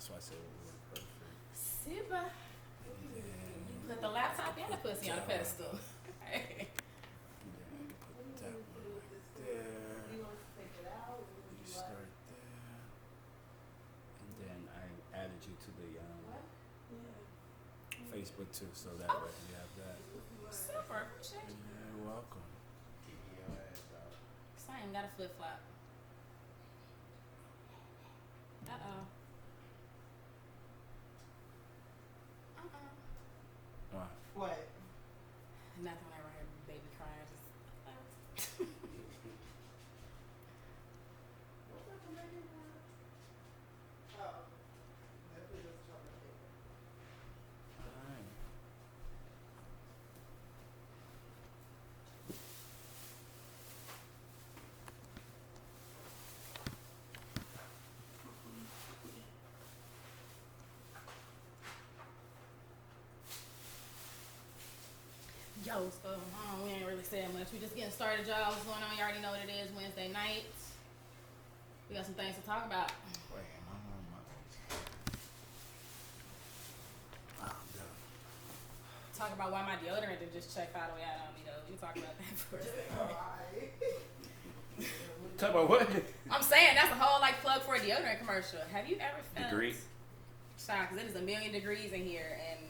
That's why I said it would work perfect. Super. You put the laptop and the pussy on a pedestal. And then put that one right there. You start there. And then I added you to the Facebook too, so that way you have that. Super. Appreciate you. You're welcome. I ain't got a flip flop. Why? What? Nothing when I ever heard baby crying. Just. Alright. Yo, so we ain't really saying much. We just getting started, y'all. What's going on? You already know what it is. Wednesday night. We got some things to talk about. Wait, am I on my I'm done. Talk about why my deodorant didn't just check all the way out on me, though. We can talk about that for a second. Talk about what? I'm saying that's a whole like plug for a deodorant commercial. Have you ever felt Degree? shocked? Because it is a million degrees in here, and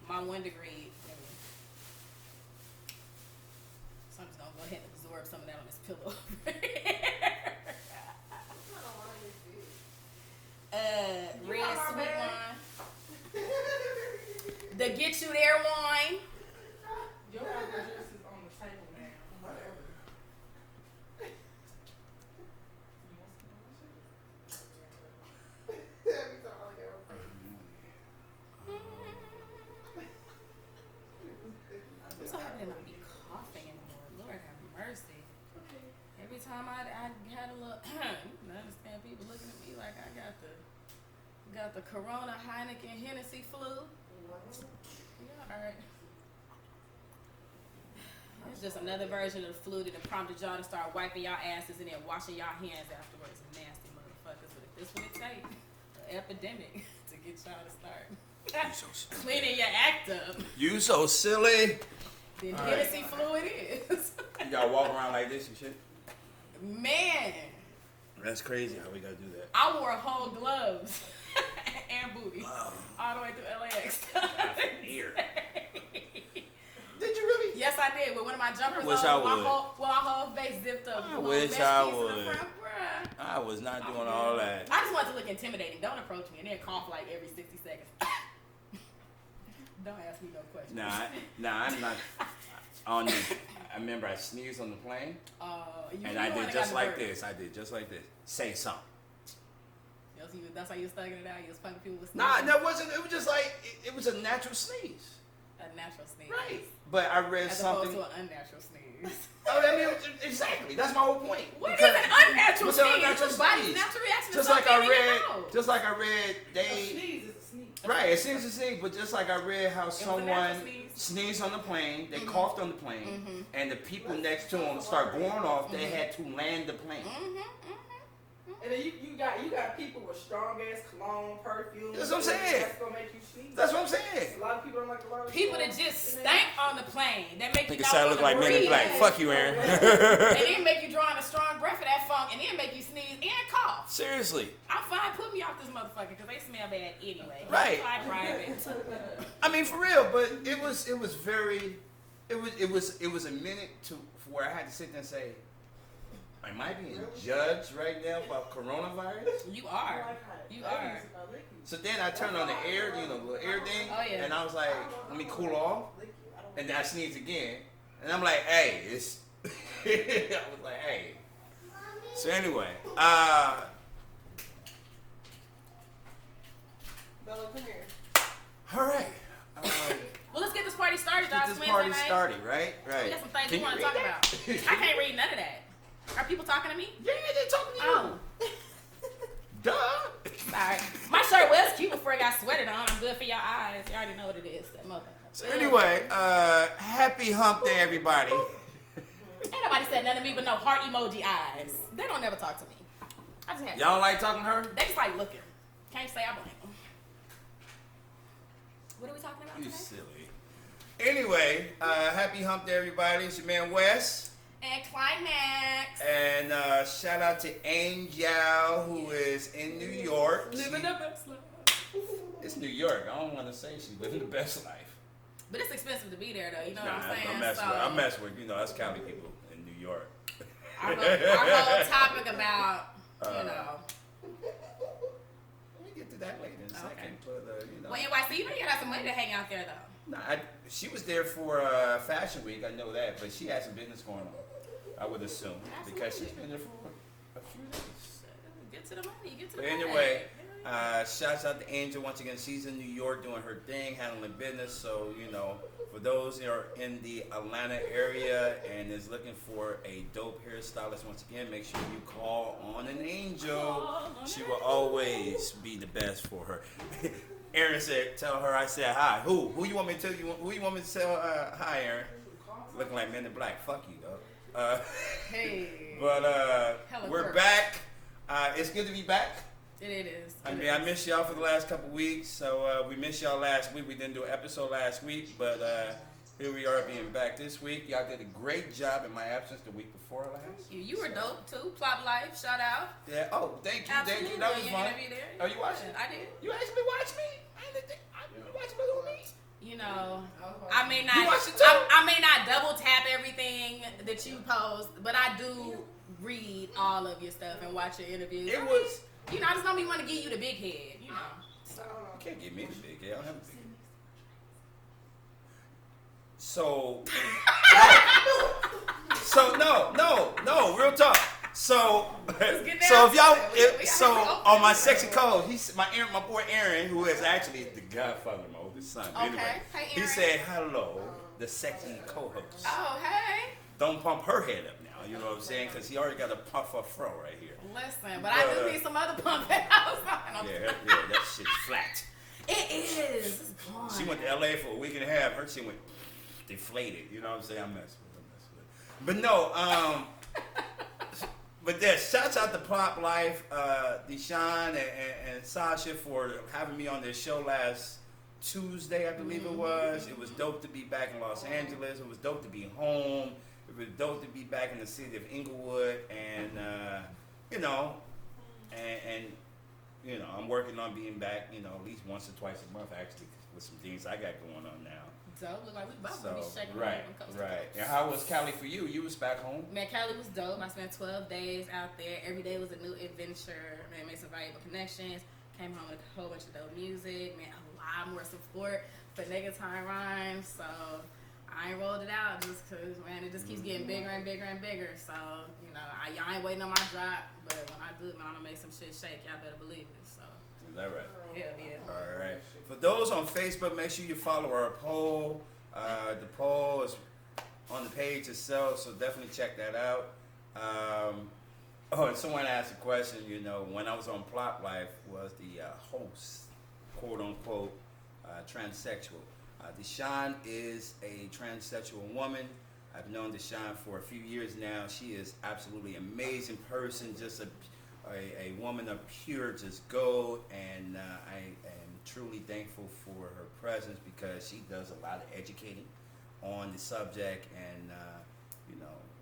my 1 degree. So I'm just gonna go ahead and absorb some of that on this pillow. Red sweet wine. The get you there wine. Your address is on the table now. Whatever. I'm so happy to not be coughing anymore. Lord have mercy. Every time I had a little, I understand people looking at me like I got the Corona, Heineken, Hennessy flu. Yeah, alright. It's just another version of the flu that prompted y'all to start wiping y'all asses and then washing y'all hands afterwards. Nasty motherfuckers. But if this would it take, an epidemic to get y'all to start cleaning your act up. You so silly. Then Hennessy flu it is. You gotta walk around like this and shit. Man. That's crazy how we gotta do that. I wore whole gloves and booty all the way through LAX. Here. Did you really? Yes, I did. With one of my jumpers Wish on, I with my would. whole face zipped up. I with wish mesh I piece in the would. front, bruh. I was not doing all that. I just want to look intimidating. Don't approach me and then cough like every 60 seconds. Don't ask me no questions. Nah, I'm not. On the, I remember I sneezed on the plane, and I did just like this. I did just like this. Say something. That's how you was thugging it out. You was punking people with sneezing. Nah, that wasn't. It was just like it was a natural sneeze. A natural sneeze. Right. But I read as something. As opposed to an unnatural sneeze. Oh, I mean, exactly. That's my whole point. What is an unnatural sneeze? What's an unnatural Body's sneeze? natural reaction Just to like something I in your read. mouth. Just like I read. A sneeze is a sneeze. Right, it seems to sneeze, but just like I read how was a someone natural sneeze. sneezed on the plane, they coughed on the plane, and the people next to them start going off. They had to land the plane. And then you got people with strong ass cologne, perfume. That's what I'm saying. That's gonna make you sneeze. That's what I'm saying. A lot of people don't like a lot of People that just stank on the plane. That make you Nigga not sound want look to like Men in breathe. Black. Fuck you, Aaron. And then make you draw in a strong breath of that funk, and then make you sneeze and cough. Seriously. I'm fine. Put me off this motherfucker because they smell bad anyway. Right. Fly private. I mean, for real, but it was very, it was a minute to where I had to sit there and say, am I being judged right now about coronavirus? You are. You are. So then I turned on the air, the little air thing, Oh, yeah. and I was like, let me cool off, and then I sneezed again, and I'm like, hey, it's, I was like, hey. So anyway, Bella, come here. all right. Well, let's get this party started, y'all. Get It's this Wednesday party night. started, right? We Right. got some things Can we want to you talk read about. that? I can't read none of that. Are people talking to me? Yeah, they talking to you. Oh. Duh. Sorry. My shirt was cute before it got sweated on. I'm good for your eyes. You already know what it is. That mother. So anyway, happy hump day, everybody. Ain't nobody said nothing to me but no heart emoji eyes. They don't never talk to me. I just had Y'all don't like talking to her? They just like looking. Can't say I blame them. What are we talking about You today? silly. Anyway, happy hump day, everybody. It's your man Wes. And Climax. And shout out to Angel, who is in New York. Living the best life. It's New York. I don't want to say she's living the best life. But it's expensive to be there, though. You know what I'm saying? I mess with, us Cali people in New York. Our whole topic about, Let me get to that later in a second. Okay. But, Well, NYC, you know you got some money to hang out there, though. Nah, she was there for Fashion Week. I know that, but she had some business going on. I would assume because she's been there for a few days. Get to the money. Get to the But money. anyway, shouts out to Angel once again. She's in New York doing her thing, handling business. So for those that are in the Atlanta area and is looking for a dope hairstylist, once again, make sure you call on an Angel. She will always be the best for her. Aaron said, "Tell her I said hi." Who you want me to tell you? Who you want me to tell hi, Aaron? Looking like Men in Black. Fuck you, though. Hey. But we're back. It's good to be back. It is. I missed y'all for the last couple weeks. So we missed y'all last week. We didn't do an episode last week, but here we are being back this week. Y'all did a great job in my absence the week before last. You were dope too. Plop Life, shout out. Yeah. Oh, thank you. Absolutely. Thank you. That was fun. There. Oh, you watched it? I did. You actually watched me? I didn't think you watched me on me. You know, I may not. You watched it too? I may not double tap everything that you post, but I do read all of your stuff and watch your interviews. It was. I just don't be want to give you the big head. So. You can't give me the big head. I don't have a big head. So no, real talk. So if y'all, on my sexy code, my boy Aaron, who is actually the godfather of my oldest son. Okay. Anyway, Hey, he Aaron. said hello, the sexy co-host. Oh, hey. Don't pump her head up now. You know what I'm saying? Because he already got a puff her fro right here. Listen, but I do need some other pump outside. Yeah, that shit's flat. It is. It's gone. She went to LA for a week and a half. Her shit went deflated. You know what I'm saying? I'm messing with it. But no, but yeah, shouts out to Plop Life, Deshaun and Sasha for having me on their show last Tuesday, I believe it was. It was dope to be back in Los Angeles. It was dope to be home. It was dope to be back in the city of Inglewood, and I'm working on being back, at least once or twice a month, actually, with some things I got going on now. Dope. Look like we both gonna be shaking right. And how was Cali for you? You was back home? Man, Cali was dope. I spent 12 days out there. Every day was a new adventure. Man, made some valuable connections. Came home with a whole bunch of dope music. Man, a lot more support for Nigga Time Rhymes. So I ain't rolled it out just because, man, it just keeps getting bigger and bigger and bigger. So, y'all ain't waiting on my drop. But when I do, man, I'm going to make some shit shake. Y'all better believe it. So. Is that right? Hell yeah. All right. For those on Facebook, make sure you follow our poll. The poll is on the page itself, so definitely check that out. And someone asked a question, when I was on Plop Life, was the host, quote unquote, transsexual. Deshaun is a transsexual woman. I've known Deshaun for a few years now. She is absolutely amazing person, just a woman of pure just gold, and I am truly thankful for her presence because she does a lot of educating on the subject, and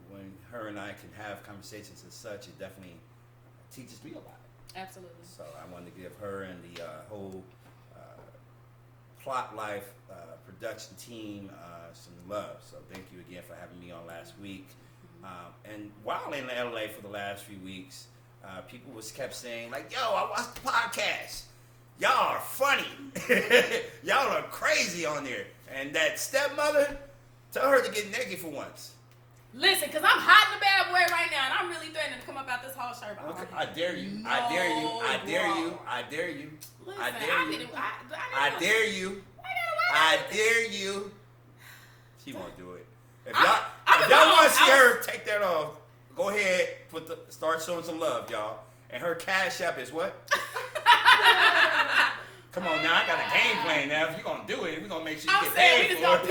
when her and I can have conversations as such, it definitely teaches me a lot. Absolutely. So I wanted to give her and the whole Plot Life production team some love. So thank you again for having me on last week. And while in LA for the last few weeks, people kept saying like, "Yo, I watched the podcast. Y'all are funny. Y'all are crazy on there." And that stepmother, tell her to get naked for once. Listen, because I'm hot in the bad boy right now, and I'm really threatening to come up out this whole shirt. Okay. I dare you. No, I dare you. I dare you. I dare you. Listen, I dare you. I dare you. I dare you. She won't do it. If y'all want to see her take that off, go ahead. Start showing some love, y'all. And her cash app is what? Come on now, I got a game plan now. If you're gonna do it, we're gonna make sure you get paid for it.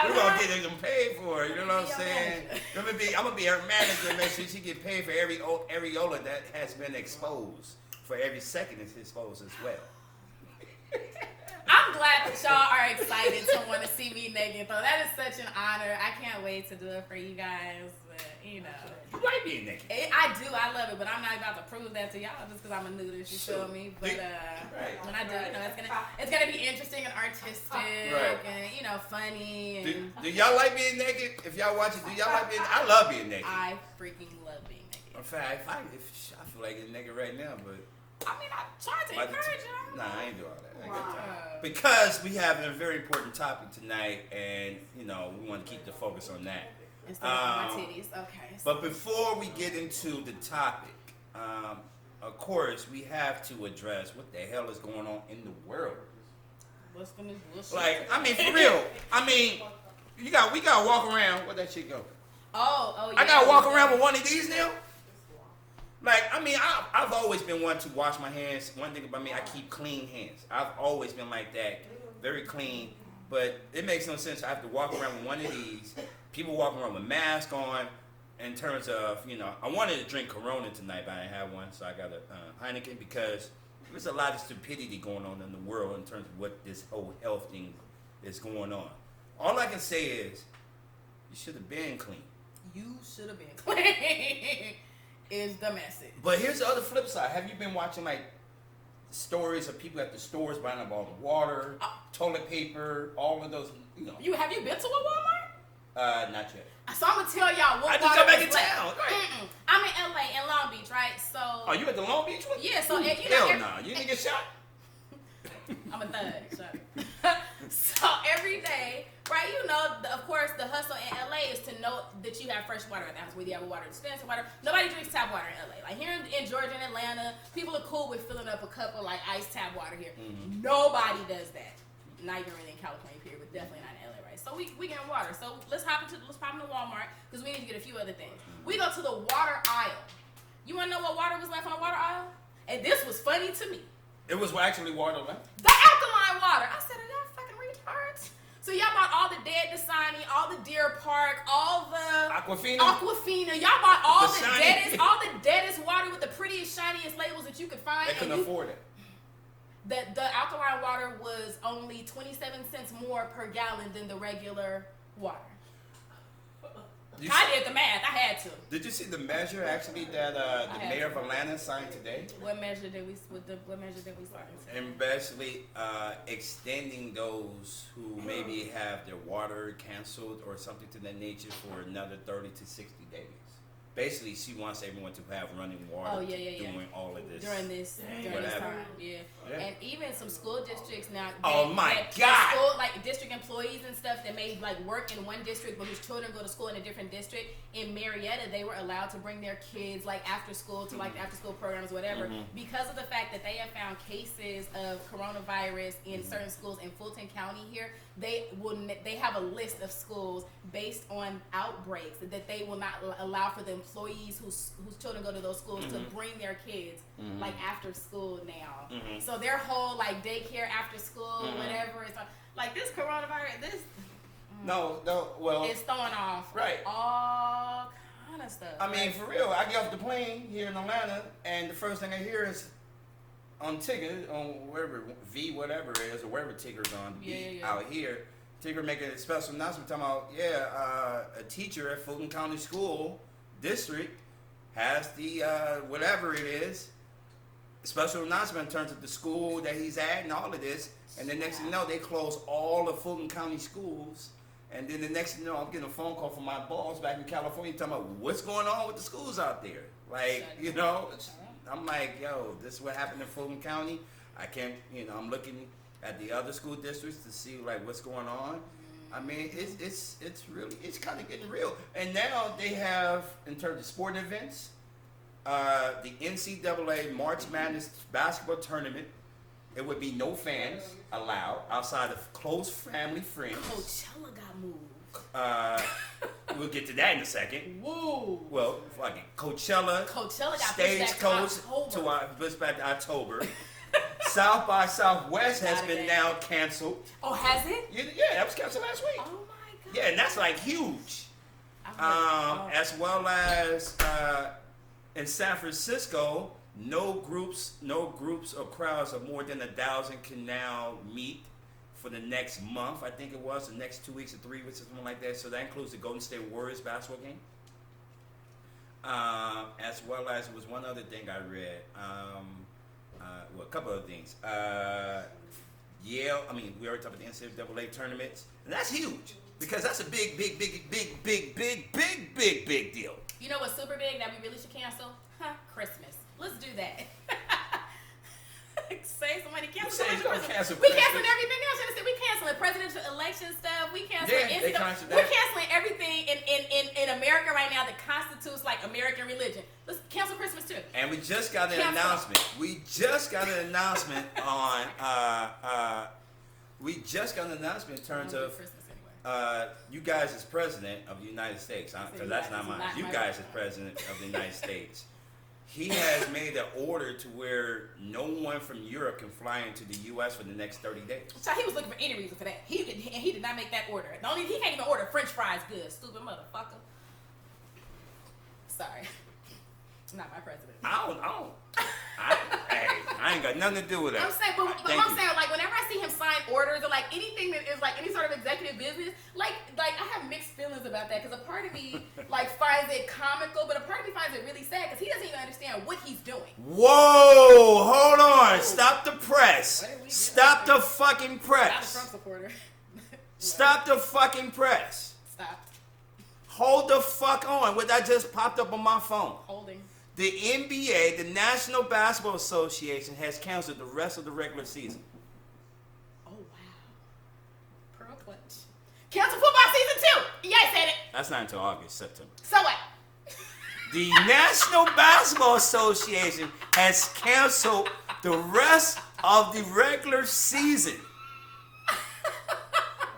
We're gonna get them paid for it. You know what I'm saying? I'm gonna be her manager and make sure she get paid for every areola that has been exposed for every second is exposed as well. I'm glad that y'all are excited to want to see me naked, though. That is such an honor. I can't wait to do it for you guys. But, you know. You like being naked. I do. I love it. But I'm not about to prove that to y'all just because I'm a nudist. You feel me? But when I do, you know, it's gonna be interesting and artistic and, you know, funny. And do y'all like being naked? If y'all watch it, do y'all like being naked? I love being naked. I freaking love being naked. In fact, I feel like getting naked right now, but... I mean, I try to encourage y'all. Nah, I ain't do all that. I ain't got time. Because we have a very important topic tonight, and, you know, we want to keep the focus on that. Instead of my titties. Okay. But before we get into the topic, of course, we have to address what the hell is going on in the world. What's the bullshit? Like, I mean, for real. I mean, we gotta walk around. Where'd that shit go? Oh, yeah. I gotta walk around with one of these now? Like, I mean, I've always been one to wash my hands. One thing about me, I keep clean hands. I've always been like that, very clean. But it makes no sense. I have to walk around with one of these. People walking around with masks on. In terms of, you know, I wanted to drink Corona tonight, but I didn't have one, so I got a Heineken because there's a lot of stupidity going on in the world in terms of what this whole health thing is going on. All I can say is, you should have been clean. You should have been clean. Is the message. But here's the other flip side. Have you been watching like stories of people at the stores buying up all the water, toilet paper, all of those? You know. Have you been to a Walmart? Not yet. So I'm gonna tell y'all what I just got back in left. town. Right. I'm in LA, in Long Beach, right? So. Oh, you at the Long Beach one? Yeah. So you hell know, no. You didn't get shot. I'm a thug. Shut up. So every day, right? You know, of course, the hustle in LA is to know that you have fresh water at the house, whether you have a water dispenser, water. Nobody drinks tap water in LA. Like here in Georgia and Atlanta, people are cool with filling up a cup of like iced tap water here. Mm-hmm. Nobody does that. Not even really in California, period, but definitely not in LA, right? So we getting water. So let's pop into Walmart because we need to get a few other things. We go to the water aisle. You wanna know what water was left on the water aisle? And this was funny to me. It was actually water left. The alkaline water. I said, are y'all fucking retards? So y'all bought all the Dead Dasani, all the Deer Park, all the Aquafina. Y'all bought all the the deadest water with the prettiest, shiniest labels that you could find. They couldn't afford it. The alkaline water was only 27 cents more per gallon than the regular water. I did the math. I had to. Did you see the measure actually that the mayor of Atlanta signed today? What measure did we sign? And basically extending those who maybe have their water canceled or something to that nature for another 30 to 60 days. Basically, she wants everyone to have running water doing all of this. During this time, yeah. And even some school districts now. God! Like district employees and stuff that may like work in one district but whose children go to school in a different district. In Marietta, they were allowed to bring their kids like after school to like after school programs, whatever, because of the fact that they have found cases of coronavirus in certain schools in Fulton County here. They have a list of schools based on outbreaks that they will not allow for the employees whose children go to those schools to bring their kids like after school now. So their whole like daycare after school, whatever, it's like this coronavirus. Well, it's throwing off all kind of stuff. I mean, for real, I get off the plane here in Atlanta, and the first thing I hear is on Tigger, on wherever whatever it is, or wherever Tigger's on out here, Tigger making a special announcement talking about a teacher at Fulton County School District has the whatever it is, special announcement in terms of the school that he's at and all of this, and the next thing you know, they close all the Fulton County schools. And then the next thing you know, I'm getting a phone call from my boss back in California talking about what's going on with the schools out there. Like, you know, I'm like, yo, this is what happened in Fulton County. I can't, I'm looking at the other school districts to see like what's going on. I mean, it's really, it's kind of getting real. And now they have, in terms of sporting events, the NCAA March Madness basketball tournament. It would be no fans allowed outside of close family friends. Coachella got moved. We'll get to that in a second. Woo! Well, fucking Coachella got stagecoach pushed back to October. South by Southwest has been now canceled. Oh, has it? Yeah, that was canceled last week. Oh my god. Yeah, and that's like huge. As well as In San Francisco, no groups or crowds of more than 1,000 can now meet for the next month. I think it was the next 2 weeks or 3 weeks or something like that. So that includes the Golden State Warriors basketball game, as well as it was one other thing I read. Well, a couple of things. Yale. I mean, we already talked about the NCAA tournaments, and that's huge because that's a big deal. You know what's super big that we really should cancel? Christmas. Let's do that. Say somebody cancel. We canceling everything else. You understand? We canceling presidential election stuff. We canceling we're canceling everying in America right now that constitutes like American religion. Let's cancel Christmas too. And we just got an announcement. In terms of you guys as president of the United States, because that's not mine. You guys as president of the United States. He has made an order to where no one from Europe can fly into the U.S. for the next 30 days. So he was looking for any reason for that. He did not make that order. He can't even order French fries good. Stupid motherfucker. Sorry. Not my president. I ain't got nothing to do with that. I'm saying, but I'm saying, like, whenever I see him sign orders or like anything that is like any sort of executive business, like I have mixed feelings about that because a part of me like finds it comical, but a part of me finds it really sad because he doesn't even understand what he's doing. Whoa, hold on, stop the press, stop the fucking press. Not a Trump supporter. Stop the fucking press. Stop. Hold the fuck on. What that just popped up on my phone. Holding. The NBA, the National Basketball Association, has canceled the rest of the regular season. Oh, wow. Pearl clutch. Cancel football season too. Yeah, I said it. That's not until August, September. So what? The National Basketball Association has canceled the rest of the regular season.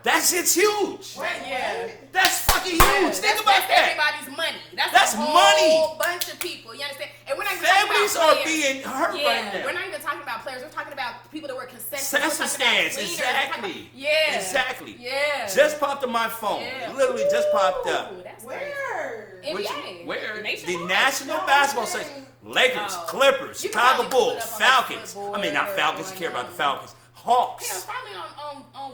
That shit's huge. Yeah. That's fucking huge. Think about that. Everybody's money. That's a whole money. Bunch of people. You understand? And we're not even Families talking about are being hurt right now. We're not even talking about players. We're talking about people that were consent stands. Exactly. Yeah. Exactly. Yeah. Just popped on my phone. Yeah. Literally just popped up. Where? NBA. Where? Nationwide. The National Basketball Association. Lakers, Clippers, Chicago Bulls, Falcons. I mean, not Falcons. You care about the Falcons. Hawks. Yeah, it's probably on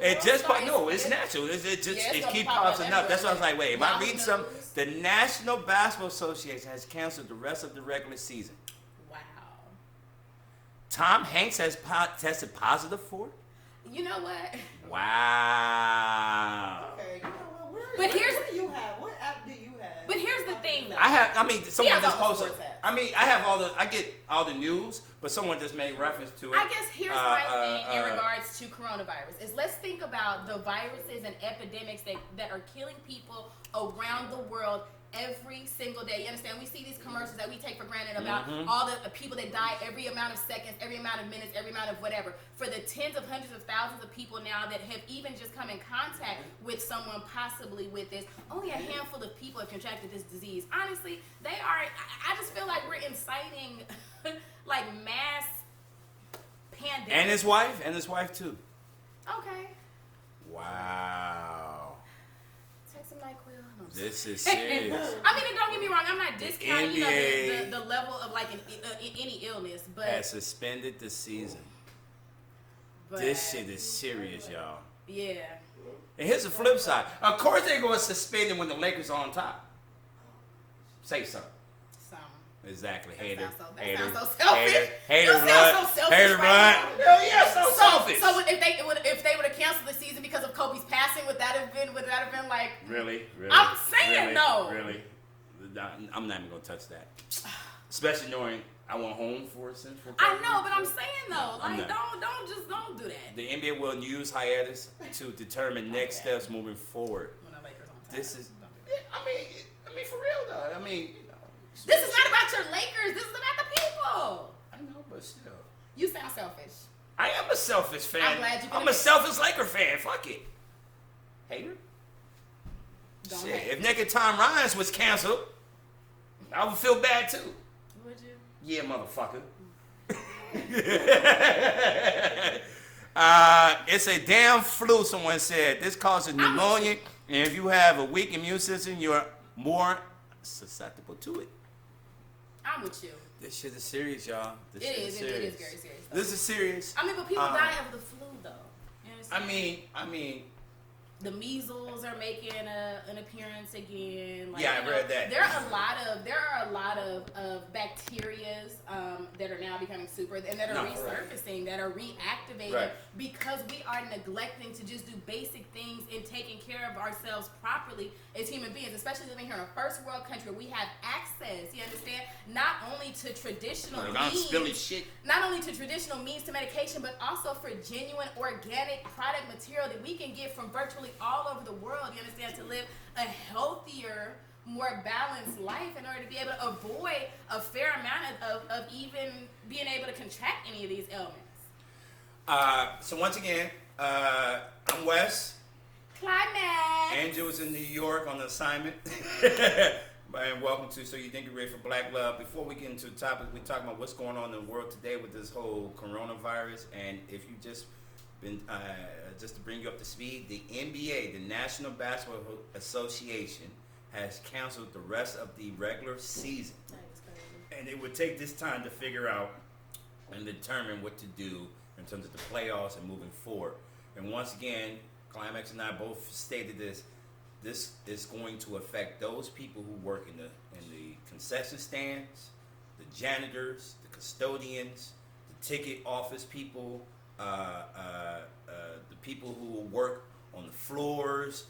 it just it's natural. It keeps popping up. That's why I was like, wait, am I reading something? The National Basketball Association has canceled the rest of the regular season. Wow. Tom Hanks has tested positive for it. You know what? Wow. Okay, you know what? But here's what do you have? What app do you have? But here's the thing, though. Someone just posted. I get all the news, but someone just made reference to it. I guess here's my thing in regards to coronavirus is let's think about the viruses and epidemics that are killing people around the world every single day. You understand? We see these commercials that we take for granted about all the people that die every amount of seconds, every amount of minutes, every amount of whatever. For the tens of hundreds of thousands of people now that have even just come in contact with someone possibly with this, only a handful of people have contracted this disease. Honestly, I just feel like we're inciting like mass pandemic. And his wife too. Okay. Wow. Take some NyQuil. This is serious. I mean, don't get me wrong. I'm not discounting the level of like any illness, but has suspended the season. This shit is serious, y'all. Yeah. And here's the flip side. Of course they're going to suspend it when the Lakers are on top. Say something. Exactly. Hater. That sounds so selfish. Hater so selfish. Hater right Hell yeah, so selfish. So if they would have canceled the season because of Kobe's passing, would that have been like? Really? I'm saying no. Really? I'm not even gonna touch that. Especially knowing I went home for Kobe. I know, but I'm saying though, like don't do that. The NBA will use hiatus to determine next steps moving forward. This is. I mean, for real though. I mean. This is not about your Lakers. This is about the people. I know, but still. You sound selfish. I am a selfish fan. I'm glad I'm a selfish Laker fan. Fuck it. Hater? Don't Shit. hate. If Naked Time Ryan's was canceled, I would feel bad too. Would you? Yeah, motherfucker. It's a damn flu, someone said. This causes pneumonia, and if you have a weak immune system, you're more susceptible to it. I'm with you. This shit is serious, y'all. This shit is It serious. is very serious. Though. This is serious. I mean, but people die of the flu, though. You understand? I mean. The measles are making an appearance again. Like, yeah, I read that. There are a lot of bacterias that are now becoming super and that are resurfacing, that are reactivating because we are neglecting to just do basic things in taking care of ourselves properly as human beings, especially living here in a first world country where we have access. You understand? Not only to traditional means to medication, but also for genuine organic product material that we can get from virtually all over the world, you understand, to live a healthier, more balanced life in order to be able to avoid a fair amount of even being able to contract any of these ailments. So once again, I'm Wes. Climax. Angel is in New York on assignment. And welcome to So You Think You're Ready for Black Love. Before we get into the topic, we're talking about what's going on in the world today with this whole coronavirus. And if you just to bring you up to speed, the NBA, the National Basketball Association, has canceled the rest of the regular season. And it would take this time to figure out and determine what to do in terms of the playoffs and moving forward. And once again, Climax and I both stated this. This is going to affect those people who work in the concession stands, the janitors, the custodians, the ticket office people, the people who work on the floors,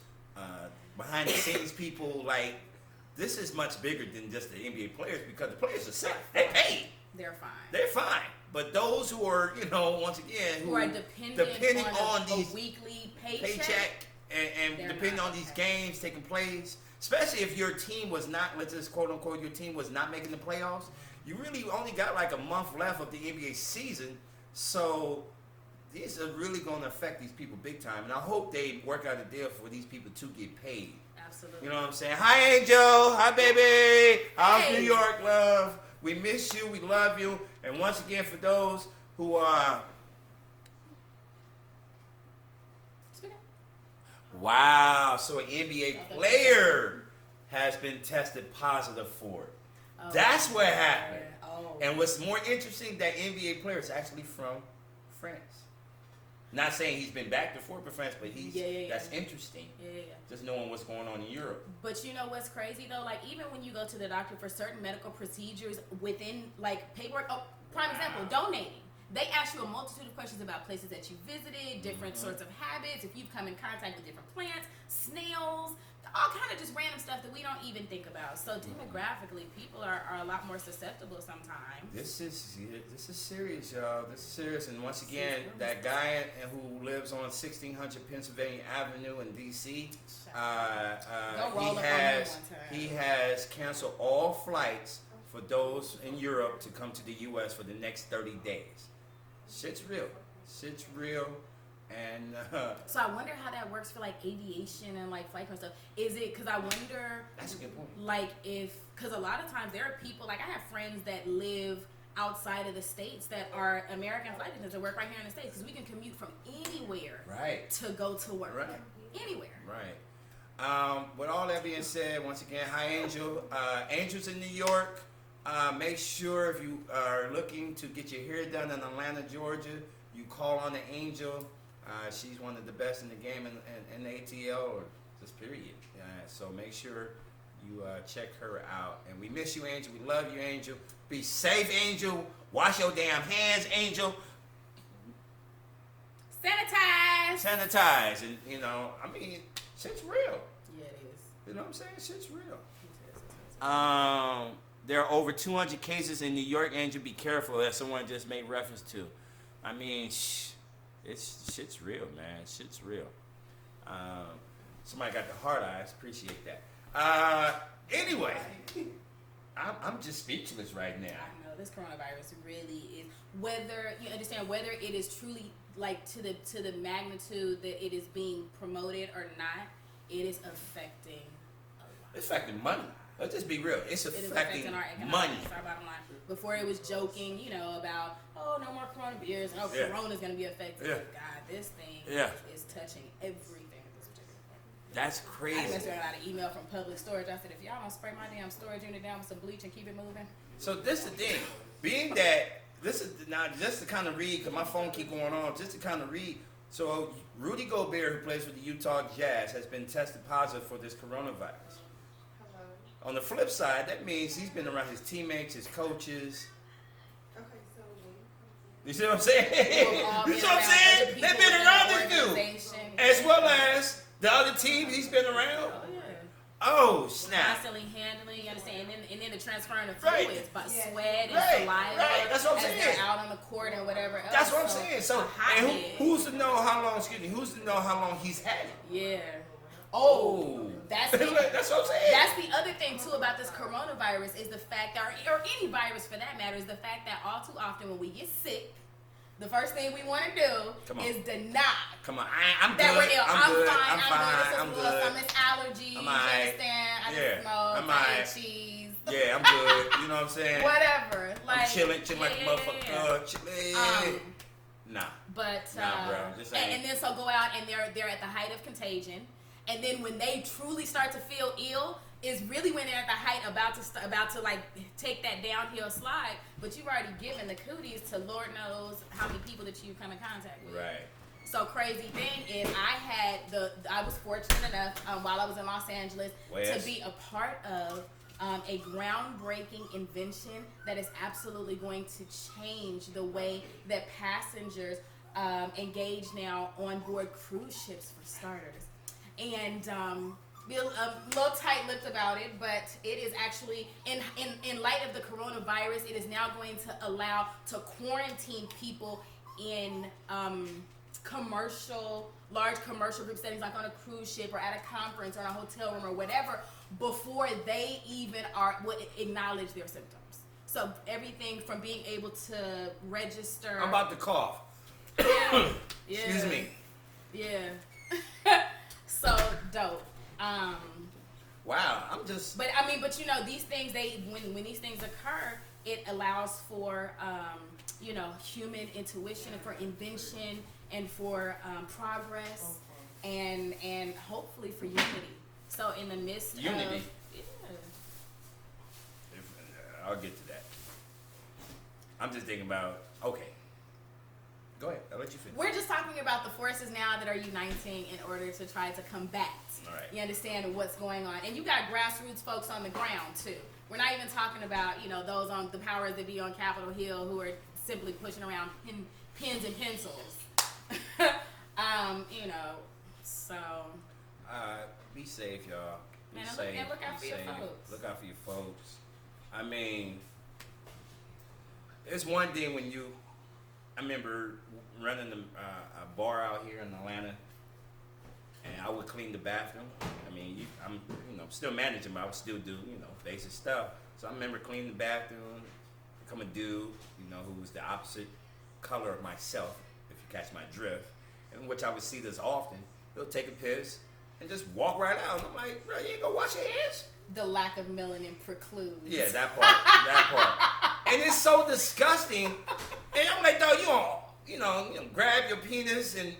behind the scenes people. Like, this is much bigger than just the NBA players, because the players are safe. They paid. They're fine. They're fine. But those who are, once again, who are dependent on these a weekly paycheck and depending on these games taking place, especially if your team was not, let's just quote unquote, your team was not making the playoffs, you really only got like a month left of the NBA season. So these are really going to affect these people big time. And I hope they work out a deal for these people to get paid. Absolutely. You know what I'm saying? Hi, Angel. Hi, baby. How's New York, love? We miss you. We love you. And once again, for those who are... Wow. So an NBA player has been tested positive for it. Oh, that's what happened. Oh. And what's more interesting, that NBA player is actually from France. Not saying he's been back to Fort France, but he's that's interesting. Yeah. Just knowing what's going on in Europe. But you know what's crazy though? Like, even when you go to the doctor for certain medical procedures within like paperwork, prime example, donating. They ask you a multitude of questions about places that you visited, different sorts of habits, if you've come in contact with different plants, snails, all kind of just random stuff that we don't even think about. So demographically, people are a lot more susceptible sometimes. This is serious, y'all. This is serious. And once again, that guy who lives on 1600 Pennsylvania Avenue in D.C., he has canceled all flights for those in Europe to come to the U.S. for the next 30 days. Shit's real. And so I wonder how that works for like aviation and like flight and stuff. Is it because I wonder? That's a good point. Like, because a lot of times there are people, like I have friends that live outside of the states that are American flight attendants that work right here in the States, because we can commute from anywhere to go to work. Anywhere. Right. With all that being said, once again, hi Angel. Angel's in New York. Make sure if you are looking to get your hair done in Atlanta, Georgia, you call on the Angel. She's one of the best in the game in the ATL, or just period. So make sure you check her out. And we miss you, Angel. We love you, Angel. Be safe, Angel. Wash your damn hands, Angel. Sanitize. And, shit's real. Yeah, it is. You know what I'm saying? Shit's real. There are over 200 cases in New York, Angel. Be careful, as someone just made reference to. I mean, shit's real, man. Shit's real. Somebody got the hard eyes. Appreciate that. Anyway, I'm just speechless right now. I know this coronavirus really is. Whether you understand whether it is truly like to the magnitude that it is being promoted or not, it is affecting a lot. It's affecting money. Let's just be real. It's affecting our money. Our bottom line. Before it was joking, about no more coronavirus and Corona's going to be affected. Yeah. God, this thing is touching everything at this particular point. That's crazy. I got an email from Public Storage. I said, if y'all don't spray my damn storage unit down with some bleach and keep it moving. So this is the thing. Being that this is now just to kind of read, because my phone keep going on. Just to kind of read. So Rudy Gobert, who plays for the Utah Jazz, has been tested positive for this coronavirus. Hello. On the flip side, that means he's been around his teammates, his coaches. Okay, so You see what I'm saying? You see what I'm saying? They've been around this dude. As well as the other team he's been around. Oh, yeah. Oh, snap. Constantly handling, you understand? And then the transferring of Right. fluids, but sweat and Right. saliva. Right. That's what I'm as saying. they're out on the court and whatever else. That's what I'm saying. So, a and hotbed. who's to know how long? Excuse me. Who's to know how long he's had it? Yeah. Oh, That's that's it. what I'm saying. That's the other thing too about this coronavirus is the fact that, or any virus for that matter, is the fact that all too often when we get sick, the first thing we want to do is deny. Come on, I'm that good. we're ill. I'm good. Fine. I'm fine. I'm It's good. some allergies. I'm You alright. understand? I Yeah. just smoke. I'm I alright. eat cheese. Yeah, I'm good. You know what I'm saying? Whatever. Like I'm chilling like a motherfucker. Chilling. Nah. But Nah, bro. Just ain't. and then so go out and they're at the height of contagion, and then when they truly start to feel ill is really when they're at the height about to like take that downhill slide. But you've already given the cooties to Lord knows how many people that you come in contact with. Right. So crazy thing is I was fortunate enough while I was in Los Angeles to be a part of a groundbreaking invention that is absolutely going to change the way that passengers engage now on board cruise ships for starters. And be a little tight-lipped about it, but it is actually, in light of the coronavirus, it is now going to allow to quarantine people in large commercial group settings, like on a cruise ship or at a conference or in a hotel room or whatever, before they even would acknowledge their symptoms. So everything from being able to register. I'm about to cough. Yeah. Excuse me. Yeah. So dope. Wow, I'm just. But you know, these things when these things occur, it allows for human intuition and for invention and for progress and hopefully for unity. So in the midst of Unity. I'll get to that. I'm just thinking about. Okay. Go ahead. I'll let you finish. We're just talking about the forces now that are uniting in order to try to combat. All right. You understand what's going on, and you got grassroots folks on the ground too. We're not even talking about those on the powers that be on Capitol Hill who are simply pushing around pens and pencils. So. Be safe, y'all. Be Man, safe. look out for Be your safe. folks. Look out for your folks. I mean, it's one thing when you. I remember running a bar out here in Atlanta, and I would clean the bathroom. I mean, I'm still managing, but I would still do basic stuff. So I remember cleaning the bathroom, become a dude, who was the opposite color of myself, if you catch my drift, and which I would see this often. He'll take a piss and just walk right out. And I'm like, bro, you ain't gonna wash your hands? The lack of melanin precludes. Yeah, that part. And it's so disgusting. And I'm like, dog, you don't, grab your penis and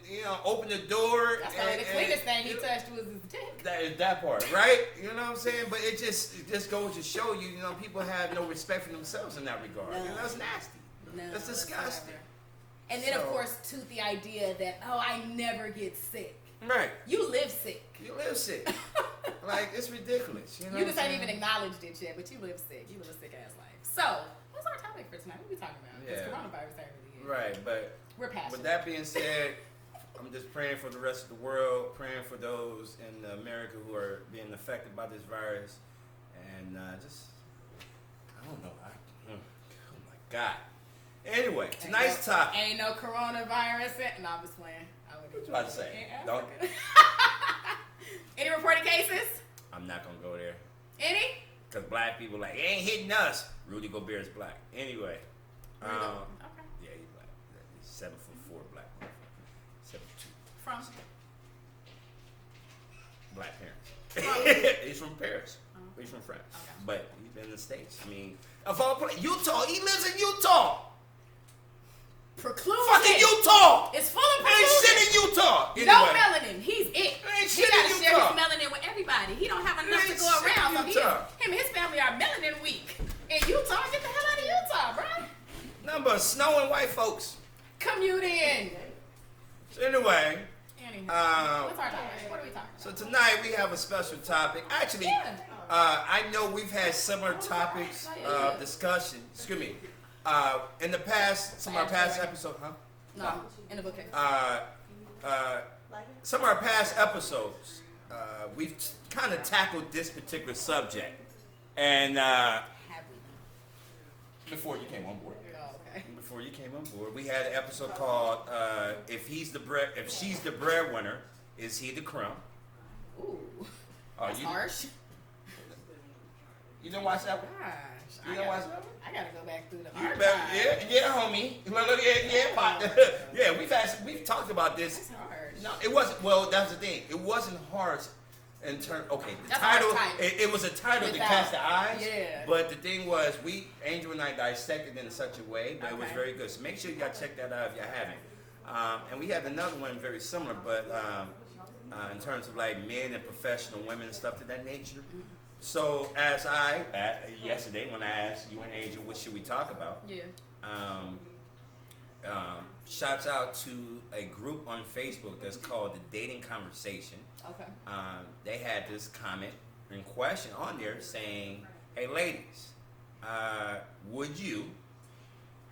open the door. That's probably the cleanest thing he touched was his dick. That part, right? You know what I'm saying? But it just goes to show you, people have no respect for themselves in that regard. No. That's nasty. No, that's disgusting. And then, of course, toot the idea that, I never get sick. Right. You live sick. You live sick. Like, it's ridiculous. You just ain't even acknowledged it yet, but you live sick. You live a sick ass life. So, what's our topic for tonight? What are we talking about? Because coronavirus ain't really it. Right, but we're passionate. With that being said, I'm just praying for the rest of the world, praying for those in America who are being affected by this virus, and I don't know. Oh my God. Anyway, tonight's topic. Ain't no coronavirus. No, I'm just playing. What you about to say? Don't. Any reported cases? I'm not gonna go there. Any? Because black people it ain't hitting us. Rudy Gobert is black. Anyway. Okay. Yeah, he's black. He's 7'4" black. 7'2". From? Black parents. He's from Paris. He's from France. Okay. But he's been in the States. I mean, of all places, Utah. He lives in Utah. Preclusion. Fucking Utah. It's full of preclusion. Ain't shit in Utah. Anyway. No melanin. He's it. Ain't He shit gotta in share Utah. his melanin with everybody. He don't have enough to Ain't go shit around. in So Utah. him and his family are melanin weak in in Utah. Get the hell out of Utah, bro. Nothing but snow and white folks. Commute in. So anyway, What's our topic? What are we talking about? so tonight we have a special topic. Actually, Yeah. I know we've had similar topics of discussion. Excuse me. In the past, some of our past episodes, huh? No, in the bookcase. Some of our past episodes, we've kind of tackled this particular subject. And Have we? before you came on board. Oh, okay. Before you came on board, we had an episode called "If she's the breadwinner, is he the crumb?" Ooh, that's harsh. You didn't watch that one? Gosh, You didn't watch that one? I gotta go back through the You archive. better, yeah, homie. Look, yeah, we've talked about this. That's harsh. No, it wasn't. Well, that's the thing. It wasn't harsh in terms. Okay, the That's title. harsh title. It was a title to Without- catch the eyes. yeah. But the thing was, Angel and I dissected it in such a way, but it was Okay. very good. So make sure you guys check that out if you haven't. And we had another one very similar, but in terms of like men and professional women and stuff to that nature. So as yesterday when I asked you and Angel what should we talk about, Yeah. shouts out to a group on Facebook that's called the Dating Conversation. Okay. They had this comment in question on there saying, "Hey ladies, would you,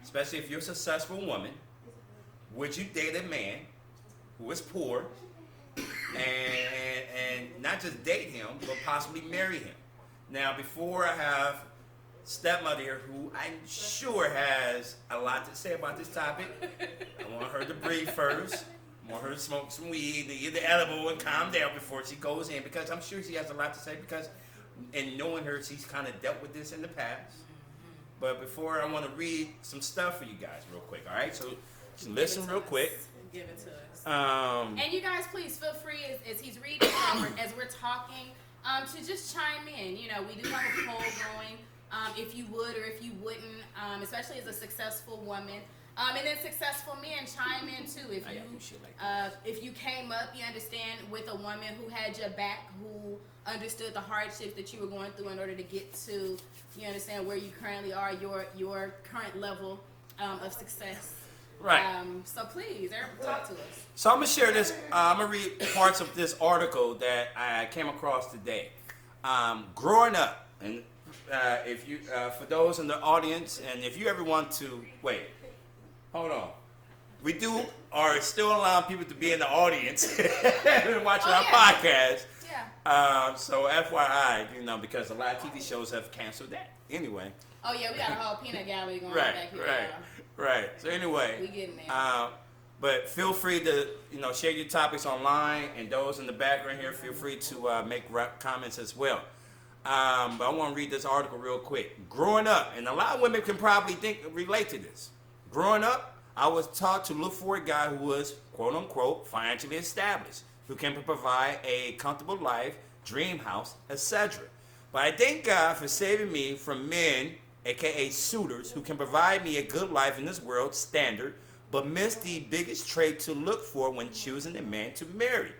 especially if you're a successful woman, would you date a man who is poor and not just date him, but possibly marry him?" Now, before I have stepmother here, who I'm sure has a lot to say about this topic, I want her to breathe first. I want her to smoke some weed, to get the edible, and calm down before she goes in, because I'm sure she has a lot to say, because in knowing her, she's kind of dealt with this in the past. But before, I want to read some stuff for you guys real quick, all right? So listen real quick. Give it to us. And you guys, please feel free as he's reading, as we're talking, to just chime in. You know, we do have a poll going, if you would or if you wouldn't, especially as a successful woman. And then successful men chime in too. If you came up, you understand, with a woman who had your back, who understood the hardships that you were going through in order to get to, you understand, where you currently are, your current level of success. Right. So please, Eric, talk to us. So I'm gonna share this. I'm gonna read parts of this article that I came across today. Growing up, and if you, for those in the audience, and if you ever want to hold on. We are still allowing people to be in the audience and watching our podcast. Yeah. So FYI, because a lot of TV shows have canceled that. Anyway. Oh yeah, we got a whole peanut gallery going on back here. Right. So anyway, we getting there. but feel free to share your topics online, and those in the background here, feel free to make comments as well. But I want to read this article real quick. Growing up, and a lot of women can probably relate to this. Growing up, I was taught to look for a guy who was, quote unquote, financially established, who can provide a comfortable life, dream house, etc. But I thank God for saving me from men, aka suitors, who can provide me a good life in this world standard, but miss the biggest trait to look for when choosing a man to marry.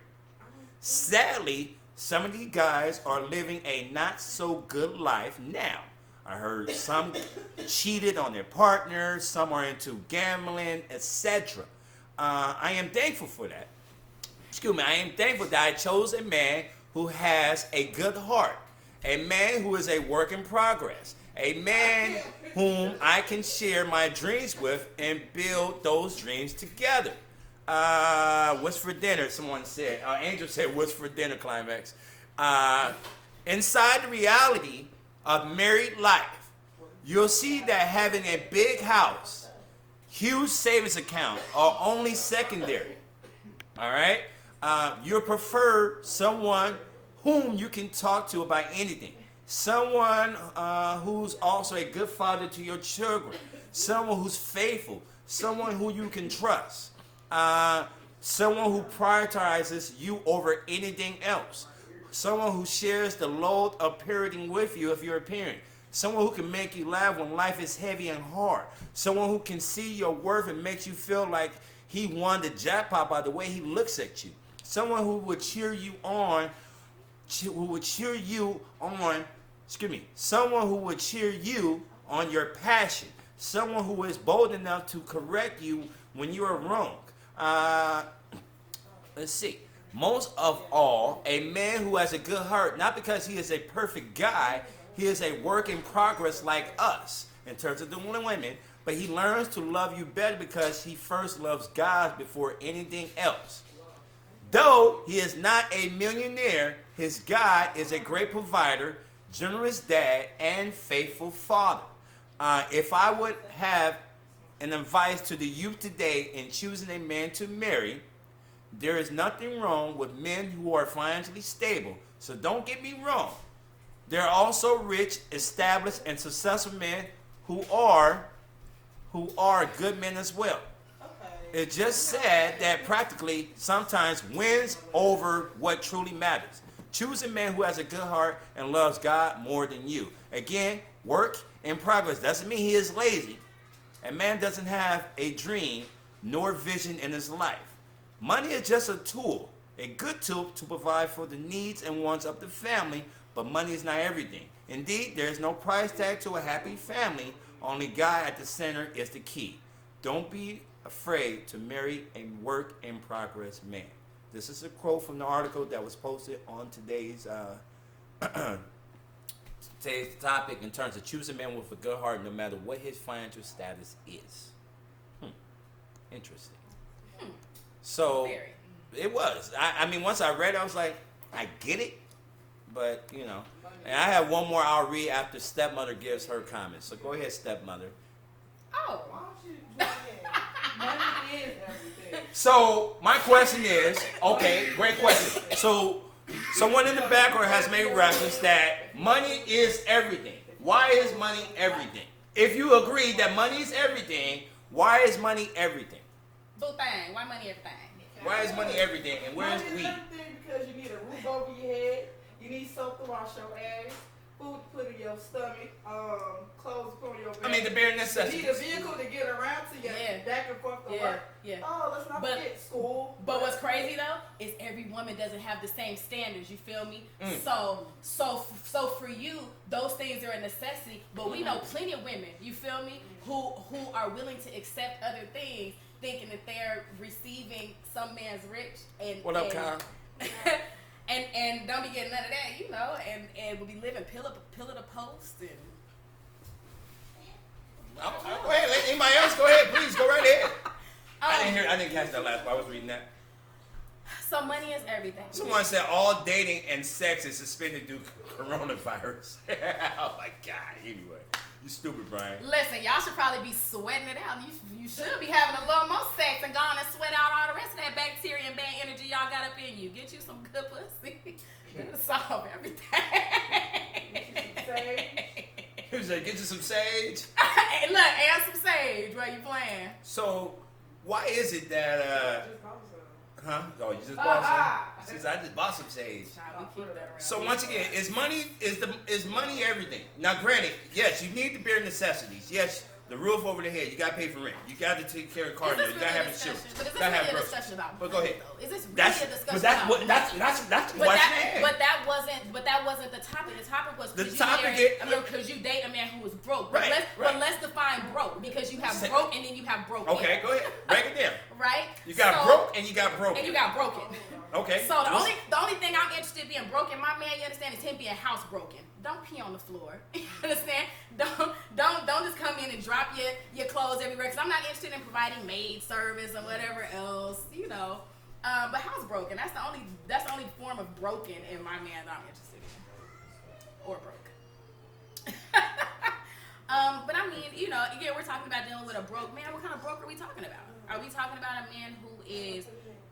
Sadly, some of these guys are living a not so good life now. I heard some cheated on their partners, some are into gambling, etc. I am thankful for that. I am thankful that I chose a man who has a good heart, a man who is a work in progress, a man whom I can share my dreams with and build those dreams together. What's for dinner? Someone said. Angel said, "What's for dinner?" Climax. Inside the reality of married life, you'll see that having a big house, huge savings account are only secondary. All right? You'll prefer someone whom you can talk to about anything. Someone who's also a good father to your children. Someone who's faithful. Someone who you can trust. Someone who prioritizes you over anything else. Someone who shares the load of parenting with you if you're a parent. Someone who can make you laugh when life is heavy and hard. Someone who can see your worth and makes you feel like he won the jackpot by the way he looks at you. Someone who would cheer you on, Someone who would cheer you on your passion. Someone who is bold enough to correct you when you are wrong. Let's see. Most of all, a man who has a good heart, not because he is a perfect guy, he is a work in progress like us in terms of the women, but he learns to love you better because he first loves God before anything else. Though he is not a millionaire, his God is a great provider, generous dad, and faithful father. If I would have an advice to the youth today in choosing a man to marry, there is nothing wrong with men who are financially stable. So don't get me wrong. There are also rich, established, and successful men who are good men as well. Okay. It's just sad that practically sometimes wins over what truly matters. Choose a man who has a good heart and loves God more than you. Again, work in progress doesn't mean he is lazy. A man doesn't have a dream nor vision in his life. Money is just a tool, a good tool to provide for the needs and wants of the family, but money is not everything. Indeed, there is no price tag to a happy family. Only God at the center is the key. Don't be afraid to marry a work-in-progress man. This is a quote from the article that was posted on today's topic in terms of choosing a man with a good heart no matter what his financial status is. Interesting. So it was. I mean, once I read it, I was like, I get it. But, you know. And I have one more I'll read after Stepmother gives her comments. So go ahead, Stepmother. Oh. Why don't you join in? Money is everything. So my question is, okay, great question. So someone in the background has made reference that money is everything. Why is money everything? If you agree that money is everything, why is money everything? Boo thing. Why money everything? Why is money everything? And where's money weed? is everything because you need a roof over your head, you need soap to wash your ass, food to put in your stomach, clothes to put on your back. I mean, the bare You necessities. need a vehicle to get around to your back and forth to work. Yeah. Oh, let's not forget school. But what's crazy though is every woman doesn't have the same standards. You feel me? So for you, those things are a necessity. But we know plenty of women. You feel me? Who are willing to accept other things, thinking that they're receiving some man's rich and What up, Kyle? and don't be getting none of that, you know, and will be living pillar to post and. Go ahead. Let anybody else go ahead, please. Go right ahead. I didn't catch that last part. I was reading that. So money is everything. Someone said all dating and sex is suspended due to coronavirus. Oh my God. Anyway, you stupid, Brian. Listen, y'all should probably be sweating it out. You should be having a little more sex and going and sweat out all the rest of that bacteria and bad energy y'all got up in you. Get you some good pussy. It'll solve everything. He was like, get you some sage. Hey, look, and some sage while you playing. So, why is it that, huh? Oh, you just bought some? Since I just bought some sage. So once again, is money everything? Now, granted, yes, you need the bare necessities. Yes, the roof over the head. You got to pay for rent. You got to take care of car note. You got to have insurance. But is this Gotta have really a groceries. discussion about But money, go ahead. though? Is this really a discussion about that's the question. But that wasn't the topic. The topic was because you date a man who was broke. Right, But let's define broke, because you have broke and then you have broken. Okay, go ahead. Break it down. Right? You got broke and you got broken. And you got broken. Okay. So the only thing I'm interested in being broken, my man, you understand, is him being housebroken. Don't pee on the floor. You understand? Don't just come in and drop your clothes everywhere. Because I'm not interested in providing maid service or whatever else, you know. But housebroken, that's the only form of broken in my man that I'm interested in. Or broke. But I mean, you know, again, we're talking about dealing with a broke man. What kind of broke are we talking about? Are we talking about a man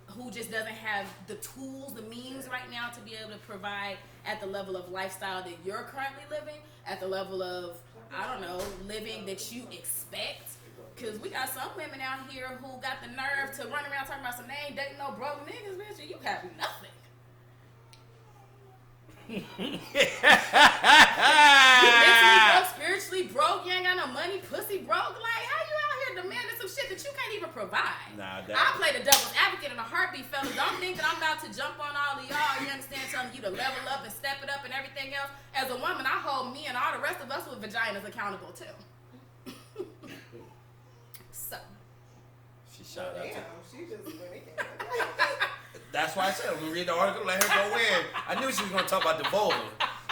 who just doesn't have the tools, the means right now to be able to provide at the level of lifestyle that you're currently living, at the level of, I don't know, living that you expect? Because we got some women out here who got the nerve to run around talking about some, they ain't dating no broke niggas, bitch, and you have nothing. You mentally broke, spiritually broke, you ain't got no money, pussy broke. Like, how you out here demanding some shit that you can't even provide? Nah, I play the devil's advocate in a heartbeat, fellas. Don't think that I'm about to jump on all of y'all, you understand, telling you to level up and step it up and everything else. As a woman, I hold me and all the rest of us with vaginas accountable too. Shout out to. Damn, she just went in. That's why I said, let me read the article, let her go in. I knew she was going to talk about the vulva.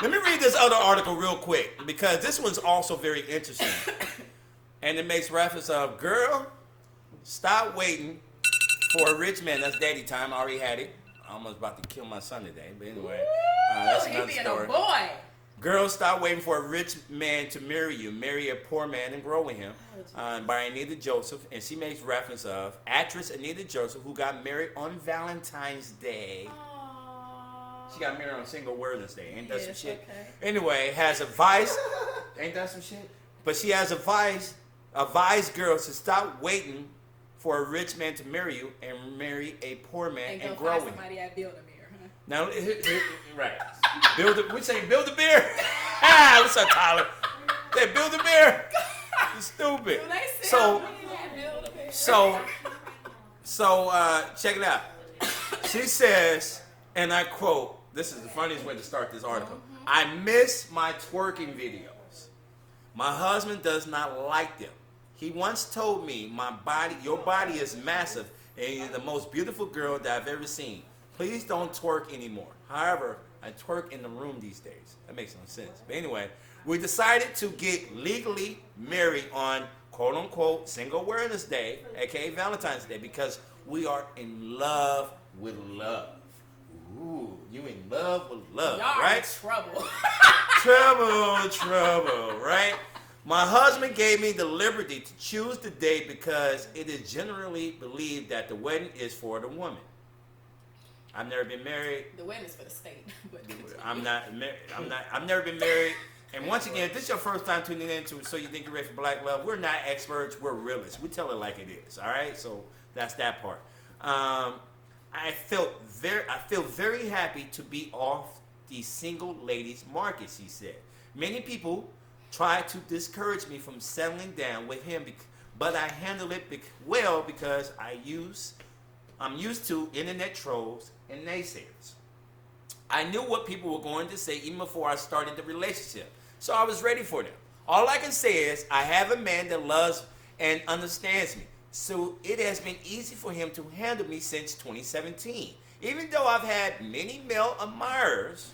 Let me read this other article real quick, because this one's also very interesting. And it makes reference of, girl, stop waiting for a rich man. That's daddy time. I already had it. I almost about to kill my son today. But anyway, that's another story. A boy. Girl, stop waiting for a rich man to marry you. Marry a poor man and grow with him. By Anita Joseph. And she makes reference of actress Anita Joseph, who got married on Valentine's Day. Aww. She got married on Single Women's Day. Ain't that some shit? Okay. Anyway, has advice. Ain't that some shit? But she has advice girls to stop waiting for a rich man to marry you and marry a poor man and grow with him. Somebody at Build-A-Bear, huh? Now, right. We say build a beer. What's up, Tyler? They build a beer. You stupid. So, check it out. She says, and I quote, this is the funniest way to start this article. I miss my twerking videos. My husband does not like them. He once told me, your body is massive and you're the most beautiful girl that I've ever seen. Please don't twerk anymore. However, I twerk in the room these days. That makes no sense. But anyway, we decided to get legally married on quote-unquote Single Awareness Day, aka Valentine's Day, because we are in love with love. Ooh, you in love with love, y'all right? Trouble, right? My husband gave me the liberty to choose the day because it is generally believed that the wedding is for the woman. I've never been married. The wedding is for the state. But I've never been married. And once again, if this is your first time tuning in to So You Think You're Ready for Black Love, we're not experts, we're realists. We tell it like it is, all right? So that's that part. I feel very happy to be off the single ladies market, she said. Many people try to discourage me from settling down with him, but I handle it well because I'm used to internet trolls and naysayers. I knew what people were going to say even before I started the relationship, so I was ready for them. All I can say is I have a man that loves and understands me, so it has been easy for him to handle me since 2017. Even though I've had many male admirers,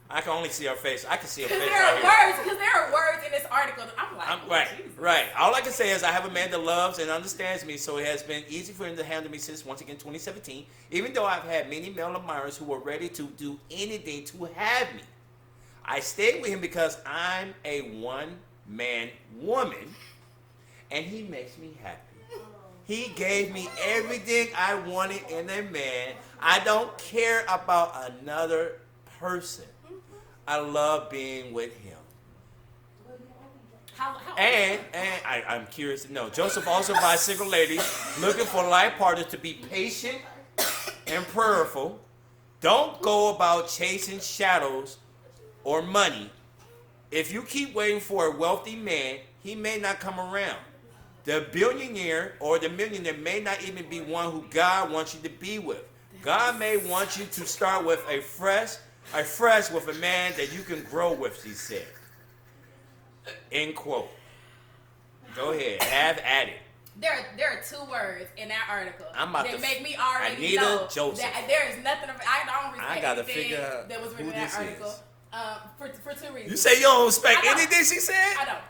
I can only see her face. I can see her face Because there are words in this article. I'm like, right. All I can say is I have a man that loves and understands me, so it has been easy for him to handle me since, once again, 2017. Even though I've had many male admirers who were ready to do anything to have me. I stayed with him because I'm a one-man woman, and he makes me happy. He gave me everything I wanted in a man. I don't care about another person. I love being with him. And I'm curious to know. Joseph also advised single ladies looking for life partners to be patient and prayerful. Don't go about chasing shadows or money. If you keep waiting for a wealthy man, he may not come around. The billionaire or the millionaire may not even be one who God wants you to be with. God may want you to start with a fresh with a man that you can grow with, she said. End quote. Go ahead, have at it. There are two words in that article that make me already Anita know Joseph. that there is nothing. I don't respect gotta anything figure out that was written in that article. For two reasons. You say you don't respect anything she said? I don't.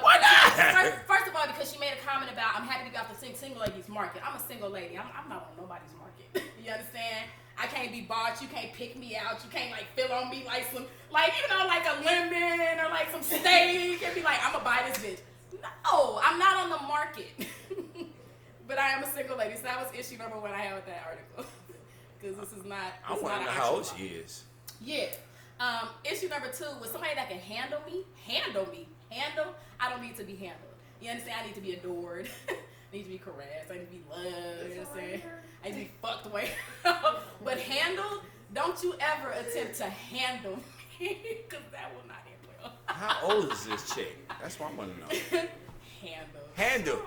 Why not? First of all, because she made a comment about I'm happy to be off the single ladies market. I'm a single lady. I'm not on nobody's market. You understand? I can't be bought. You can't pick me out. You can't feel on me like some a lemon or like some steak and be like, I'm gonna buy this bitch. No, I'm not on the market. But I am a single lady. So that was issue number one I had with that article. Because this is not. I want to know how old she is. Yeah. Issue number two was somebody that can handle me. I don't need to be handled. You understand? I need to be adored. I need to be caressed. I need to be loved. You understand? I need to be fucked away. But handled, don't you ever attempt to handle me. Because that will not end well. How old is this chick? That's what I want to know. Handle.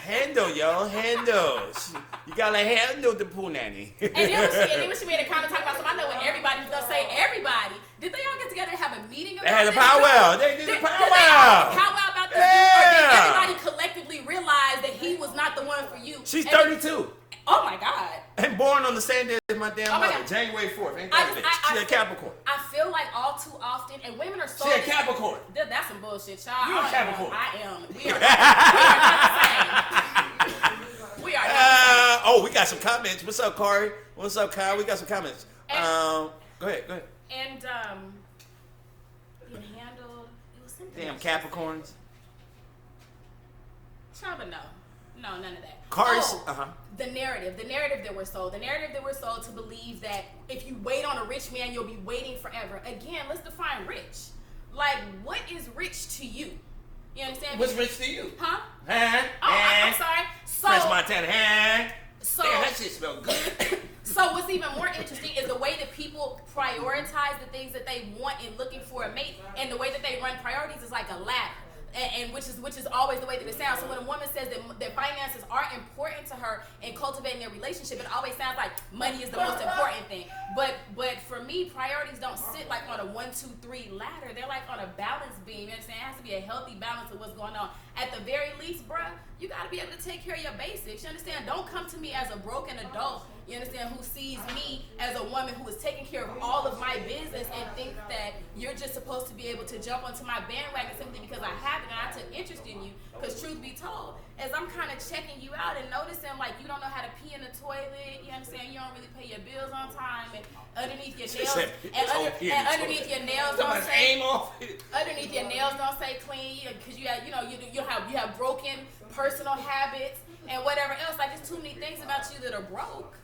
Handle, yo. Handle. You gotta handle the poo nanny. And then when she made a comment talking about something, I know when everybody was gonna say everybody. Did they all get together and have a meeting about They had a this? powwow. They did a powwow. Powwow about this, or did everybody collectively realize that he was not the one one for you. She's And 32. Oh my God. And born on the same day as my damn Oh my mother, God. January 4th. Ain't that bitch? She's a Capricorn. I feel like all too often, and women are so. She a Capricorn. That's some bullshit, child. You a Capricorn. I am. We are not the same. We are not. We got some comments. What's up, Corey? What's up, Kyle? We got some comments. Go ahead. And being handled. It was something. Damn else. Capricorns. Child, but no, none of that. Corey's. The narrative that we're sold. The narrative that we're sold to believe that if you wait on a rich man, you'll be waiting forever. Again, let's define rich. Like, what is rich to you? You understand? What's rich to you? Huh? I'm sorry. So, Prince Montana. So, damn, that shit smell good. So what's even more interesting is the way that people prioritize the things that they want in looking for a mate, and the way that they run priorities is like a ladder. And which is always the way that it sounds. So when a woman says that finances are important to her in cultivating their relationship, it always sounds like money is the most important thing. But for me, priorities don't sit like on a 1, 2, 3 ladder. They're like on a balance beam. You understand? It has to be a healthy balance of what's going on. At the very least, bruh, you got to be able to take care of your basics. You understand? Don't come to me as a broken adult, you understand, who sees me as a woman who is taking care of all of my business and think that you're just supposed to be able to jump onto my bandwagon simply because I have it and I took interest in you. Because truth be told, as I'm kind of checking you out and noticing like you don't know how to pee in the toilet, you understand, you don't really pay your bills on time, and underneath your nails underneath your nails don't say underneath your nails don't say clean, because you have broken personal habits and whatever else. Like, there's too many things about you that are broke.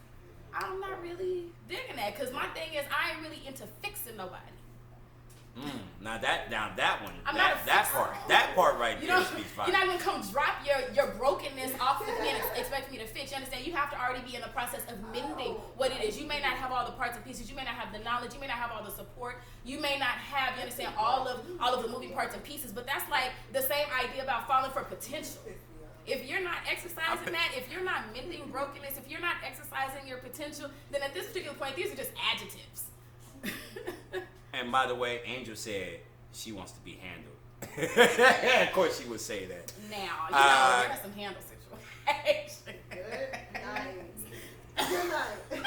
I'm not really digging that, because my thing is I ain't really into fixing nobody. Now that one, I'm that part right there speaks fire. You're not gonna come drop your brokenness off of me and expect me to fix. You understand? You have to already be in the process of mending what it is. You may not have all the parts and pieces. You may not have the knowledge. You may not have all the support. You may not have, you understand, all of the moving parts and pieces. But that's like the same idea about falling for potential. If you're not exercising that, if you're not mending brokenness, if you're not exercising your potential, then at this particular point, these are just adjectives. And by the way, Angel said she wants to be handled. Of course she would say that. Now, you know, there's some handle situations. Good night.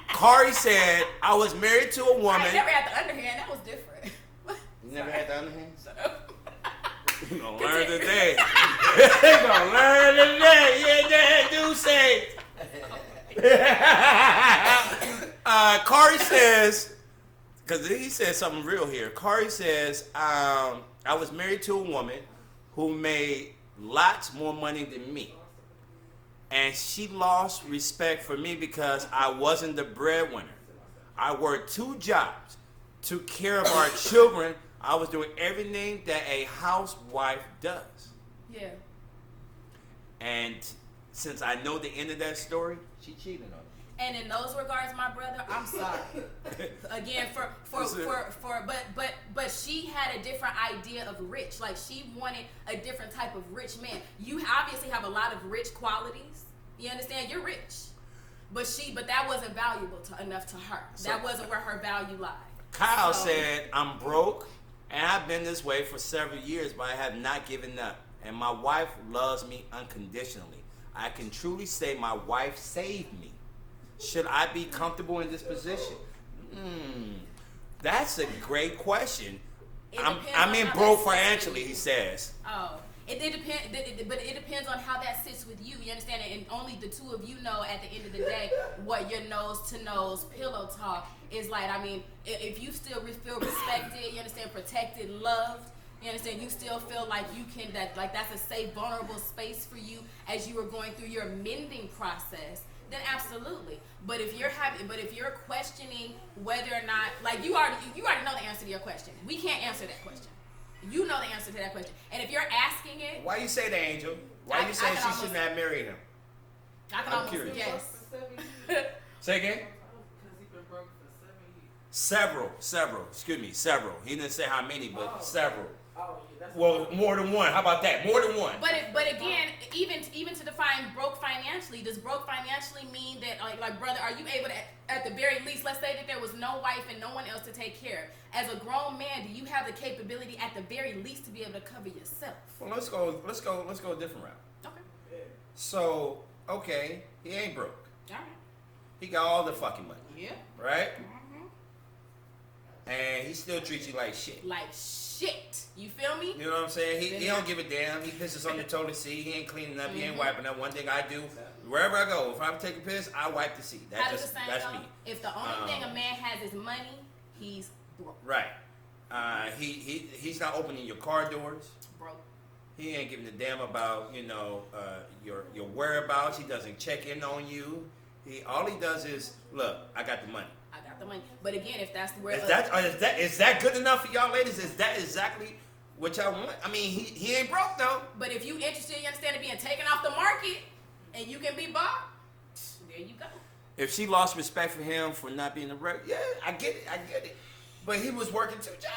Kari said, I was married to a woman. I never had the underhand. That was different. You never had the underhand? Shut up. You're going to learn today. You're going to learn today. Yeah, that do say. Kari says, because he said something real here. Kari says, I was married to a woman who made lots more money than me. And she lost respect for me because I wasn't the breadwinner. I worked 2 jobs, took care of our children. I was doing everything that a housewife does. Yeah. And since I know the end of that story, she cheated on me. And in those regards, my brother, I'm sorry. Again, but she had a different idea of rich. Like, she wanted a different type of rich man. You obviously have a lot of rich qualities. You understand? You're rich. But that wasn't valuable enough to her. That wasn't where her value lied. Kyle said, I'm broke, and I've been this way for several years, but I have not given up. And my wife loves me unconditionally. I can truly say my wife saved me. Should I be comfortable in this position? That's a great question. I'm in broke financially, he says. Oh, it depends, but it depends on how that sits with you. You understand? And only the two of you know at the end of the day what your nose to nose pillow talk is like. I mean, if you still feel respected, you understand, protected, loved. You understand? You still feel like you can that's a safe, vulnerable space for you as you are going through your mending process. Then absolutely. But if you're questioning whether or not, like, you already know the answer to your question. We can't answer that question. You know the answer to that question. And if you're asking it, why you say that, Angel? Why you say she shouldn't have married him? I'm curious. Yes. Say again? Because he's been broke for 7 years. Several. He didn't say how many, but several. Oh, yeah, that's Well, more than one. How about that? More than one. But again, even to define broke financially, does broke financially mean that like brother, are you able to at the very least, let's say that there was no wife and no one else to take care of. As a grown man, do you have the capability at the very least to be able to cover yourself? Well, let's go a different route. Okay. So, okay, he ain't broke. All right. He got all the fucking money. Yeah. Right? And he still treats you like shit. Like shit. You feel me? You know what I'm saying? He don't give a damn. He pisses on the toilet seat. He ain't cleaning up. He ain't wiping up. One thing I do, wherever I go, if I'm taking a piss, I wipe the seat. That's me. If the only thing a man has is money, he's broke. Right. He's not opening your car doors. Broke. He ain't giving a damn about your whereabouts. He doesn't check in on you. All he does is, look, I got the money. The money. But again, if that's where is that good enough for y'all ladies? Is that exactly what y'all want? I mean, he ain't broke though. But if you interested, you understand, in being taken off the market and you can be bought, there you go. If she lost respect for him for not being a rep, yeah, I get it. But he was working 2 jobs.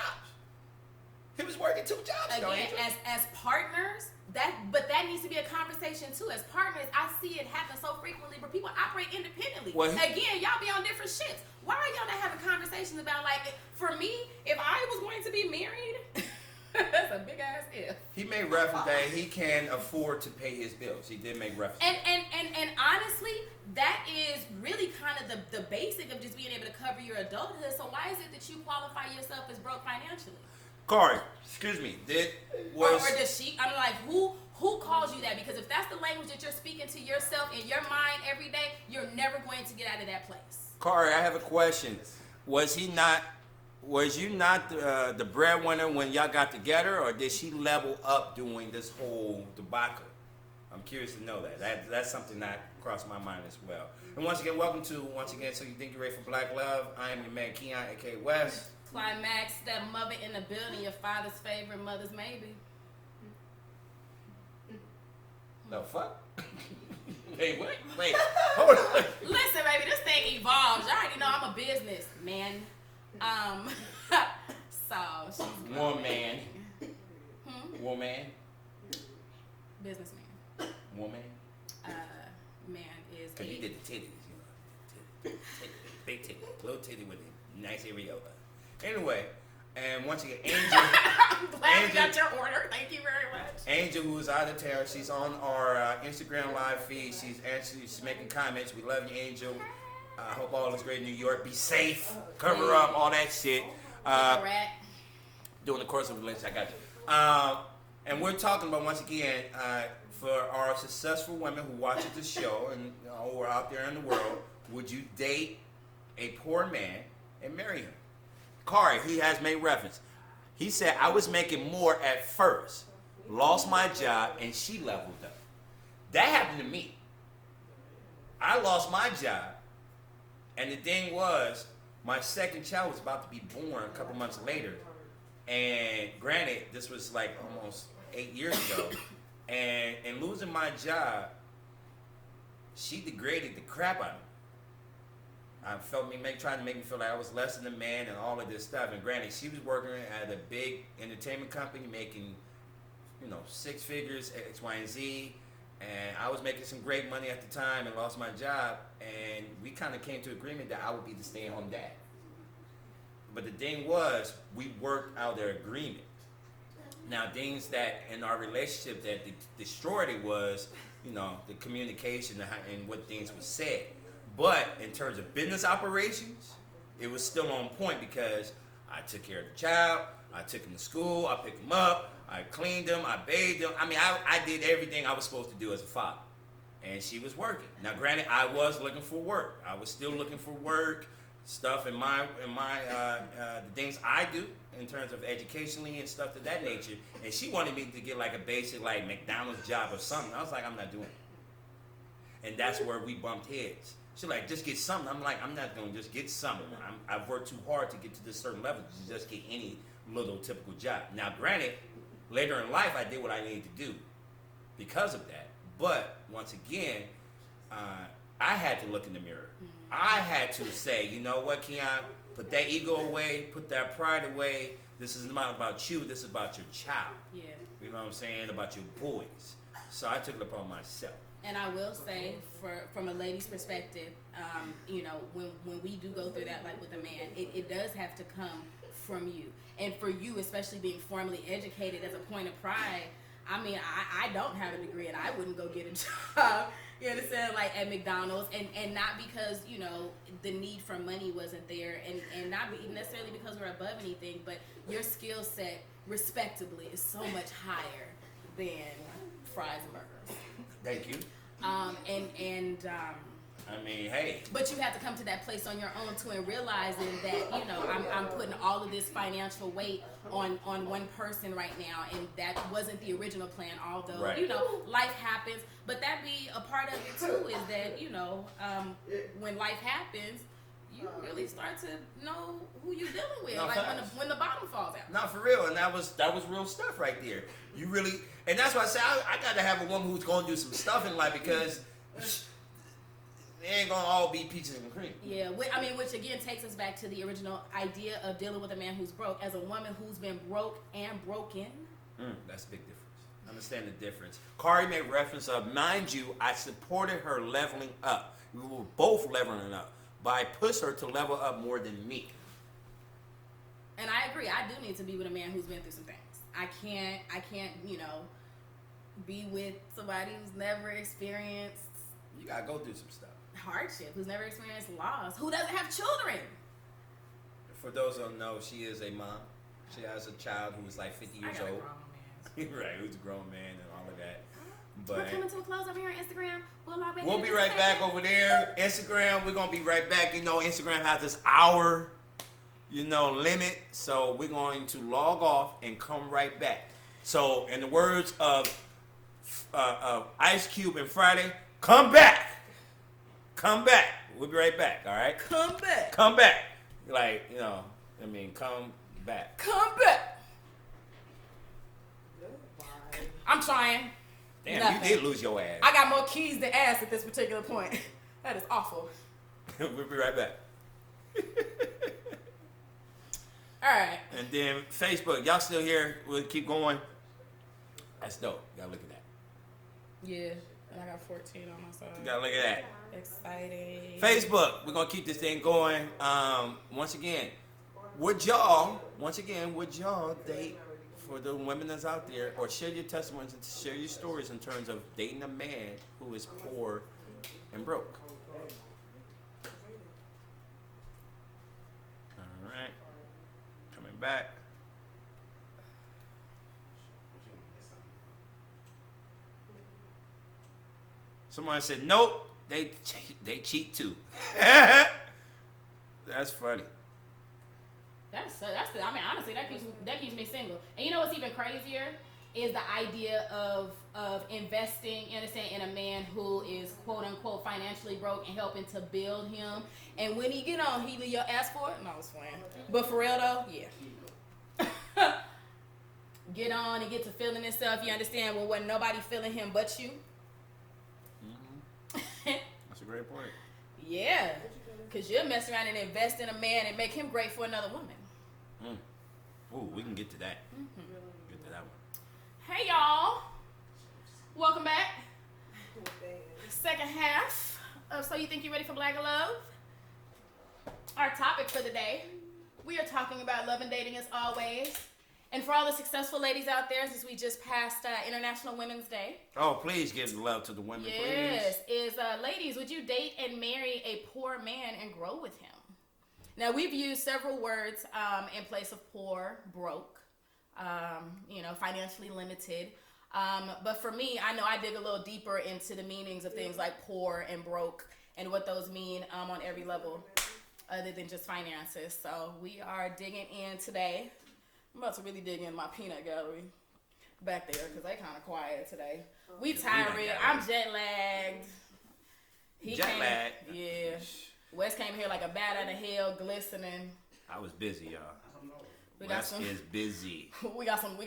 Again, as partners, that needs to be a conversation too. As partners, I see it happen so frequently where people operate independently. Again, y'all be on different ships. Why are y'all not having conversations about, like, for me, if I was going to be married, that's a big ass if. He made reference that he can afford to pay his bills. He did make reference. And honestly, that is really kind of the basic of just being able to cover your adulthood. So why is it that you qualify yourself as broke financially? Corey, excuse me. Or does she? I'm like, who calls you that? Because if that's the language that you're speaking to yourself in your mind every day, you're never going to get out of that place. Corey, I have a question. Was you not the breadwinner when y'all got together, or did she level up doing this whole debacle? I'm curious to know that. That's something that crossed my mind as well. And once again, welcome to So You Think You're Ready for Black Love. I am your man Keion, aka West. Climax, that mother in the building, your father's favorite, mother's maybe. The fuck? Wait, hold on. Listen, baby, this thing evolves. You already know I'm a businessman. So she's Woman. Woman. Businessman. Woman. Man is. Cause you did the titties, you know. Big titty, little titty with a nice areola. Anyway, and once again, Angel. I'm glad you got your order. Thank you very much. Angel, who is out of town, she's on our Instagram live feed. She's making comments. We love you, Angel. I hope all is great in New York. Be safe. Cover up, all that shit. During the course of the lynch, I got you. And we're talking about, once again, for our successful women who watch the show and who are out there in the world, would you date a poor man and marry him? Kari, he has made reference. He said, I was making more at first, lost my job, and she leveled up. That happened to me. I lost my job, and the thing was, my second child was about to be born a couple months later. And granted, this was like almost 8 years ago. And losing my job, she degraded the crap out of me. Trying to make me feel like I was less than a man and all of this stuff. And granted, she was working at a big entertainment company, making, 6 figures, X, Y, and Z. And I was making some great money at the time and lost my job. And we kind of came to agreement that I would be the stay-at-home dad. But the thing was, we worked out their agreement. Now, things that in our relationship that destroyed it was, the communication and what things were said. But in terms of business operations, it was still on point because I took care of the child, I took him to school, I picked him up, I cleaned him, I bathed him. I mean, I did everything I was supposed to do as a father. And she was working. Now, granted, I was looking for work. I was still looking for work, stuff in my the things I do in terms of educationally and stuff of that nature. And she wanted me to get like a basic like McDonald's job or something. I was like, I'm not doing it. And that's where we bumped heads. She's like, just get something. I'm like, I'm not going to just get something. I've worked too hard to get to this certain level to just get any little typical job. Now, granted, later in life, I did what I needed to do because of that. But once again, I had to look in the mirror. I had to say, you know what, Keion, put that ego away, put that pride away. This is not about you. This is about your child. Yeah. You know what I'm saying? About your boys. So I took it upon myself. And I will say, from a lady's perspective, you know, when we do go through that, like with a man, it does have to come from you. And for you, especially being formally educated as a point of pride, I mean, I don't have a degree and I wouldn't go get a job, you understand, like at McDonald's. And not because, you know, the need for money wasn't there, and not necessarily because we're above anything, but your skill set, respectably, is so much higher than fries and burgers. Thank you. I mean, hey. But you have to come to that place on your own too, and realizing that, you know, I'm putting all of this financial weight on one person right now, and that wasn't the original plan. Although, right. You know, life happens, but that be a part of it too. Is that, you know, when life happens, you really start to know who you're dealing with, no, like when the bottom falls out. No, for real, and that was real stuff right there. You really, and that's why I say I got to have a woman who's going to do some stuff in life, because it ain't gonna all be peaches and cream. Yeah, I mean, which again takes us back to the original idea of dealing with a man who's broke. As a woman who's been broke and broken. That's a big difference. Understand the difference. Kari made reference of, mind you, I supported her leveling up. We were both leveling up, but I pushed her to level up more than me. And I agree. I do need to be with a man who's been through some things. I can't, you know, be with somebody who's never experienced. You gotta go through some stuff. Hardship, who's never experienced loss, who doesn't have children. For those who don't know, she is a mom. She has a child who's like 50 years old. Right, who's a grown man and all of that. But we're coming to a close over here on Instagram. We'll be right back over there. Instagram, we're gonna be right back. You know, Instagram has this hour, you know, limit. So we're going to log off and come right back. So in the words of Ice Cube and Friday, come back. Come back. We'll be right back, all right? Come back. Come back. Like, you know, I mean, come back. Come back. I'm trying. Damn, Nothing. You did lose your ass. I got more keys than ass at this particular point. That is awful. We'll be right back. All right. And then Facebook, y'all still here? We'll keep going. That's dope. Y'all look at that. Yeah. And I got 14 on my side. You gotta look at that. Exciting. Facebook, we're gonna keep this thing going. Once again, would y'all date, for the women that's out there, or share your testimonies and share your stories in terms of dating a man who is poor and broke? All right, coming back. Someone said, nope, they cheat too. That's funny. I mean, honestly, that keeps me single. And you know what's even crazier is the idea of investing, you understand, in a man who is quote unquote financially broke and helping to build him. And when he get on, he leave your ass for it. No, I was playing. But for real though, yeah. Get on and get to feeling himself. You understand? Well, wasn't nobody feeling him but you. That's a great point. Yeah, because you'll mess around and invest in a man and make him great for another woman. Ooh, we can get to that. Get to that one. Hey, y'all. Welcome back. Second half of So You Think You're Ready for Black Love? Our topic for the day, we are talking about love and dating as always. And for all the successful ladies out there, since we just passed International Women's Day. Oh, please give love to the women, yes, please. Ladies, would you date and marry a poor man and grow with him? Now, we've used several words in place of poor, broke, financially limited. But for me, I know I dig a little deeper into the meanings of things like poor and broke and what those mean on every level other than just finances. So we are digging in today. I'm about to really dig in my peanut gallery back there because they kind of quiet today. We tired. I'm jet lagged. Jet lagged? Yeah. Wes came here like a bat out of hell, glistening. I was busy, y'all. Wes is busy. We got some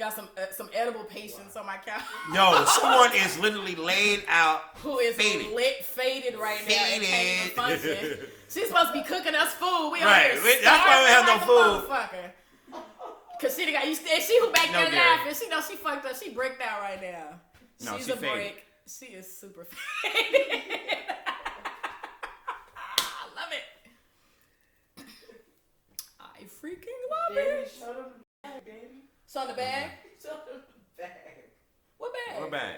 edible patience on my couch. No, someone is literally laid out. Who is faded right now and can't even function. She's supposed to be cooking us food. We right. That's why we have no food. Cause she got you. She who back there laughing. She knows she fucked up. She bricked out right now. No, She's she a faded. brick. She is super faded. I love it. I freaking love Baby, it. show them the bag, baby. Show the bag. Show them the bag. What bag? What bag?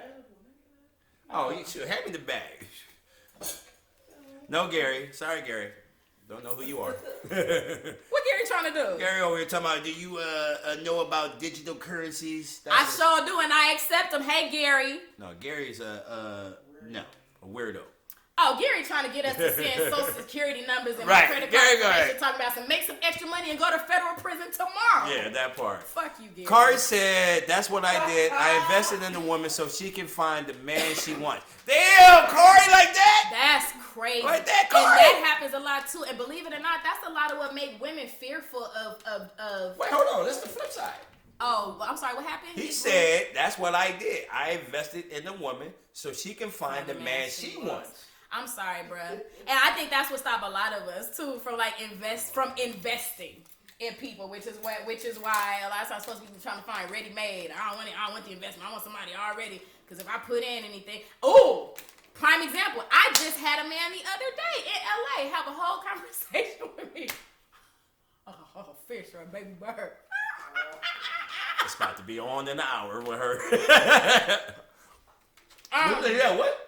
Oh, you should hand me the bag. No, Gary. Sorry, Gary. Don't know who you are. What Gary trying to do? Gary over here talking about, do you know about digital currencies? I sure do, and I accept them. Hey, Gary. No, Gary's a weirdo. Oh, Gary trying to get us to send social security numbers and Right. credit Gary, card go ahead. information, talking about some make some extra money and go to federal prison tomorrow. Yeah, that part. Fuck you, Gary. Kari said, that's what I did. I invested in the woman so she can find the man she wants. Damn, Kari, like that? That's crazy. Like that, and Kari? that happens a lot too. And believe it or not, that's a lot of what make women fearful of. Wait, hold on. That's the flip side. Oh, I'm sorry. What happened? He said, that's what I did. I invested in the woman so she can find the man she wants. I'm sorry, bruh. And I think that's what stopped a lot of us too from investing in people, which is why a lot of times supposed to be trying to find ready made. I don't want the investment. I want somebody already. Because if I put in anything, prime example. I just had a man the other day in LA have a whole conversation with me. Oh, fish or a baby bird. It's about to be on in an hour with her. Um, what?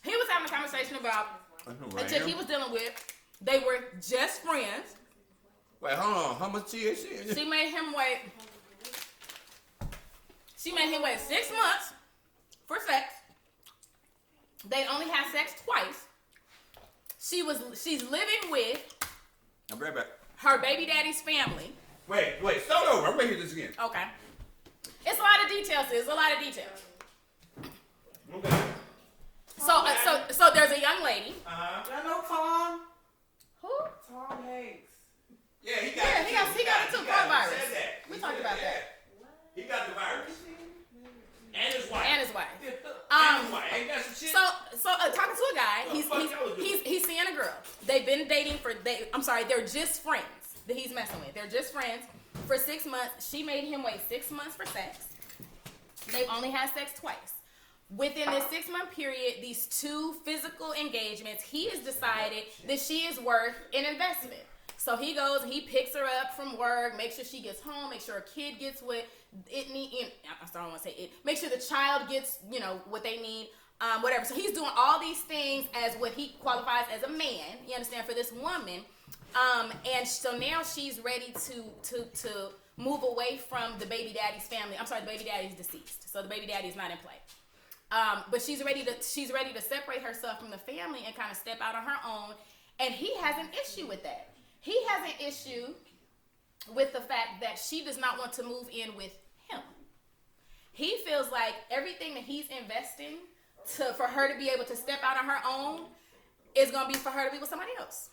He was having a conversation about a chick he was dealing with. They were just friends. Wait, hold on. How much THC? She made him wait 6 months for sex. They only had sex twice. She's living with I'll be right back. her baby daddy's family. Wait, start over. I'm gonna hear this again. Okay. It's a lot of details, sis. A lot of details. Okay. So there's a young lady. Y'all know Tom? Who? Tom Hanks. Yeah, he got it too. Coronavirus. He said that. We talked about that. He got the virus. And his wife. And his wife. And his wife. Ain't that some shit? So talking to a guy, he's seeing a girl. They've been dating they're just friends that he's messing with. They're just friends for 6 months. She made him wait 6 months for sex. They've only had sex twice. Within this 6 month period, these two physical engagements, he has decided that she is worth an investment. So he goes and he picks her up from work, makes sure she gets home, make sure her kid gets what it need. I don't want to say it. Make sure the child gets, what they need, whatever. So he's doing all these things as what he qualifies as a man. You understand, for this woman. And so now she's ready to move away from the baby daddy's family. I'm sorry, the baby daddy's deceased, so the baby daddy is not in play. But she's ready to separate herself from the family and kind of step out on her own. And he has an issue with that. He has an issue with the fact that she does not want to move in with him. He feels like everything that he's investing for her to be able to step out on her own is going to be for her to be with somebody else.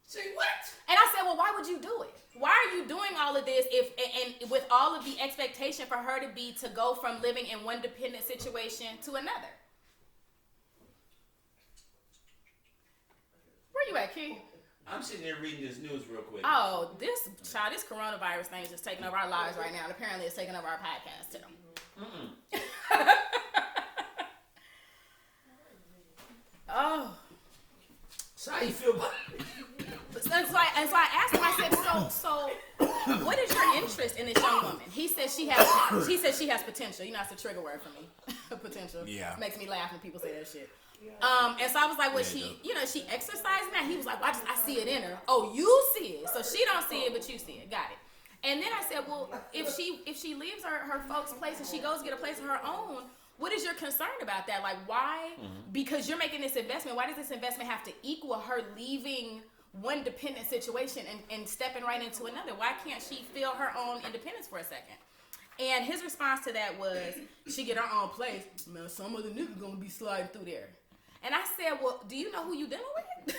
See what? And I said, well, why would you do it? Why are you doing all of this and with all of the expectation for her to go from living in one dependent situation to another? Where you at, Key? I'm sitting there reading this news real quick. Oh, this coronavirus thing is just taking over our lives right now. And apparently it's taking over our podcast too. Oh. So how you feel about it? And so I asked him, I said, so what is your interest in this young woman? He said she has potential. You know, that's a trigger word for me. Potential. Yeah. Makes me laugh when people say that shit. And so I was like, well, she exercising that? He was like, well, I see it in her. Oh, you see it. So she don't see it, but you see it. Got it. And then I said, well, if she leaves her folks' place and she goes get a place of her own, what is your concern about that? Like, why? Mm-hmm. Because you're making this investment. Why does this investment have to equal her leaving one dependent situation and stepping right into another? Why can't she feel her own independence for a second? And his response to that was, she get her own place. Man, some other nigga gonna be sliding through there. And I said, well, do you know who you dealing with?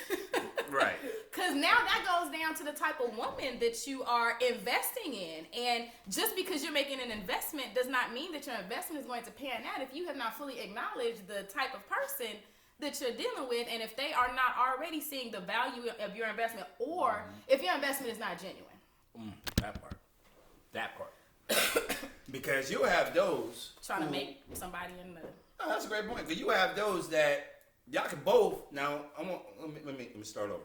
Right. Because now that goes down to the type of woman that you are investing in. And just because you're making an investment does not mean that your investment is going to pan out if you have not fully acknowledged the type of person that you're dealing with, and if they are not already seeing the value of your investment, or if your investment is not genuine. That part. Because you have those Trying to make somebody in the. Oh, that's a great point. Because you have those that y'all can both. Now, let me start over.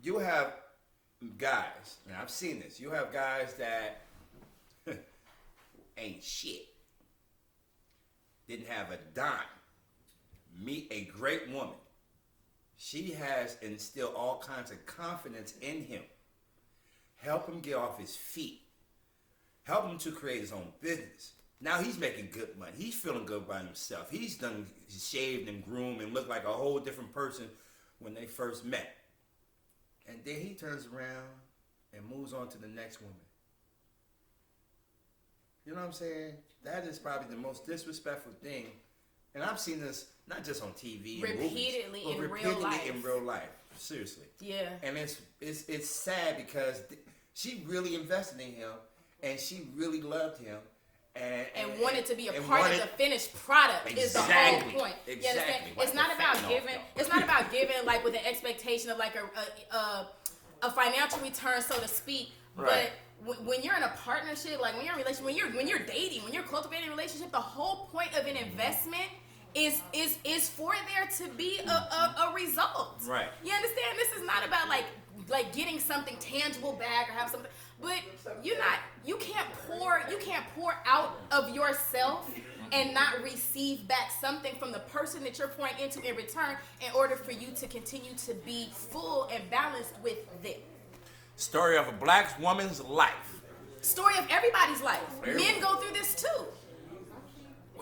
You have guys, and I've seen this. You have guys that ain't shit. Didn't have a dime. Meet a great woman. She has instilled all kinds of confidence in him. Help him get off his feet. Help him to create his own business. Now he's making good money. He's feeling good by himself. He's shaved and groomed and looked like a whole different person when they first met. And then he turns around and moves on to the next woman. You know what I'm saying? That is probably the most disrespectful thing. And I've seen this not just on TV, repeatedly movies, but repeatedly in real life. Seriously. Yeah. And it's sad because she really invested in him and she really loved him. And wanted to be a part of the finished product is the whole point. Exactly. You understand? It's not about giving. It's not about giving like with the expectation of like a financial return, so to speak. Right. But when you're in a partnership, like when you're in a relationship, when you're dating, when you're cultivating a relationship, the whole point of an investment is for there to be a result. Right. You understand? This is not about like getting something tangible back or have something. But you can't pour out of yourself and not receive back something from the person that you're pouring into in return in order for you to continue to be full and balanced with them. Story of a black woman's life. Story of everybody's life. Men go through this too.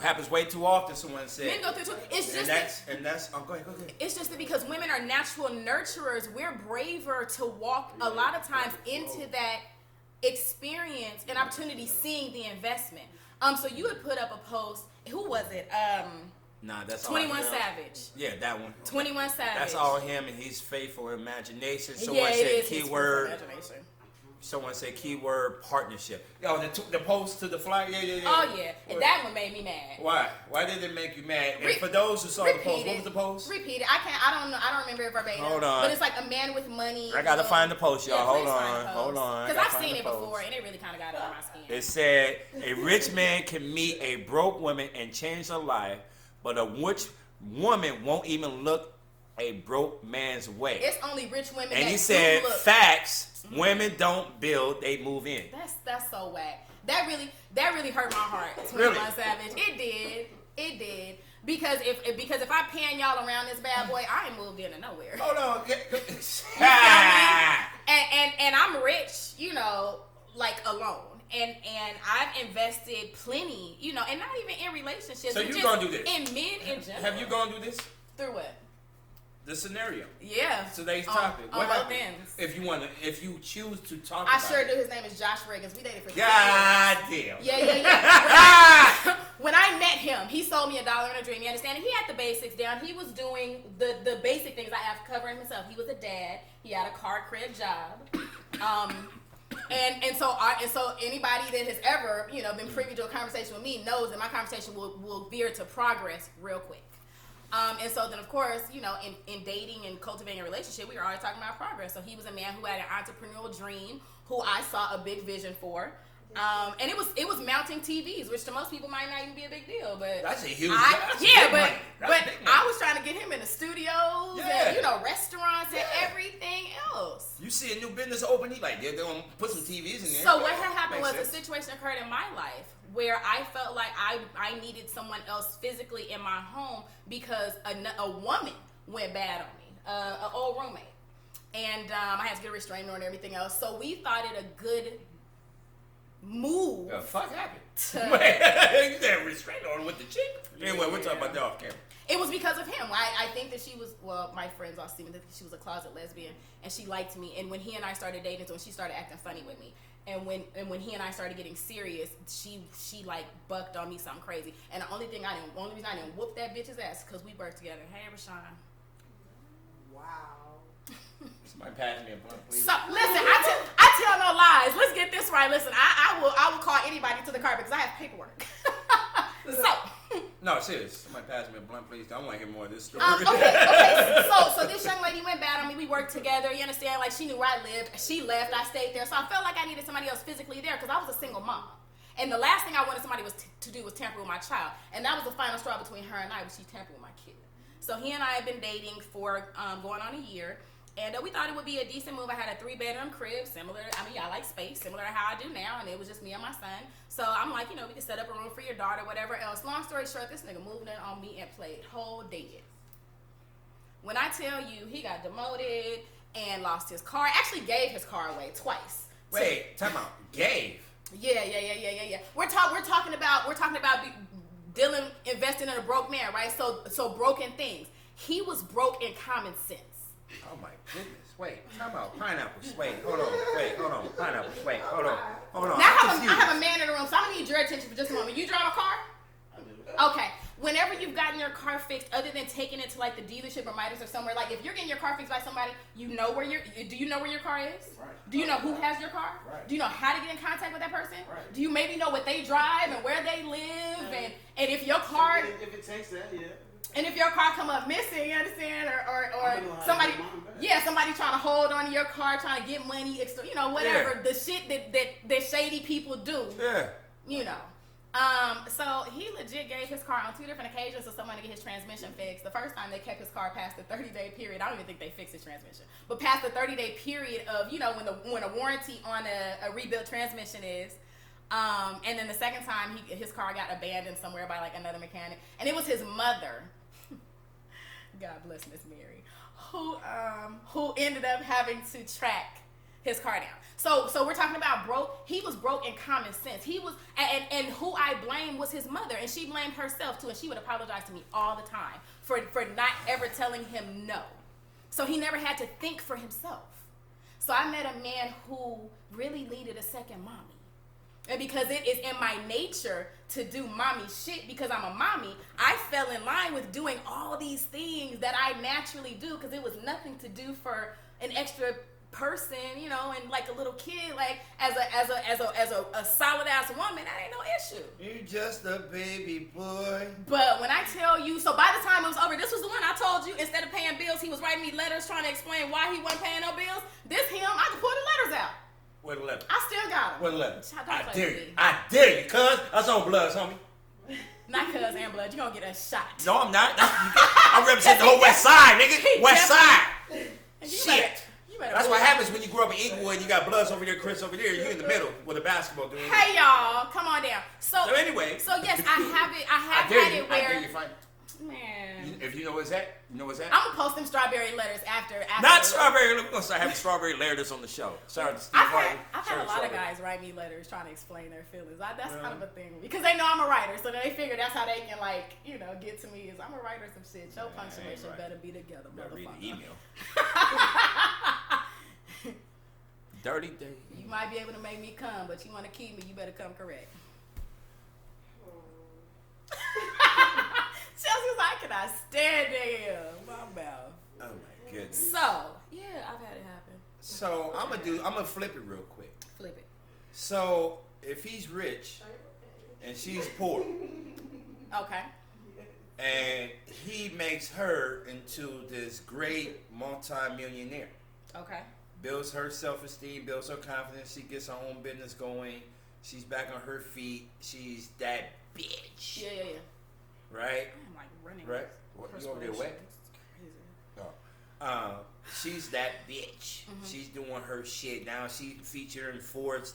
Happens way too often, someone said. Men go through too. It's just go ahead. It's just that because women are natural nurturers, we're braver to walk a lot of times into that experience and opportunity seeing the investment. So you would put up a post. Who was it? Nah, that's 21 all him. Savage. Yeah, that one. 21 Savage. That's all him, and he's faithful imagination. Someone said keyword. Someone said keyword partnership. Yo, the post to the flyer. Yeah. Oh yeah, and that one made me mad. Why? Why did it make you mad? And for those who saw the post, what was the post? Repeat it. I don't know. I don't remember it verbatim. Hold on. But it's like a man with money. I gotta find the post, y'all. Yeah, Hold on. Because I've seen it before, and it really kind of got under my skin. It said a rich man can meet a broke woman and change her life, but a rich woman won't even look a broke man's way. It's only rich women. And that he said, do look. facts. Women don't build; they move in. That's so whack. That really hurt my heart. 21 Really? Savage. It did. Because if I pan y'all around this bad boy, I ain't moved into nowhere. Hold on. You feel me? And I'm rich, like alone. And I've invested plenty, and not even in relationships. So you just gonna do this? In men in general. Have you gonna do this? Through what? The scenario. Yeah. Today's topic. On What both happens ends. if you choose to talk I about sure it? do. His name is Josh Riggins. We dated for 3 years. God damn. Yeah. When I met him, he sold me $1 in a dream. You understand? And he had the basics down. He was doing the basic things I have covering himself. He was a dad. He had a car crib job. And so anybody that has ever been privy to a conversation with me knows that my conversation will veer to progress real quick. And so then, of course, in dating and cultivating a relationship, we were always talking about progress. So he was a man who had an entrepreneurial dream, who I saw a big vision for. And it was mounting TVs, which to most people might not even be a big deal, but That's a huge. but I was trying to get him in the studios and restaurants and everything else. You see a new business open, he like they're gonna put some TVs in there. So what had happened was Makes a sense. situation occurred in my life where I felt like I needed someone else physically in my home because a woman went bad on me, an old roommate, and I had to get a restraining order and everything else. So we thought it a good move. The fuck happened? You said restraining order with the chick. Anyway, we're talking about that off camera. It was because of him. I think that she was, my friends all see me that she was a closet lesbian, and she liked me. And when he and I started dating, so when she started acting funny with me, and when he and I started getting serious, she like bucked on me something crazy. And the only reason I didn't whoop that bitch's ass because we worked together. Hey, Rashawn. Wow. Somebody pass me a blunt, please. So listen, I tell no lies. Let's get this right. Listen, I will call anybody to the carpet because I have paperwork. No, serious. Somebody pass me a blunt, please. I want to hear more of this story. Okay. So this young lady went bad on me. We worked together. You understand? Like she knew where I lived. She left. I stayed there. So I felt like I needed somebody else physically there because I was a single mom. And the last thing I wanted somebody to do was tamper with my child. And that was the final straw between her and I, was she tampered with my kid. So he and I have been dating for going on a year. And we thought it would be a decent move. I had a 3-bedroom crib, similar. I mean, I like space, similar to how I do now. And it was just me and my son. So I'm like, we can set up a room for your daughter, whatever else. Long story short, this nigga moved in on me and played whole dead. When I tell you, he got demoted and lost his car. Actually gave his car away twice. Wait, time out. Gave. Yeah. We're talking about investing in a broke man, right? So broken things. He was broke in common sense. Oh my goodness. Wait, time out. Pineapples. Wait, hold on. Pineapples. Wait, hold on. Now I have a man in the room, so I'm gonna need your attention for just a moment. You drive a car? I do. Okay. Whenever you've gotten your car fixed, other than taking it to like the dealership or Midas or somewhere, like if you're getting your car fixed by somebody, do you know where your car is? Right. Do you know who has your car? Right. Do you know how to get in contact with that person? Right. Do you maybe know what they drive and where they live and if your car If it takes that, yeah. and if your car come up missing, you understand, or somebody trying to hold on to your car, trying to get money, whatever the shit that shady people do. Yeah. So he legit gave his car on 2 different occasions to someone to get his transmission fixed. The first time they kept his car past the 30-day period. I don't even think they fixed his transmission, but past the 30-day period of when a warranty on a rebuilt transmission is. And then the second time his car got abandoned somewhere by like another mechanic, and it was his mother. God bless Miss Mary, who ended up having to track his car down. So we're talking about broke. He was broke in common sense. He was, and who I blame was his mother, and she blamed herself too, and she would apologize to me all the time for not ever telling him no. So he never had to think for himself. So I met a man who really needed a second mommy. And because it is in my nature to do mommy shit because I'm a mommy, I fell in line with doing all these things that I naturally do because it was nothing to do for an extra person, and like a little kid, like as a solid ass woman, that ain't no issue. You just a baby boy. But when I tell you, so by the time it was over, this was the one I told you, instead of paying bills, he was writing me letters trying to explain why he wasn't paying no bills. This him, I could pull the letters out. What a letter? I still got them. What a letter? Don't I dare you, cuz. That's on Bloods, homie. Not cuz and blood. You gonna get a shot. No, I'm not. I represent the whole West Side, nigga. West Side. Shit. That's what happens when you grow up in Inglewood. You got Bloods over there, Chris over there. You in the middle with a basketball dude. Hey y'all, come on down. So anyway. So yes, I have it. I have dare had you. it where. I dare you find. Man. If you know what's that, I'm gonna post them strawberry letters after. Not strawberry. We're gonna start having strawberry letters on the show. Sorry to Steve Harvey. I've had a lot of guys write me letters trying to explain their feelings. That's kind of a thing because they know I'm a writer, so they figure that's how they can get to me. Is I'm a writer some shit. Your punctuation better be together, motherfucker. Read the email. Dirty day. You might be able to make me come, but you want to keep me, you better come correct. Chelsea's like, can I stand there? My mouth. Oh my goodness. So, yeah, I've had it happen. So I'm gonna flip it real quick. Flip it. So if he's rich and she's poor, okay, and he makes her into this great multi-millionaire, okay, builds her self-esteem, builds her confidence, she gets her own business going, she's back on her feet, she's that bitch. Yeah. Right? I'm like running. Right? What, you over there wet? Oh. She's that bitch. Mm-hmm. She's doing her shit. Now she's featuring Ford's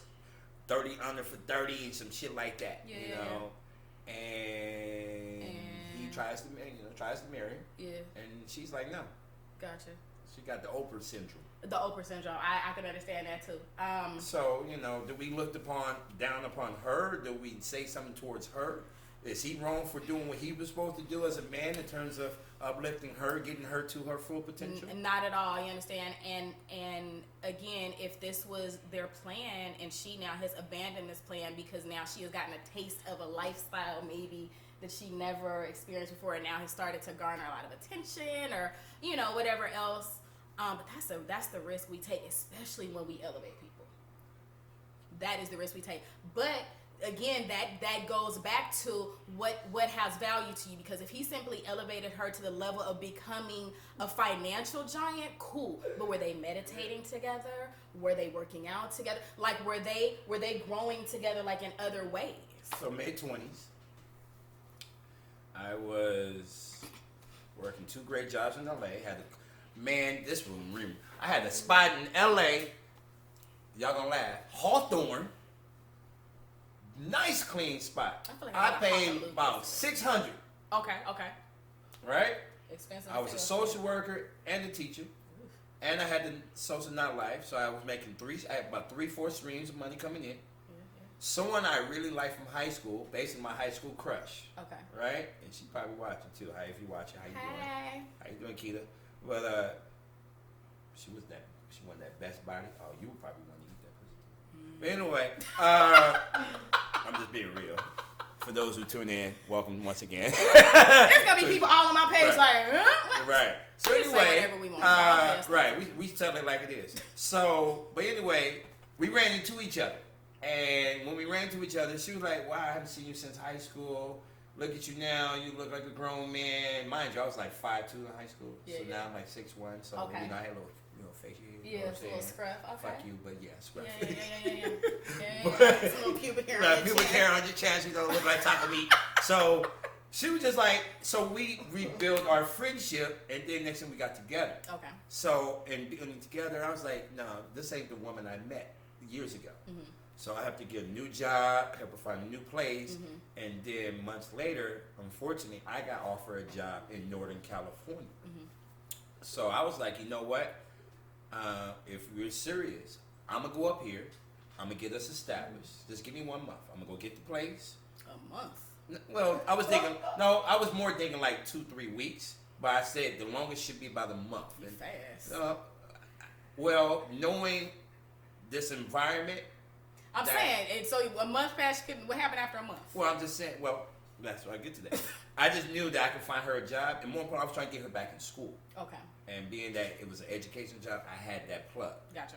30 under for 30 and some shit like that. Yeah. And he tries to marry. Yeah. And she's like, no. Gotcha. She got the Oprah syndrome. The Oprah syndrome. I can understand that too. So, do we look down upon her? Do we say something towards her? Is he wrong for doing what he was supposed to do as a man in terms of uplifting her, getting her to her full potential? Not at all, you understand? And again, if this was their plan and she now has abandoned this plan because now she has gotten a taste of a lifestyle maybe that she never experienced before and now has started to garner a lot of attention or, whatever else. But that's the risk we take, especially when we elevate people. That is the risk we take. But again, that goes back to what has value to you, because if he simply elevated her to the level of becoming a financial giant, cool. But were they meditating together? Were they working out together? Like, were they growing together like in other ways? So mid-20s, I was working 2 great jobs in LA. I had a spot in LA. Y'all gonna laugh. Hawthorne. Nice clean spot. I feel like I paid about $600. Okay. Right? Expensive. I was a social worker and a teacher, and I had the social nightlife. So I was making I had about 3-4 streams of money coming in. Someone I really liked from high school, based on my high school crush. Okay. Right? And she probably watching too. Hi, if you watching, how you doing? Hey. How you doing, Keita? But she wasn't that best body. Oh, you would probably want to eat that pussy. But anyway, I'm just being real. For those who tune in, welcome once again. There's gonna be people all on my page like, huh? Right. So we say anyway, whatever we want. right. We tell it like it is. So, but anyway, we ran into each other. And when we ran into each other, she was like, wow, I haven't seen you since high school. Look at you now. You look like a grown man. Mind you, I was like 5'2" in high school. Yeah, so yeah. now I'm like 6'1". So, Okay. I had a little facial hair. Yeah, it's a little scruff. Okay. Fuck you, but yeah, scruff. Yeah. It's a little pubic hair. Right, pubic hair on your chest, you don't look like top of meat. So she was just like, so we rebuilt our friendship, and then next thing we got together. Okay. So, in building together, I was like, no, this ain't the woman I met years ago. Mm-hmm. So I have to get a new job, help her find a new place, and then months later, unfortunately, I got offered a job in Northern California. Mm-hmm. So I was like, you know what? If we're serious, I'm gonna go up here. I'm gonna get us established. Just give me 1 month. I'm gonna go get the place. A month? Well, I was thinking. No, I was more thinking like 2-3 weeks. But I said the longest should be about a month. You fast. Well, knowing this environment. I'm saying, and so a month past, what happened after a month? Well, I'm just saying, that's why I get to that. I just knew that I could find her a job, and more important, I was trying to get her back in school. Okay. And being that it was an education job, I had that plug. Gotcha.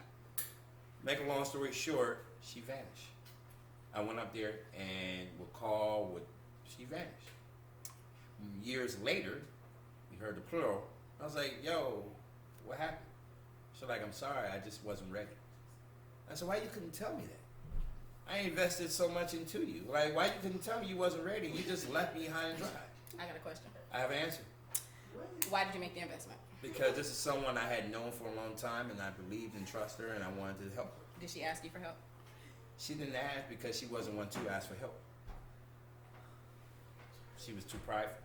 Make a long story short, she vanished. I went up there and she vanished. Years later, we heard the plural. I was like, yo, what happened? She's like, I'm sorry, I just wasn't ready. I said, why you couldn't tell me that? I invested so much into you. Like, why you couldn't tell me you wasn't ready? You just left me high and dry. I got a question. I have an answer. Why did you make the investment? Because this is someone I had known for a long time, and I believed and trusted her, and I wanted to help her. Did she ask you for help? She didn't ask because she wasn't one to ask for help. She was too prideful.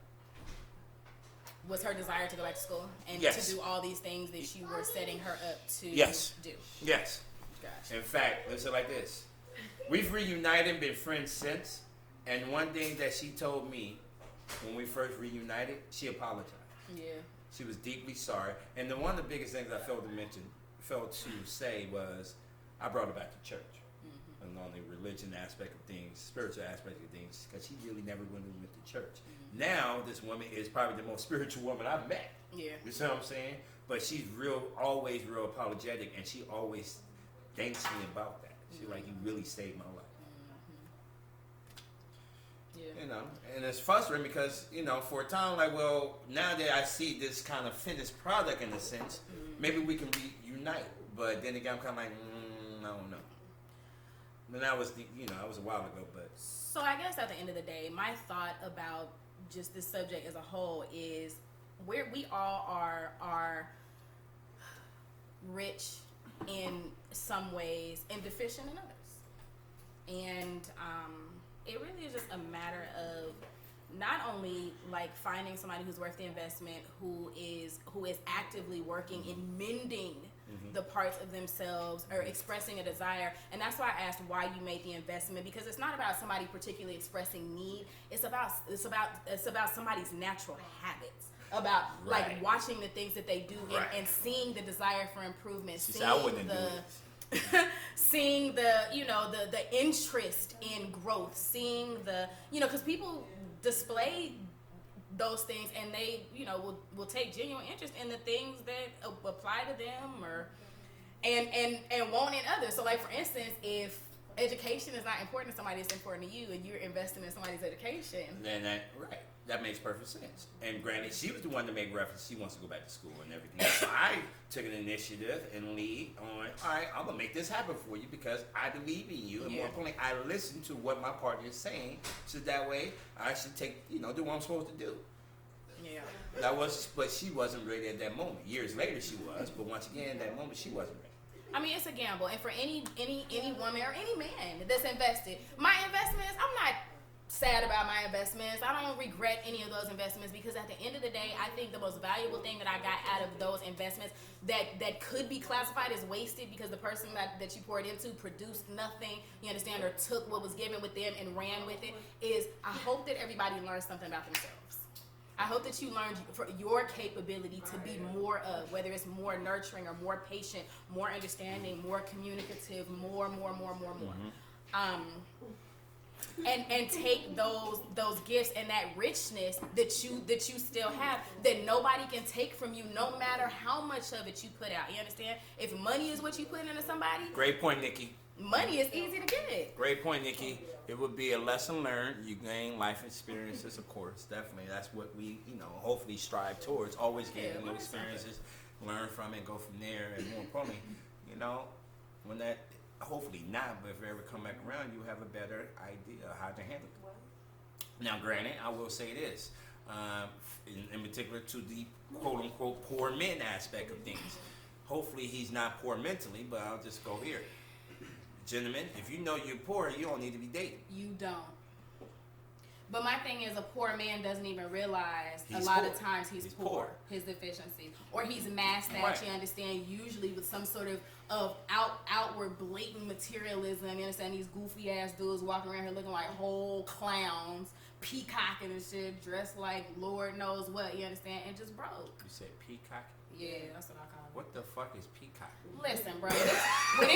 Was her desire to go back to school and Yes. to do all these things that you were setting her up to Yes. do? Yes. Gotcha. In fact, let's say it like this. We've reunited, been friends since, and one thing that she told me when we first reunited, she apologized. Yeah. She was deeply sorry. And one of the biggest things I failed to say was, I brought her back to church. And on the religion aspect of things, spiritual aspect of things, because she really never went to church. Now, this woman is probably the most spiritual woman I've met. Yeah. You see what I'm saying? But she's always real apologetic, and she always thanks me about that. She's like, you really saved my life. Yeah. You know, and it's frustrating because, for a time, like, well, now that I see this kind of finished product in a sense, maybe we can reunite. But then again, I'm kind of like, I don't know. But that was, that was a while ago, but. So I guess at the end of the day, my thought about just this subject as a whole is where we all are rich in some ways and deficient in others. And it really is just a matter of not only like finding somebody who's worth the investment, who is actively working in mending the parts of themselves or expressing a desire. And that's why I asked why you made the investment, because it's not about somebody particularly expressing need. It's about somebody's natural habits. About like watching the things that they do and seeing the desire for improvement. Seeing the interest in growth, seeing because people display those things and they will take genuine interest in the things that apply to them and want in others. So like for instance, if education is not important to somebody, it's important to you, and you're investing in somebody's education. Then that makes perfect sense. And granted, she was the one to make reference. She wants to go back to school and everything. So I took an initiative and lead on. All right, I'm gonna make this happen for you because I believe in you, and more importantly, I listen to what my partner is saying, so that way I should do what I'm supposed to do. Yeah. But she wasn't ready at that moment. Years later, she was. But once again, at that moment, she wasn't ready. I mean, it's a gamble, and for any woman or any man that's invested, my investments, I'm not sad about my investments. I don't regret any of those investments because at the end of the day, I think the most valuable thing that I got out of those investments that could be classified as wasted because the person that you poured into produced nothing, you understand, or took what was given with them and ran with it, is I hope that everybody learns something about themselves. I hope that you learned your capability to be more of, whether it's more nurturing or more patient, more understanding, more communicative, more. And take those gifts and that richness that you still have that nobody can take from you, no matter how much of it you put out. You understand? If money is what you put into somebody, Great point, Nikki. money is easy to get. Great point, Nikki. It would be a lesson learned. You gain life experiences, of course. Definitely. That's what we, hopefully strive towards. Always getting new experiences, learn from it, go from there. And more importantly, when that, hopefully not, but if it ever come back around, you have a better idea of how to handle it. Now, granted, I will say this, in particular to the quote-unquote poor men aspect of things. Hopefully he's not poor mentally, but I'll just go here. Gentlemen, if you know you're poor, you don't need to be dating. You don't. But my thing is, a poor man doesn't even realize He's a lot poor. of times he's poor, his deficiencies, or he's masked at. Right. You understand? Usually with some sort of outward blatant materialism. You understand? These goofy ass dudes walking around here looking like whole clowns, peacocking and shit, dressed like Lord knows what. You understand? And just broke. You said peacock? Yeah, that's what I call it. What the fuck is peacock? Listen, bro. When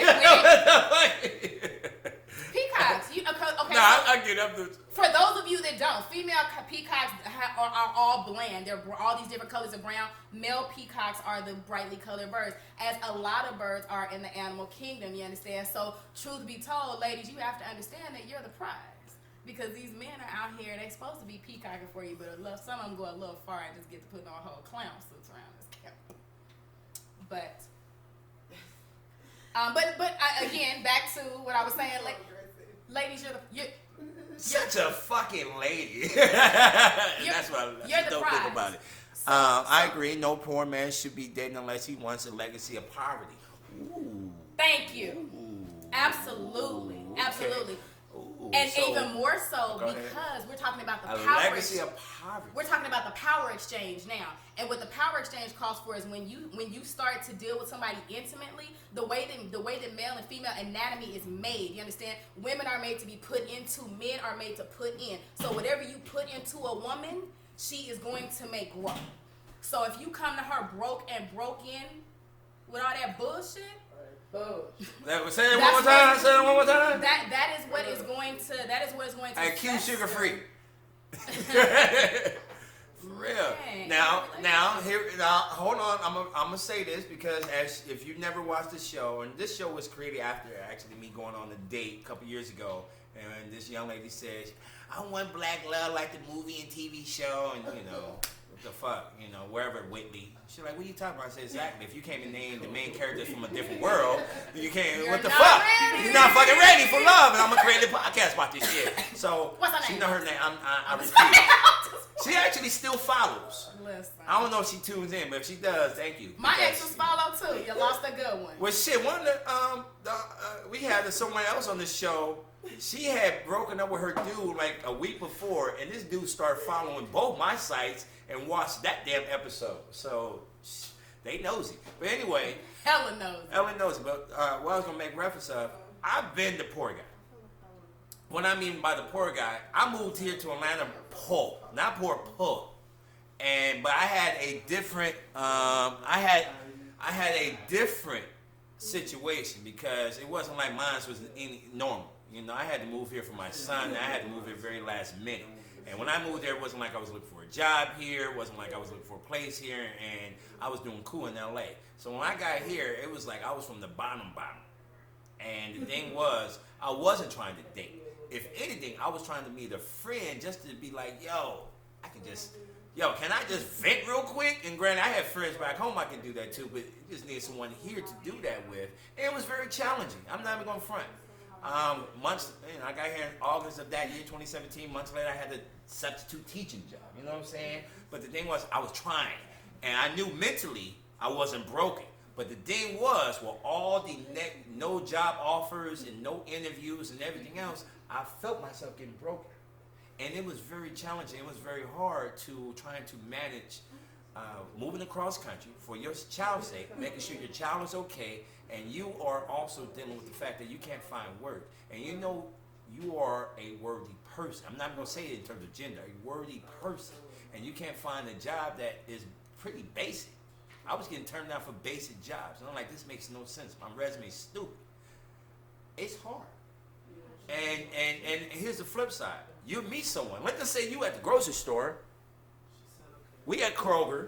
peacocks. Okay. I get up to. For those of you that don't, female peacocks are all bland. They're all these different colors of brown. Male peacocks are the brightly colored birds, as a lot of birds are in the animal kingdom, you understand? So, truth be told, ladies, you have to understand that you're the prize. Because these men are out here, they're supposed to be peacocking for you, but some of them go a little far and just get to putting on whole clown suits around this camp. But again, back to what I was saying, ladies, you're Such a fucking lady. That's what I don't think about it. I agree. No poor man should be dating unless he wants a legacy of poverty. Ooh. Thank you. Ooh. Absolutely. Okay. Absolutely. Ooh, And so, even more so go because ahead. we're talking about the a power legacy of poverty. We're talking about the power exchange now. And what the power exchange calls for is when you start to deal with somebody intimately, the way that male and female anatomy is made, you understand? Women are made to be put into, men are made to put in. So whatever you put into a woman, she is going to make grow. So if you come to her broke in with all that bullshit, Say it one more time. Say it one more time. that is what is going to Hey, Q sugar free. For real. Okay. Now, hold on. I'm gonna say this because if you've never watched the show, and this show was created after actually me going on a date a couple years ago, and this young lady says, "I want black love like the movie and TV show," and what the fuck, wherever Whitley. She's like, "What are you talking about?" I said, "Exactly. If you came and named the main characters from a different world, you can't. What the fuck? Ready. You're not fucking ready for love." And I'm gonna create a podcast about this shit. So What's her she name? know her name. I repeat. She actually still follows. Listen. I don't know if she tunes in, but if she does, thank you. My Because- exes follow too. You lost a good one. Well, shit. One of we had someone else on the show. She had broken up with her dude like a week before, and this dude started following both my sites and watched that damn episode. So they nosy. But anyway, Ellen knows. But what I was gonna make reference of, I've been the poor guy. What I mean by the poor guy, I moved here to Atlanta poor, not poor. But I had a different I had a different situation because it wasn't like mine was any normal. I had to move here for my son. And I had to move here very last minute. And when I moved there, it wasn't like I was looking for a job here. It wasn't like I was looking for a place here. And I was doing cool in LA. So when I got here, it was like I was from the bottom. And the thing was, I wasn't trying to date. If anything, I was trying to meet a friend just to be like, yo, can I just vent real quick? And granted, I have friends back home I can do that too, but you just need someone here to do that with. And it was very challenging. I'm not even going to front. I got here in August of that year, 2017. Months later, I had a substitute teaching job. You know what I'm saying? But the thing was, I was trying. And I knew mentally I wasn't broken. But the thing was, with all the no job offers and no interviews and everything else, I felt myself getting broken. And it was very challenging. It was very hard to trying to manage moving across country for your child's sake, making sure your child is okay, and you are also dealing with the fact that you can't find work. And you know you are a worthy person. I'm not going to say it in terms of gender, a worthy person. And you can't find a job that is pretty basic. I was getting turned down for basic jobs. And I'm like, this makes no sense. My resume is stupid. It's hard. And here's the flip side. You meet someone. Let's just say you at the grocery store. We at Kroger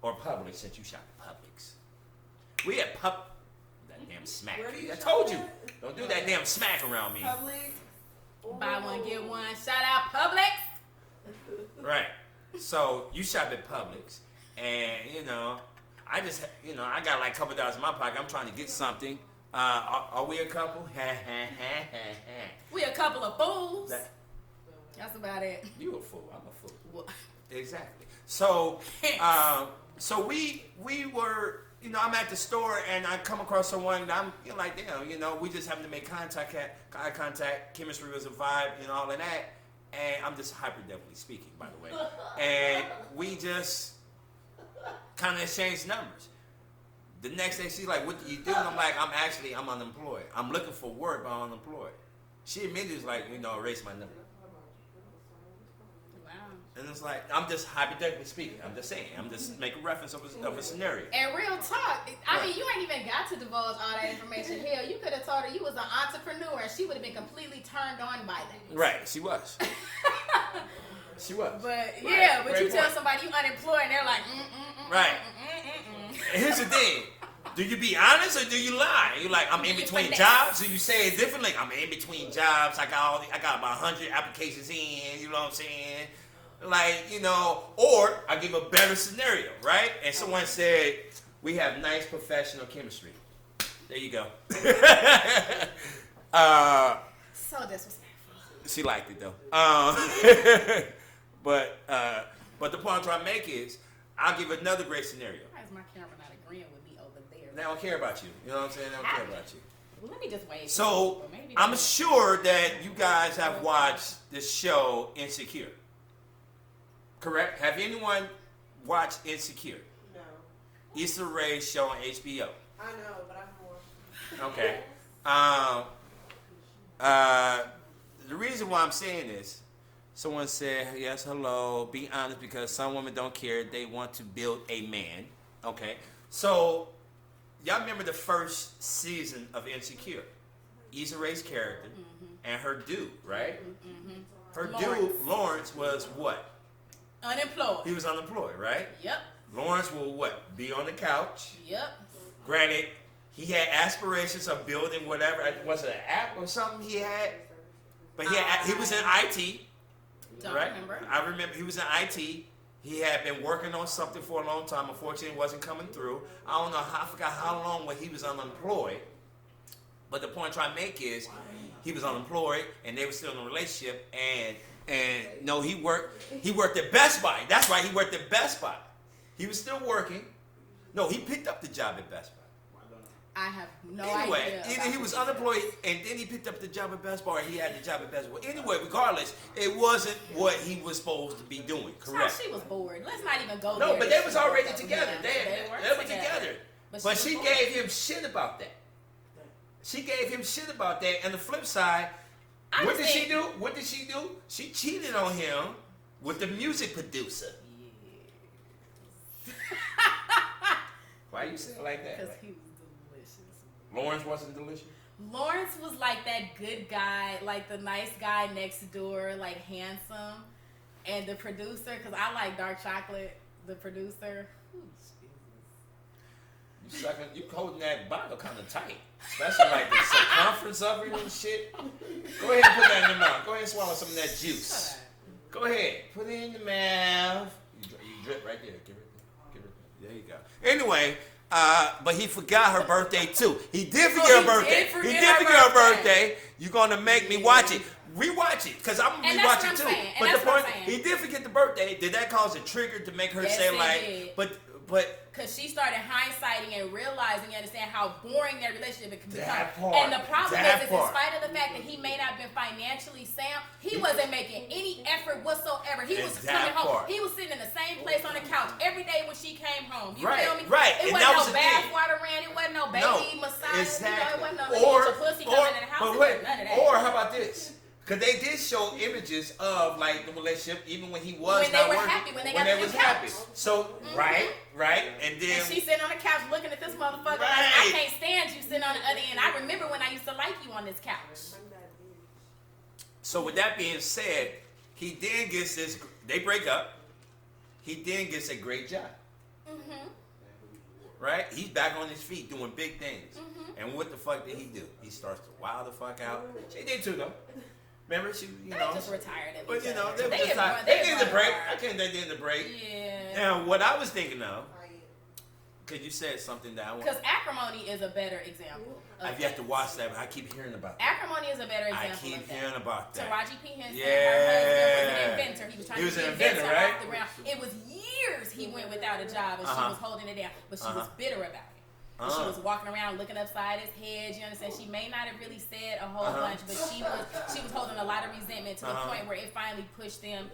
or Publix, since you shop at Publix. We at that damn smack. I told you. Don't do that damn smack around me. Publix. Buy one, get one. Shout out Publix. Right. So you shop at Publix, and I just, I got like a couple dollars in my pocket. I'm trying to get something. Are we a couple? We a couple of fools. That's about it. You a fool. I'm a fool. Well, exactly. So, we were, I'm at the store and I come across someone and I'm like, damn, we just having to make eye contact, chemistry was a vibe, and all of that. And I'm just hyperdelically speaking, by the way. And we just kind of exchanged numbers. The next day she's like, what do you do? And I'm like, I'm unemployed. I'm looking for work, but I'm unemployed. She immediately was like, erase my number. wow. And it's like, I'm just hypothetically speaking. I'm just saying. I'm just making reference of a scenario. And real talk, I mean, you ain't even got to divulge all that information. Hell, you could have told her you was an entrepreneur and she would have been completely turned on by that. Right, she was. She was. But yeah, but Great you tell point. somebody you unemployed and they're like, Right. And here's the thing. Do you be honest or do you lie? You're like, I'm in between jobs. So you say it differently. I'm in between jobs. I got about 100 applications in. You know what I'm saying? Like, or I give a better scenario, right? And someone said, we have nice professional chemistry. There you go. so disrespectful. She liked it though. But the point I'm trying to make is, I'll give another great scenario. Why is my camera not agreeing with me over there? They don't care about you. You know what I'm saying? They don't care about you. Well, let me just wait. So, I'm sure that you guys have watched the show Insecure. Correct? Have anyone watched Insecure? No. Issa Rae's show on HBO. I know, but I'm more. Okay. The reason why I'm saying this, someone said, yes, hello, be honest, because some women don't care. They want to build a man. Okay. So, y'all remember the first season of Insecure? Issa Rae's character and her dude, right? Her dude, Lawrence, was what? Unemployed. He was unemployed, right? Yep. Lawrence will what? Be on the couch. Yep. Granted, he had aspirations of building whatever. Was it an app or something he had? But he was in IT. Don't right? remember. I remember he was in IT. He had been working on something for a long time. Unfortunately, it wasn't coming through. I don't know. I forgot how long he was unemployed. But the point I'm trying to make is, he was unemployed and they were still in a relationship. And no, he worked at Best Buy. That's right. He worked at Best Buy. He was still working. No, he picked up the job at Best Buy. I have no Anyway, idea. either he was unemployed and then he picked up the job at Best Buy, or he had the job at Best Buy. Anyway, regardless, it wasn't what he was supposed to be doing. Correct. So she was bored. Let's not even go No, there. but they was already together. Yeah, They were together. But she gave him shit about that. She gave him shit about that. And the flip side, what did she do? What did she do? She cheated on him with the music producer. Why you say it like that? Because he was delicious. Lawrence wasn't delicious? Lawrence was like that good guy, like the nice guy next door, like handsome. And the producer, because I like dark chocolate, the producer. You holding that bottle kind of tight, especially like the circumference of it and shit. Go ahead and put that in your mouth. Go ahead and swallow some of that juice. Go ahead, put it in your mouth. You drip right there. Give it. There you go. Anyway, but he forgot her birthday too. He did forget her birthday. He did forget her birthday. You're gonna make me watch it. Rewatch it, because I'm gonna rewatch it too. But the point, he did forget the birthday. Did that cause a trigger to make her say like, but because she started hindsighting and realizing, you understand how boring their relationship can become. Part, and the problem is, in spite of the fact that he may not have been financially sound, he wasn't making any effort whatsoever. He was coming home. He was sitting in the same place on the couch every day when she came home. You feel me? Right. It wasn't no bath water ran. It wasn't no baby massage. Exactly. It wasn't no pussy coming in the house. None of that. Or how about this? Because they did show images of like the relationship, even when he was when not they were working. happy, when they when got they was the couch. happy. So right, and then and she's sitting on the couch looking at this motherfucker like, I can't stand you sitting on the other end. I remember when I used to like you on this couch. So with that being said, he then gets this. They break up. He then gets a great job. Mm-hmm. Right? He's back on his feet doing big things. Mm-hmm. And what the fuck did he do? He starts to wild the fuck out. She did too though. Remember, she, they just retired. But you know, they needed a break. I can't they did the break. Yeah. Now, what I was thinking of, because you said something that I want. Because Acrimony is a better example. I've yet to watch that, but I keep hearing about that. Acrimony is a better example. I keep hearing about that. Taraji P. Henson, yeah. her husband was an inventor. He was trying to be an inventor right? off the ground. It was years he went without a job, and she was holding it down, but she was bitter about it. She was walking around looking upside his head. You understand? She may not have really said a whole bunch, but she was holding a lot of resentment to the point where it finally pushed them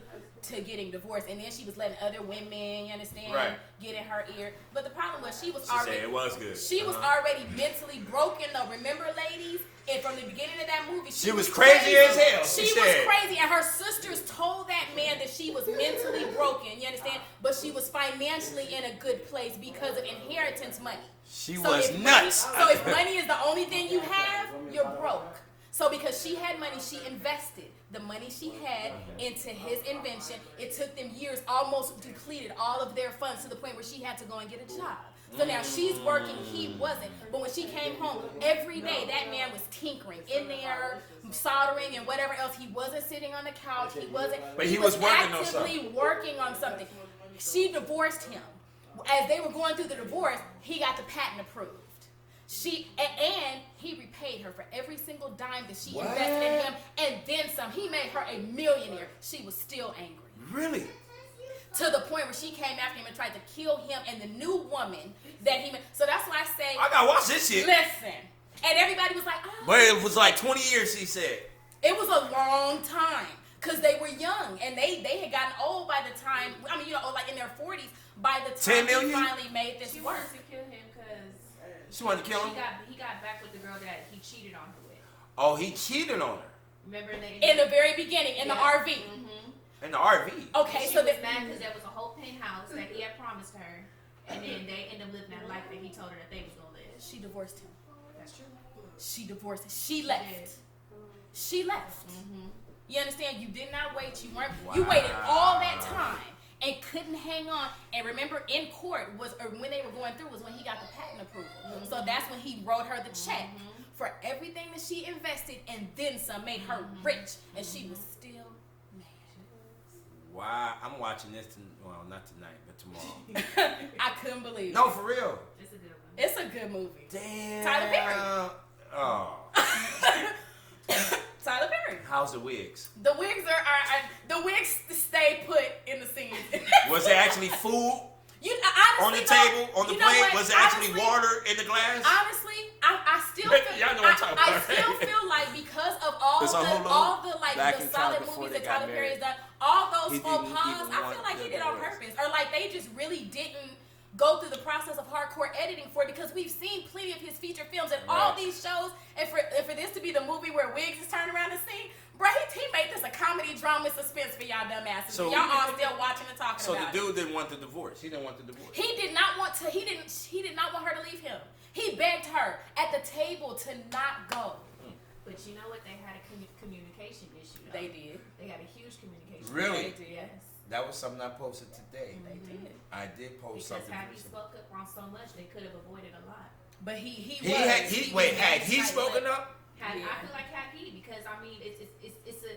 to getting divorced. And then she was letting other women, you understand, get in her ear. But the problem was she already said it was good. She was already mentally broken though. Remember, ladies? And from the beginning of that movie, she was crazy as hell. She was crazy, and her sisters told that man that she was mentally broken. You understand? But she was financially in a good place because of inheritance money. She was nuts. So if money is the only thing you have, you're broke. So because she had money, she invested the money she had into his invention. It took them years, almost depleted all of their funds to the point where she had to go and get a job. So now she's working, he wasn't. But when she came home, every day that man was tinkering in there, soldering and whatever else. He wasn't sitting on the couch. He wasn't. But he was working on something. Actively working on something. She divorced him. As they were going through the divorce, he got the patent approved. And he repaid her for every single dime that she invested in him, and then some. He made her a millionaire. She was still angry. Really? To the point where she came after him and tried to kill him and the new woman that he met. So that's why I say, I gotta watch this shit. Listen. And everybody was like, oh. But it was like 20 years, he said. It was a long time. Because they were young. And they had gotten old by the time, I mean, you know, like in their 40s, by the time he finally made this work. She wanted to kill him because she wanted to kill him? He got back with the girl that he cheated on her with. Oh, he cheated on her. Remember in the very beginning, in the RV. In the RV. Okay, she so was mad because there was a whole penthouse that he had promised her, and then they ended up living that life that he told her that they was gonna live. She divorced him. That's true. She divorced him. She left. She left. You understand? You did not wait. You weren't. Wow. You waited all that time and couldn't hang on. And remember, in court when they were going through was when he got the patent approval. So that's when he wrote her the check for everything that she invested, and then some, made her rich, and she was still mad. Wow, I'm watching this. Well, not tonight, but tomorrow. I couldn't believe it. No, for real. It's a good one. It's a good movie. Damn. Tyler Perry. Oh. Tyler Perry. How's the wigs? The wigs the wigs stay put in the scene. Was there actually food on the table, on the plate? Was there actually water in the glass? Honestly, I still feel, y'all know what I'm talking about. I still feel like because of all the solid movies that Tyler Perry has done, all those faux pas, I feel like he did on purpose, or like they just really didn't go through the process of hardcore editing for it, because we've seen plenty of his feature films and all these shows, and for this to be the movie where Wiggs is turned around and seen, bro, he made this a comedy drama suspense for y'all dumbasses. So y'all all still watching and talking about it. So the dude didn't want the divorce. He didn't want the divorce. He did not want to. He did not want her to leave him. He begged her at the table to not go. But you know what? They had a communication issue. They did. They had a huge communication issue. Really? They did. Yes. That was something I posted today. They did. I did post Because something. had he spoke up on so much, they could have avoided a lot. But he Had he was spoken up? I Yeah. feel like had he, because I mean, it's a,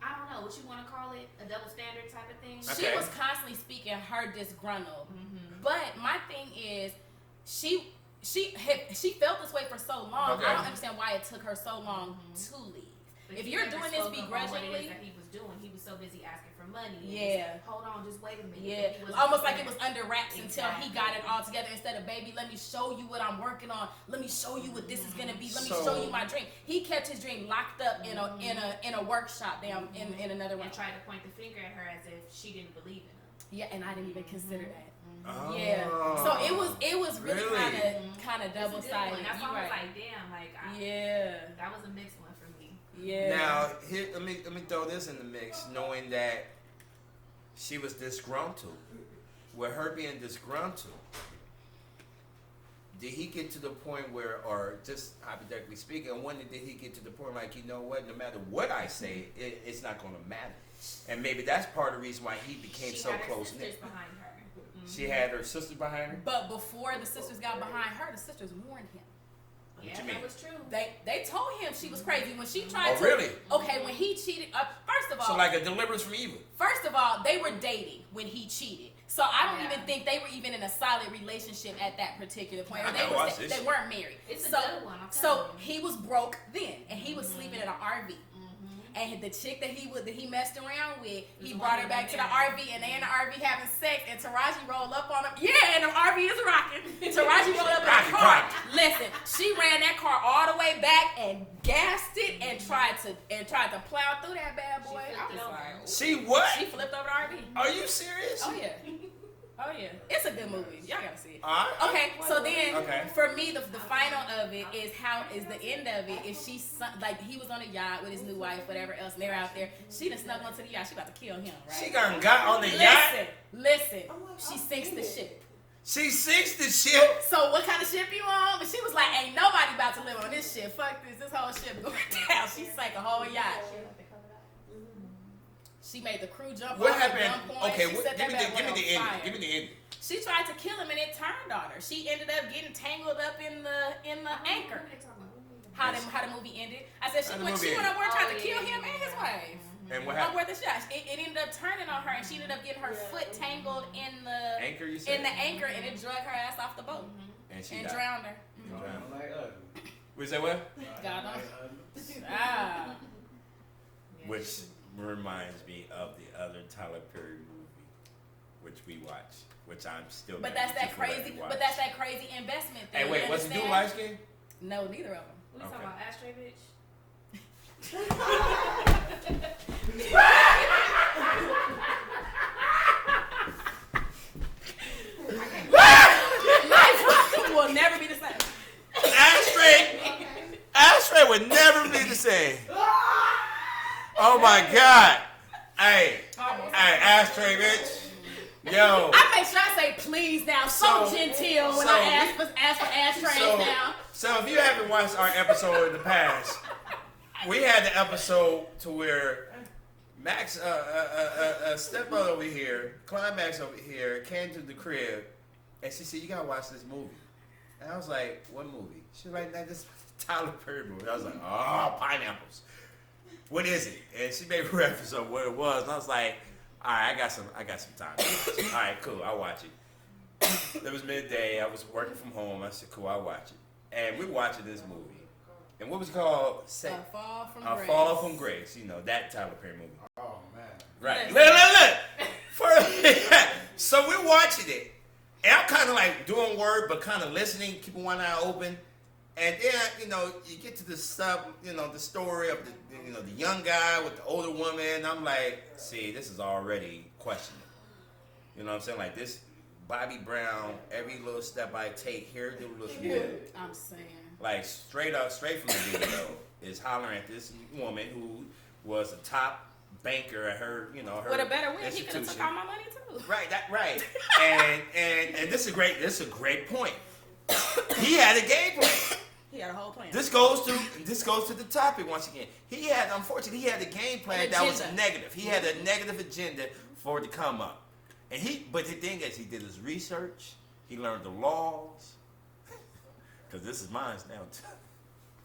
I don't know what you want to call it, a double standard type of thing. She Okay. was constantly speaking her disgruntled. Mm-hmm. But my thing is, she felt this way for so long. Okay. I don't understand why it took her so long to leave. But If he you're never doing this spoke up on what it is begrudgingly, that he was doing, he was so busy asking for money. and Yeah. just, hold on, just wait a minute. yeah, He wasn't almost like prepared. it was under wraps until he got it all together. Instead of, baby, let me show you what I'm working on. Let me show you what this is gonna be. Let me So- show you my dream. He kept his dream locked up in a workshop down in another room. And tried to point the finger at her as if she didn't believe in him. Yeah, and I didn't even consider that. Oh, Yeah, so it was really kind of double It's a good one. sided. That's why I was like, damn, like, Yeah, that was a mixed one for me. yeah. Now, here, let me throw this in the mix, knowing that she was disgruntled. With her being disgruntled, did he get to the point where, or just hypothetically speaking, when did he get to the point like, you know what, no matter what I say, it's not going to matter? And maybe that's part of the reason why he became She so had her close sisters knit. behind her. She had her sisters behind her. But before the sisters got behind her, the sisters warned him. Yeah, you mean? that was true. They told him she was crazy when she tried Oh, to. really? Okay, when he cheated. First of all, So like a deliverance from evil. First of all, they were dating when he cheated. So I don't Yeah. even think they were even in a solid relationship at that particular point. Or I they, gotta watch this they shit. weren't married. It's a so, good one, I'm so telling you. he was broke then, and he was sleeping in an RV. And the chick that he messed around with, he the brought one her in back the to the mirror. RV, and they in the RV having sex, and Taraji rolled up on him. Yeah, and the RV is rocking. Taraji rolled up in the car. Listen, she ran that car all the way back and gassed it and tried to plow through that bad boy. She I flipped was it like, She what? she flipped over the RV. Are you serious? Oh yeah. Oh yeah. It's a good movie. Y'all gotta see it. Alright. Okay, so then Okay. for me the final of it is the end of it is like he was on a yacht with his new wife, whatever else, and they're out there. She done snuck onto the yacht. She about to kill him, right? She got on the yacht. Listen. She sinks the ship. She sinks the ship. So what kind of ship you on? But she was like, ain't nobody about to live on this ship. Fuck this. This whole ship going down. She sank a whole yacht. She made the crew jump What off happened? at gunpoint. Okay, She what, set give me that bad boy the on ending. fire. Give me the ending. She tried to kill him and it turned on her. She ended up getting tangled up in the anchor. How the movie ended? I said How the when movie she went ended? over and tried to Oh, kill yeah, him and his wife. And what Not happened? worth a shot. It ended up turning on her and she ended up getting her foot tangled in the Anchor, you said? anchor and it drug her ass off the boat And she and died. drowned her. Drowned. Like ugly. We say what? God, Like ugly. ah. Which reminds me of the other Tyler Perry movie, which we watch, which I'm still. But gonna that's that just let crazy. you watch. But that's that crazy investment thing. Hey, wait, you what's the dude understand? light skin? No, neither of them. We talking Okay. about Ashtray bitch? Life will never be the same. Ashtray would never be the same. Oh my God. Hey, Ashtray, bitch. Yo. I make sure I say please now. So So- genteel when so I ask for ashtrays now. So if you haven't watched our episode in the past, we had the episode to where Max, stepmother over here, Climax over here, came to the crib, and she said, "You gotta watch this movie." And I was like, "What movie?" She was like, "Nah, this Tyler Perry movie." I was like, "Oh, pineapples. What is it?" And she made reference of what it was, and I was like, "All right, I got some time. All right, cool, I'll watch it." It was midday. I was working from home. I said, "Cool, I'll watch it." And we watching this movie. And what was it called? A fall from A grace. Fall from Grace. You know, that Tyler Perry movie. Oh man. Right. Yes. Look. So we're watching it. And I'm kind of like doing work, but kind of listening, keeping one eye open. And then, you get to the stuff, the story of the young guy with the older woman. I'm like, see, this is already questionable. You know what I'm saying? Like this, Bobby Brown, every little step I take, here do a little familiar. I'm saying. Like straight from the video, is hollering at this woman who was a top banker at her, her With a better win, he could have institution. took all my money too. Right. and this is a great point. He had a game plan. He had a whole plan. This goes to the topic once again. Unfortunately, he had a game plan An that was agenda. negative. He had a negative agenda for it to come up. And but the thing is, he did his research. He learned the laws. Because this is mine now, too.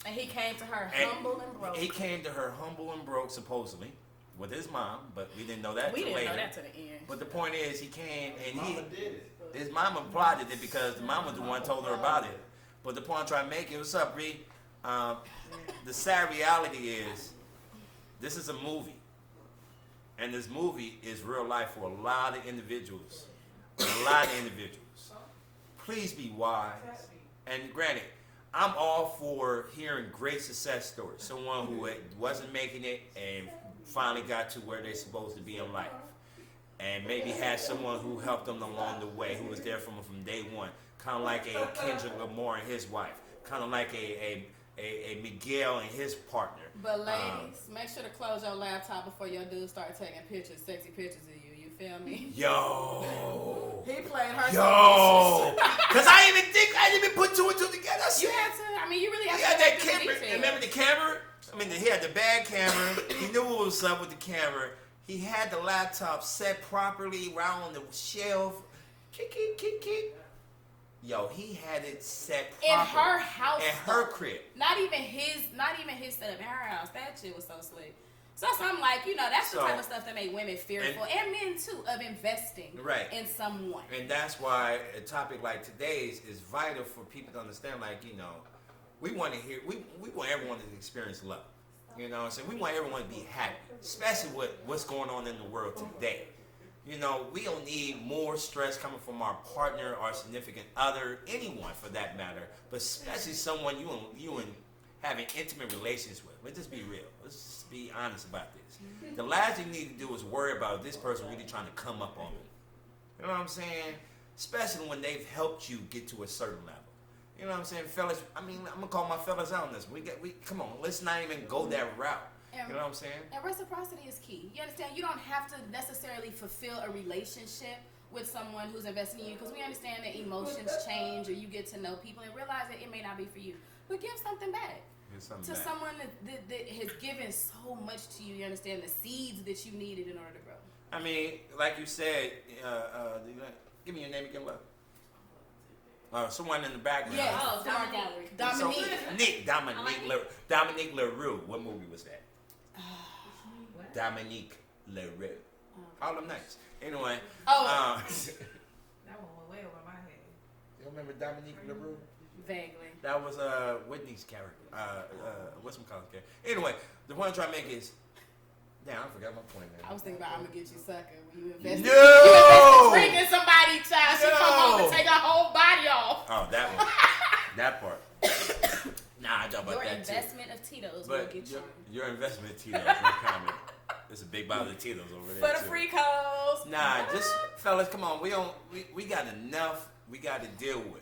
And he came to her humble and broke. He came to her humble and broke, supposedly, with his mom, but we didn't know that We till didn't later. know that to the end. But the point is, he came and Mama did it. his mama plotted it because the mama was the one told her about it. But the point I'm trying to make is, what's up, Bree? The sad reality is, this is a movie. And this movie is real life for a lot of individuals. Please be wise. And granted, I'm all for hearing great success stories. Someone who wasn't making it and finally got to where they're supposed to be in life. And maybe had someone who helped them along the way, who was there from day one. Kind of like a Kendrick Lamar and his wife. Kind of like a Miguel and his partner. But ladies, make sure to close your laptop before your dude start taking pictures, sexy pictures of you. You feel me? Yo. He played her. Yo. Because I didn't even put two and two together. You had to. I mean, you really have He to. had that look at the camera. details. Remember the camera? I mean, he had the bad camera. He knew what was up with the camera. He had the laptop set properly around on the shelf. Kick. Yo, he had it set properly. In her house. In her crib. Not even his setup in her house. That shit was so slick. So I'm like, that's the type of stuff that make women fearful, and men too, of investing in someone. And that's why a topic like today's is vital for people to understand. Like, we want to hear, we want everyone to experience love. You know what I'm saying? We want everyone to be happy, especially with what's going on in the world today. We don't need more stress coming from our partner, our significant other, anyone for that matter, but especially someone you and having intimate relations with. Let's just be real. Let's just be honest about this. The last thing you need to do is worry about this person really trying to come up on me. You know what I'm saying? Especially when they've helped you get to a certain level. You know what I'm saying, fellas? I mean, I'm gonna call my fellas out on this. Come on, let's not even go that route. You know what I'm saying? And reciprocity is key. You understand? You don't have to necessarily fulfill a relationship with someone who's investing in you, because we understand that emotions change, or you get to know people and realize that it may not be for you. But give something back. Someone that has given so much to you. You understand the seeds that you needed in order to grow. I mean, like you said, give me your name again, love. Someone in the background. Yeah. Oh, Dominique. Dominique LaRue. What movie was that? Dominique LaRue. All them nights. Anyway. That one went way over my head. You remember Dominique LaRue? Vaguely. That was Whitney's character. What's some character? Anyway, the point I'm trying to make is, damn, I forgot my point now. I was thinking about I'm gonna get you sucker when you invest. No! You invest in somebody, child. She come home and take her whole body off. Oh, that one. That part. Nah, I talk about Your that too. investment of Tito's But will get you. your investment of Tito's, no comment. There's a big bottle of Tito's over there For the too. free calls. Nah, just fellas, come on. We got enough we got to deal with.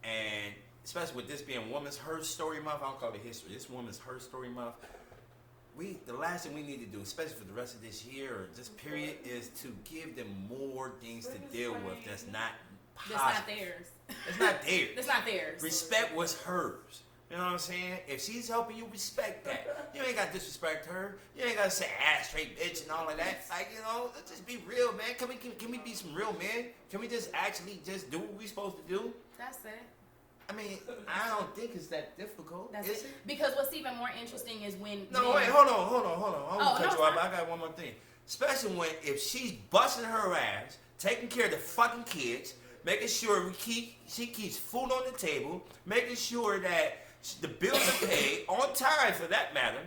And especially with this being Women's Her Story Month, I don't call it history. It's Women's Her Story Month. The last thing we need to do, especially for the rest of this year or this period, is to give them more things to deal with that's not possible. That's not theirs. It's not theirs. That's not theirs. Respect what's hers. You know what I'm saying? If she's helping you, respect that. You ain't got to disrespect her. You ain't got to say ass straight bitch and all of that. Like, let's just be real, man. Can we be some real men? Can we just actually just do what we supposed to do? That's it. I mean, I don't think it's that difficult. That's is it. it? Because what's even more interesting is when. No, wait, hold on. I'm gonna cut no, you off. I got one more thing. Especially if she's busting her ass, taking care of the fucking kids, making sure she keeps food on the table, making sure that the bills are paid on time for that matter.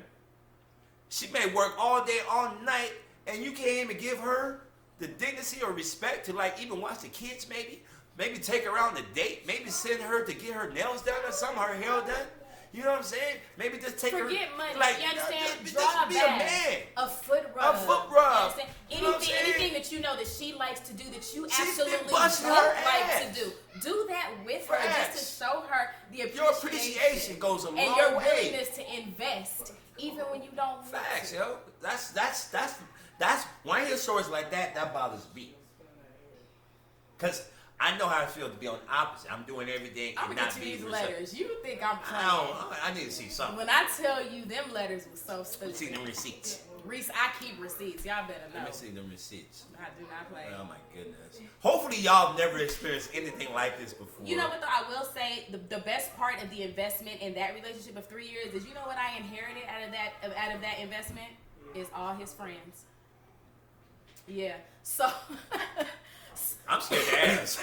She may work all day, all night, and you can't even give her the dignity or respect to even watch the kids maybe. Maybe take her out on a date. Maybe send her to get her nails done or something, her hair done. You know what I'm saying? Maybe just take her. Forget money. You understand? Just Draw be back. a man. A foot rub. A foot rub. You You know what I'm understand? saying? Anything that you know that she likes to do that you She's been absolutely busting don't her like ass. to do. Do that with her just to show her the appreciation. Your appreciation goes a long way. And your willingness to invest, even when you don't. Facts, yo. That's when I hear stories like that, that bothers me. Cause I know how it feels to be on the opposite. I'm doing everything I'm and gonna not get you being these letters. You think I'm playing? I need to see something. When I tell you them letters were so stupid. See them receipts. I keep receipts. Y'all better know. Let me see them receipts. I do not play. Oh my goodness. Hopefully y'all have never experienced anything like this before. You know what though? I will say the best part of the investment in that relationship of 3 years is, you know what I inherited out of that investment is all his friends. Yeah. So I'm scared to ask.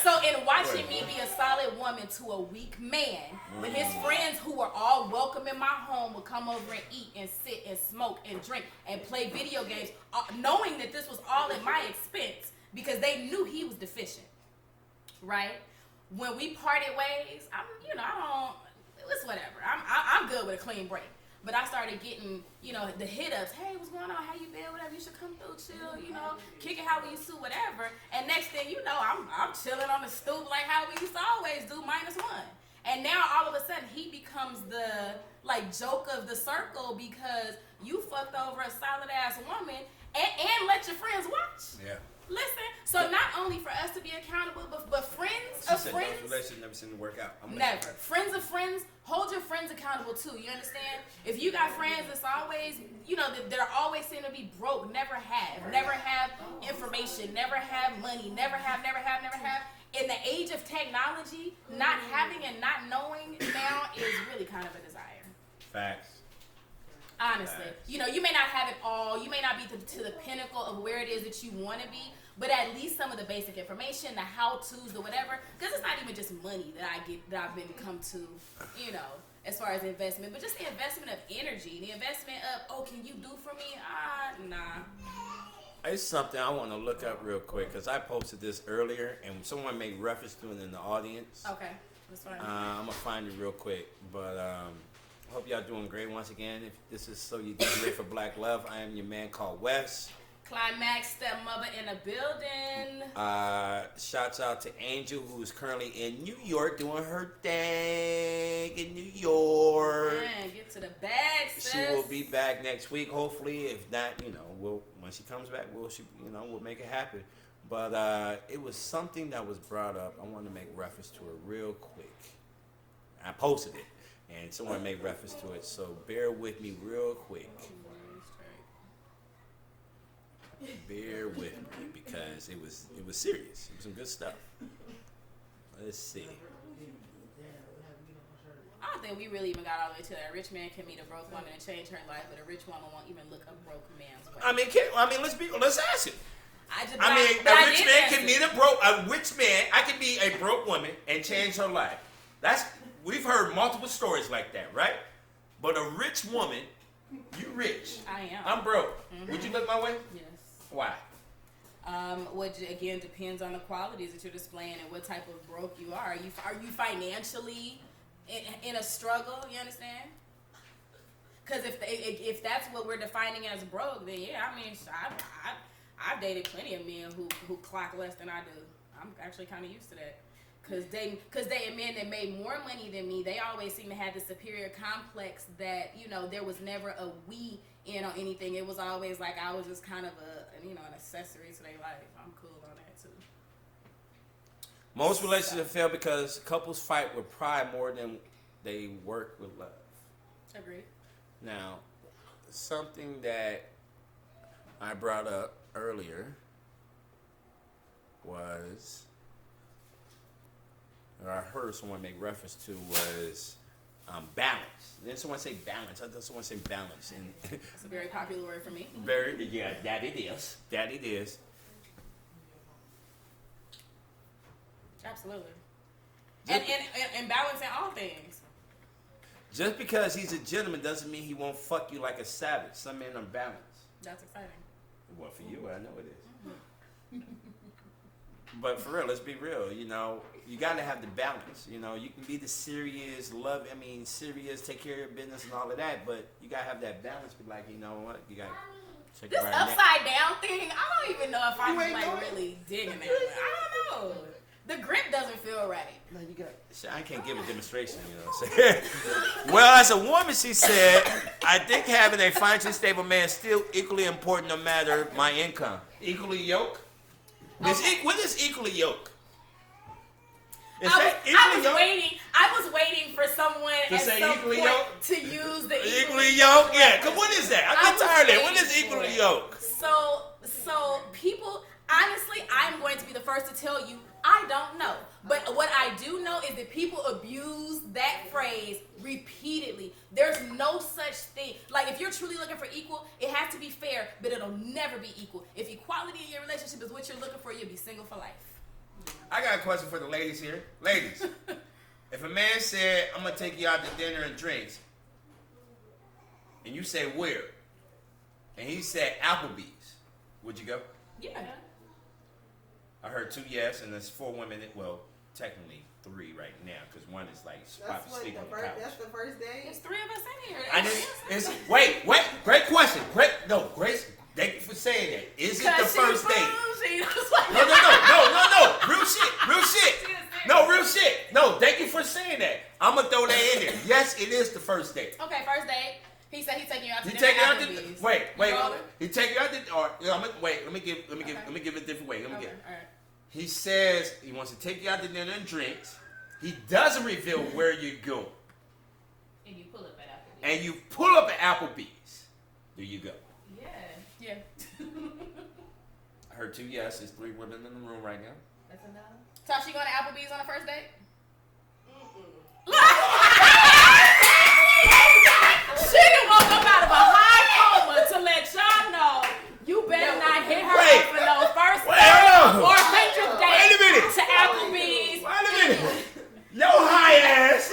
so in watching me be a solid woman to a weak man, when his friends who were all welcome in my home would come over and eat and sit and smoke and drink and play video games, knowing that this was all at my expense because they knew he was deficient, right? When we parted ways, it's whatever. I'm good with a clean break. But I started getting, the hit-ups. Hey, what's going on? How you been? Whatever. You should come through, chill, kick it how we used to, whatever. And next thing you know, I'm chilling on the stoop like how we used to always do, -1. And now all of a sudden he becomes the joke of the circle because you fucked over a solid-ass woman and let your friends watch. Yeah. Listen, so not only for us to be accountable, but friends of friends. Relationship never seem to work out. Never. Friends of friends, hold your friends accountable too. You understand? If you got friends that's always, that always seem to be broke, never have information, never have money, never have. In the age of technology, not having and not knowing now is really kind of a desire. Facts. Honestly, you may not have it all. You may not be to the pinnacle of where it is that you want to be, but at least some of the basic information, the how-tos, the whatever. Because it's not even just money that I've been come to, as far as investment, but just the investment of energy, the investment of, can you do for me? Nah. It's something I want to look up real quick because I posted this earlier and someone made reference to it in the audience. Okay, that's fine. I'm gonna find it real quick, but hope y'all doing great once again. If this is So You Get Ready for Black Love, I am your man called Wes. Climax stepmother in the building. Shouts out to Angel, who is currently in New York doing her thing in New York. Man, get to the bag, sis. She will be back next week, hopefully. If not, when she comes back, we'll make it happen. But it was something that was brought up. I want to make reference to it real quick. I posted it, and someone made reference to it, so bear with me real quick. Bear with me because it was serious. It was some good stuff. Let's see. I don't think we really even got all the way to that. A rich man can meet a broke woman and change her life, but a rich woman won't even look a broke man's way. Let's ask it. A rich man can I can be a broke woman and change her life. We've heard multiple stories like that, right? But a rich woman, you rich. I am. I'm broke. Mm-hmm. Would you look my way? Yes. Why? Which again depends on the qualities that you're displaying and what type of broke you are. Are you financially in a struggle? You understand? Because if that's what we're defining as broke, then yeah, I've dated plenty of men who clock less than I do. I'm actually kind of used to that. Because they men that made more money than me, they always seem to have the superior complex that, there was never a we in on anything. It was always like I was just kind of an accessory to their life. I'm cool on that too. Most relationships fail because couples fight with pride more than they work with love. Agreed. Now, something that I brought up earlier was, or I heard someone make reference to, was balance. Didn't someone say balance? I thought someone say balance. And it's a very popular word for me. that it is. That it is. Absolutely. And balance in all things. Just because he's a gentleman doesn't mean he won't fuck you like a savage. Some men are balanced. That's exciting. Well, for you, I know it is. But for real, let's be real. You got to have the balance. You can be the serious, serious, take care of your business and all of that. But you got to have that balance. Be like, you know what? You got to check this your upside down thing, I don't even know if I'm really digging it. I don't know. The grip doesn't feel right. No, you got. I can't give a demonstration. You know what I'm saying? Well, as a woman, she said, I think having a financially stable man is still equally important, no matter my income. Equally yoked. What is equally yoked? I was I was waiting for someone To at say some equally point yoked? to use the Equally yoked? Yeah. Cause what is that? I I get was tired of it. What waiting is for equally it. yoked? So people, honestly, I'm going to be the first to tell you, I don't know. But what I do know is that people abuse that phrase repeatedly. There's no such thing. Like, if you're truly looking for equal, it has to be fair, but it'll never be equal. If equality in your relationship is what you're looking for, you'll be single for life. I got a question for the ladies here. Ladies, if a man said, I'm going to take you out to dinner and drinks, and you say where, and he said Applebee's, would you go? Yeah. I heard 2 yes, and there's 4 women. Well, technically 3 right now, because one is like probably sleeping on the couch. That's the first day. There's 3 of us in here. I just, wait, great question. Grace, thank you for saying that. Is it the first date? No. Real shit. No, real shit. No, thank you for saying that. I'm going to throw that in there. Yes, it is the first date. Okay, first date. He said he's taking you out to He dinner take you at out to Applebee's. wait. rolling? He take you out to or let me give it a different way. Okay, all right. He says he wants to take you out to dinner and drinks. He doesn't reveal where you go. And you pull up at Applebee's. And you pull up at Applebee's. Do you go? Yeah. I heard 2 yes. There's 3 women in the room right now. That's enough. So she going to Applebee's on a first date? She done woke up out of a high coma to let y'all know you better not hit her up for no first date or 100th date Wait a minute. to Applebee's. Wait a minute. Yo, high ass.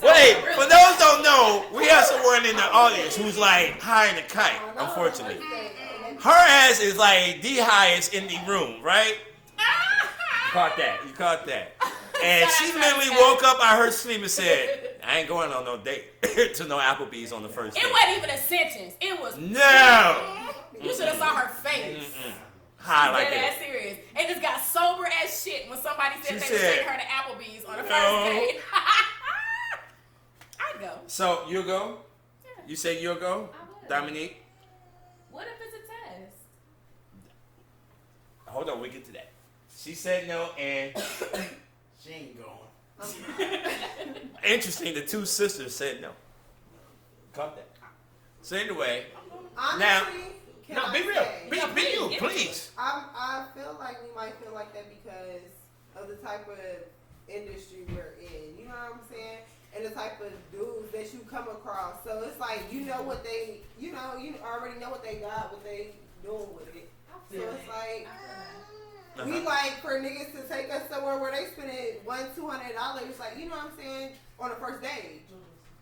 Wait, for those who don't know, we have someone in the audience who's like high in the kite, unfortunately. Her ass is like the highest in the room, right? You caught that. And she literally woke up out her sleep and said, I ain't going on no date to no Applebee's on the first date. It wasn't even a sentence. It was No. You should have saw her face. High like Dead that. ass serious. And just got sober as shit when somebody said She they would said, take her to Applebee's on a first no. date. I'd go. So you'll go? Yeah. You say you'll go? I would. Dominique? What if it's a test? Hold on, we get to that. She said no, and She ain't going. interesting, the 2 sisters said no. Caught that. So anyway, Honestly, can no, I be real. say, Be you, please. I feel like we might feel like that because of the type of industry we're in. You know what I'm saying? And the type of dudes that you come across. So it's like you know what they, you already know what they got, what they doing with it. So it's like we like for niggas to take us somewhere where they spending $100-$200, like you know what I'm saying, on the first date.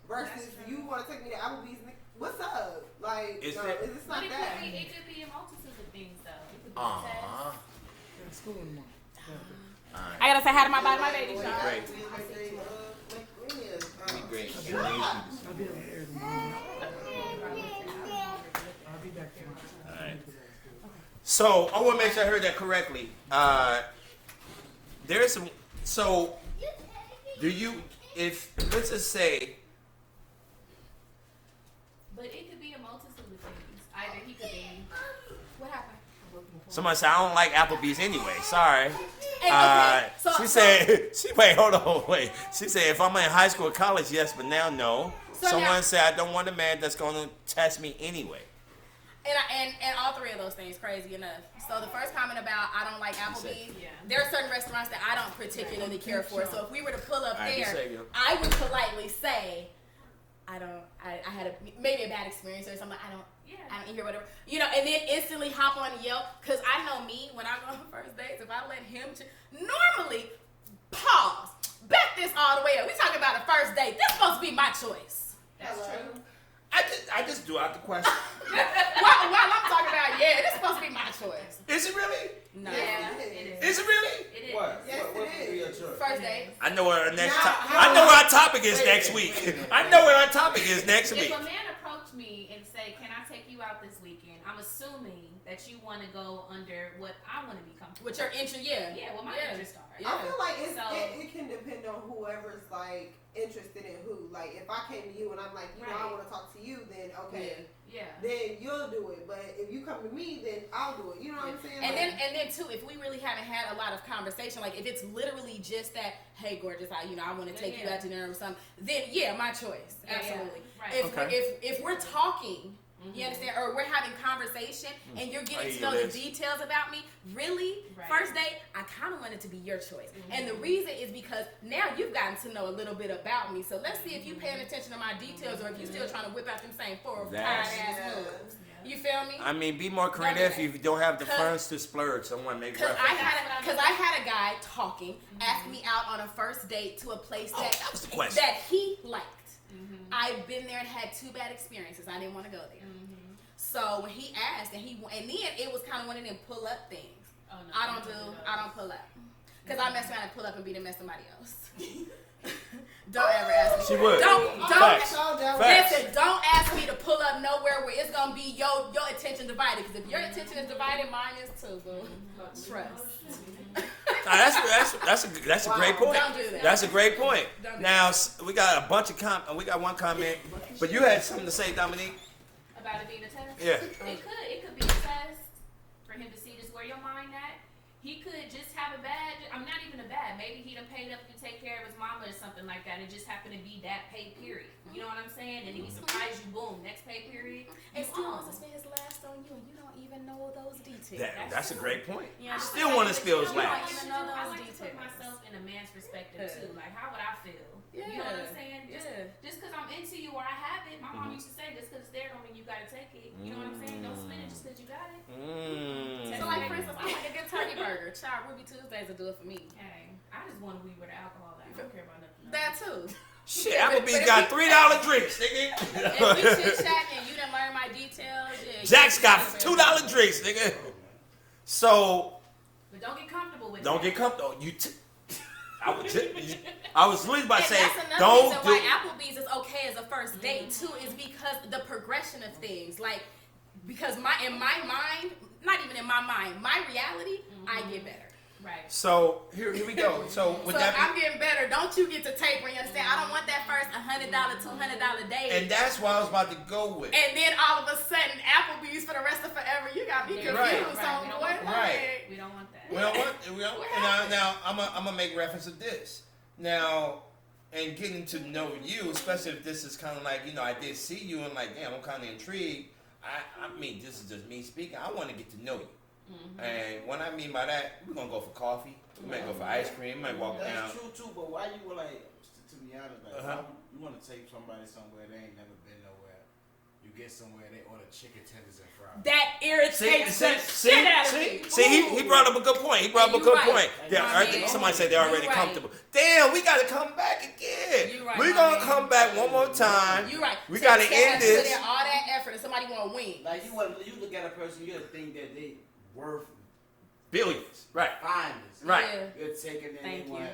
Versus you want to take me to Applebee's. What's up? Like, Is no, it- it's not that. It could be a multitude of things though. It could be a test. I gotta say hi to my body, my baby. Great. Great. Alright. So I want to make sure I heard that correctly. There's some. So, do you? If let's just say, But it could be a multitude of things. Either he could be. What happened? somebody said I don't like Applebee's anyway. Sorry. Okay, She said if I'm in high school or college, yes, but now no. So Someone now- said I don't want a man that's going to test me anyway. And all 3 of those things, crazy enough. So the first comment about I don't like Applebee's, Yeah. there are certain restaurants that I don't particularly care for. So if we were to pull up All right, you there, say you. I would politely say, I had maybe a bad experience or something. I don't eat here, whatever. And then instantly hop on Yelp. Because I know me, when I go on first dates, if I let him normally, pause. Back this all the way up. We talking about a first date. This supposed to be my choice. That's true. I just threw out the question. While I'm talking about, this supposed to be my choice. Is it really? No. Yeah, it is. Is it really? It is. What? Yes, What it could be a is. choice? First date. I know what our next. Now, I know what our topic is next week. I know what our topic is next If week. a man approached me and say, "Can I take you out this weekend?" I'm assuming that you want to go under what I want to be comfortable With your interest, yeah. Yeah, what my interests are. Yeah. I feel like So- it can depend on whoever's like interested in who. Like if I came to you and I'm like, you know, I Right. want to talk to you, then okay, Yeah. then you'll do it. But if you come to me, then I'll do it. You know what I'm saying? And Like, then too, if we really haven't had a lot of conversation, like if it's literally just that, hey, gorgeous, I want to take you out to dinner or something, then yeah, my choice, absolutely. Right. If we're talking, you understand, or we're having conversation and you're getting to know the details about me, really, first date, I kind of want it to be your choice. And the reason is because now you've gotten to know a little bit about me. So let's see if you're paying attention to my details or if you're still trying to whip out them same 4 or 5 ass moves. You feel me? I mean, be more creative if you don't have the funds to splurge. Someone make Because reference. I had a guy talking, asking me out on a first date to a place that was the question. that he liked. I've been there and had 2 bad experiences. I didn't want to go there. So when he asked, and then it was kind of one of them pull up things. Oh, no, I don't pull up because I mess around and pull up and be to mess somebody else. Don't ever ask me. She would. Facts. Listen, don't ask me to pull up nowhere where it's gonna be your attention divided. Because if your attention is divided, mine is too, boo. Trust. That's a great point. Don't do that. That's a great point. Don't do Now we got a bunch of we got one comment, but you had something to say, Dominique. About it being a test? Yeah. It could be a test for him to see just where your mind at. He could just have a bad, I'm not even a bad, maybe he done paid up to take care of his mama or something like that. It just happened to be that pay period. You know what I'm saying? And then he surprised you, boom, next pay period. And still wants to spend his last on you, and you don't even know those details. That's a great point. Yeah, I still want to spill his you don't last. even know I those like to put details. myself in a man's perspective too. Like, how would I feel? Yeah. You know what I'm saying? Yeah. Just because I'm into you or I have it, my mom used to say, just because it's there don't mean you got to take it. You know what I'm saying? Don't spend it just because you got it. So like, for instance, I like a good turkey burger. Child, Ruby Tuesdays will do it for me. Hey, I just want to weed where the alcohol at. I don't care about nothing else. That too. Shit, But Applebee's if got we- $3 drinks, nigga. If we chit chat and you done learn my details, yeah. Jack's got $2 drinks, nigga. So But don't get comfortable with don't that. get comfortable. I was literally about to And say, that's another don't reason do. why Applebee's is okay as a first date too, is because the progression of things. Like, because in my mind, not even in my mind, my reality, I get better. Right. So here we go. So with So that, if I'm getting better, don't you get to taper, you understand? I don't want that first $100, $200 date. and that's what I was about to go with. And then all of a sudden, Applebee's for the rest of forever. You got me confused. Right. So We don't what? want that. Right. We don't want that. We don't. And now I'm gonna make reference to this. Now, and getting to know you, especially if this is kind of like, I did see you and like, damn, I'm kind of intrigued. I mean, this is just me speaking. I want to get to know you. And what I mean by that, we're gonna go for coffee. We might go for ice cream. We might walk down. That's true too, but why you were like, to be honest, like, Uh-huh. why you want to take somebody somewhere they ain't never been nowhere. You get somewhere they order chicken tenders and fries. That irritates the shit out of me. He brought up a good point. He brought up a You good right. point. Somebody said they're already You right. comfortable. Damn, we gotta come back again. You right, We're my gonna man. come back one more time. You right. We gotta end Put this. in all that effort and somebody want to win. Like you look at a person, you think that they worth Billions. Right. finest. Right. Yeah. You're taking Thank you. anyone.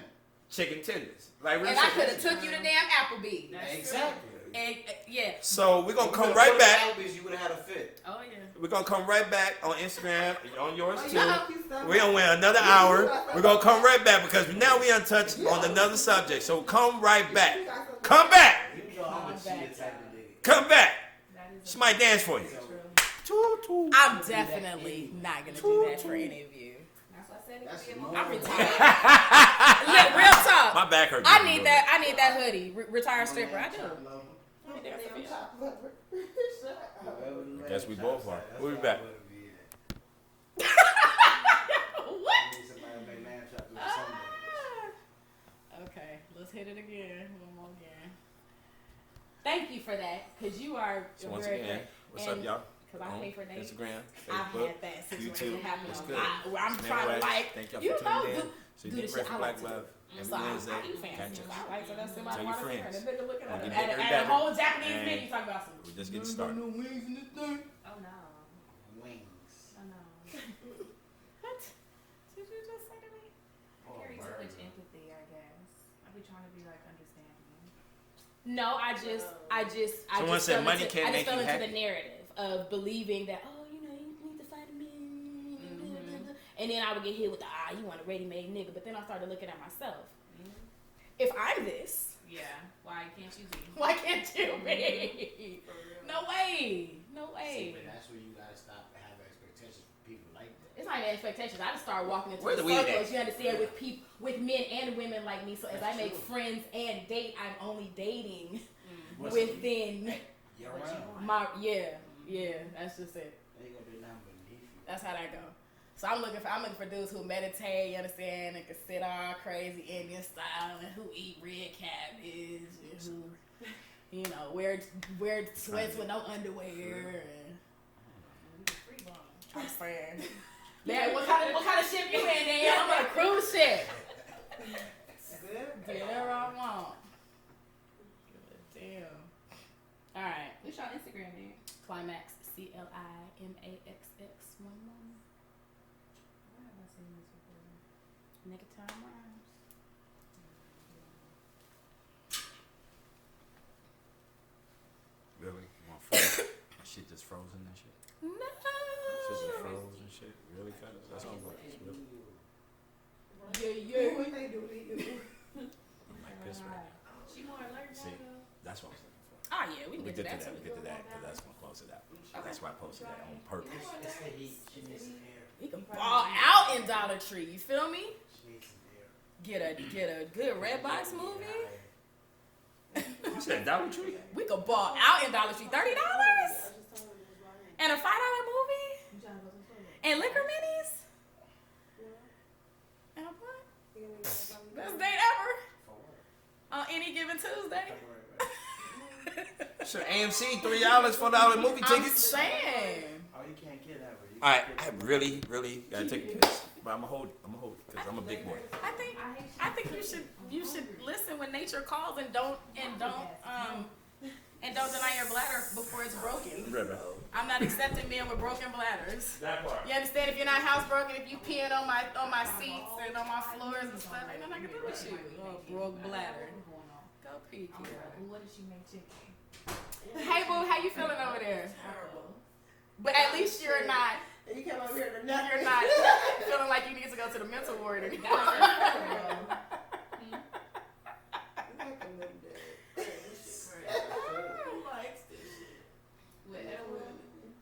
Chicken tenders. Like And I could have took you to damn Applebee's. Exactly. And yeah. So we're gonna You come would've right put back. Applebee's, you would have had a fit. Oh yeah. We're gonna come right back on Instagram, on yours too. Yeah. We're gonna win another hour. We're gonna come right back because now we untouched on another subject. So come right back. Come back. You know how much she the type of lady. Come back. That is She might dance for you. true. I'm definitely not gonna do that for any of you. That's why I said it That's could be a more. moment. I'm retired. Look, real talk. My back hurts. I need that hoodie. Retired stripper. I do. I guess we both are. We'll be back. Okay, let's hit it again. One more again. Thank you for that, because you are So once very again, great. what's up, y'all? Because I pay for dates. Instagram, I've Facebook, had that situation YouTube. happen. What's on good? where I'm Never trying to Wax. like, Thank y'all you for know, tuning in. do So the you shit get I Black like to do. Love every So Wednesday. I eat fancy. Catch us. I like to that's somebody Tell your want to friends. The nigga looking Gonna at get it. bigger and And a better. whole Japanese And menu talking about some. We're just getting started. Oh no. Wings. Oh no. What? Did you just say to me? Carry so much empathy, I guess. I be trying to be like understanding. No, I just Someone just said fell money into, can't I just make fell you into happy. the narrative of believing that, oh, you need to find a man And then I would get hit with the, you want a ready-made nigga. But then I started looking at myself. If I'm this, Yeah. Why can't you be? why can't you be? No way. No See, way. but that's where you gotta stop having expectations for people like that. It's not even expectations. I just started walking into Where the the weed circles, at? you understand, with people, with men and women like me. So as That's I make true. friends and date, I'm only dating What's within You're What you around. want. my, that's just it. Ain't gonna be nothing beneath you. That's how that go. So I'm looking for dudes who meditate, you understand, and can sit all crazy Indian style, and who eat red cabbage, and who, you know, wear sweats with no underwear. And I'm saying, Dad, what kind of ship you in, Dad? I'm on a cruise ship. Whatever I want. Damn. All right. What's your Instagram, man? Climax, CLIMAXX 11. Why have I seen this before? Nigga time rhymes. Really? You want frozen? Shit just frozen and shit? No. Shit just frozen and shit? Really? That's all what it's really. What they do to you? I'm like this right now. She more alert See, now, that's what I was looking for. Oh yeah, we can We get to get that. to too. that, because that's gonna close it out. That's why I posted that on purpose. It's the heat. She needs some air. We can ball out in Dollar Tree. You feel me? She needs some air. Get a good red box movie. You said Dollar Tree? We could ball out in Dollar Tree. $30 and a $5 movie and liquor minis. And a what? Best date ever on any given Tuesday. Sure, AMC, $3, $4 movie I'm tickets. saying. Oh, you can't get that. But you All right, can I really gotta take a piss, but I'm gonna hold it because I'm a big boy. I think you should listen when nature calls and don't deny your bladder before it's broken. River. I'm not accepting men with broken bladders. That part. You understand? If you're not housebroken, if you peeing on my seats and on my floors and stuff, ain't nothing I can do with you. Oh, broke bladder. Go pee, kid. What did she make chicken? Hey boo, how you feeling over there? But at least you're not And you came over here to nothing. you're not feeling like you need to go to the mental ward anymore. With edible.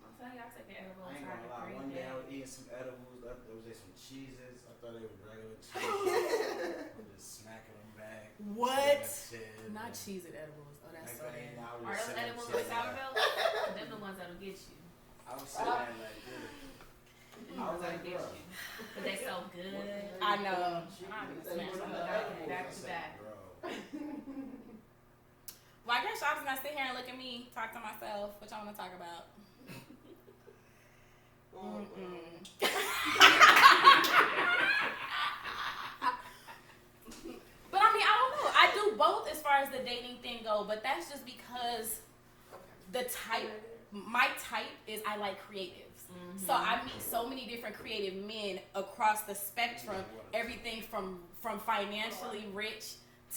I'm telling you, I take an edible. I ain't gonna lie. One day I was eating some edibles. The other day was some cheeses. I thought they were regular cheeses. I'm just smacking them back. What? Chips. Not cheese at edibles. Oh, that's so Like, bad. I was Are those sitting edibles there with sourdough? Them the ones that'll get you. I was sitting there like this. I was like, Get bro. you. But they so good. I know. I'm gonna smash them back to back. Bro. Well, I guess y'all just gonna sit here and look at me, talk to myself. What y'all wanna talk about? But I mean, I don't know. I do both as far as the dating thing go, but that's just because my type is I like creatives. So I meet so many different creative men across the spectrum, everything from financially rich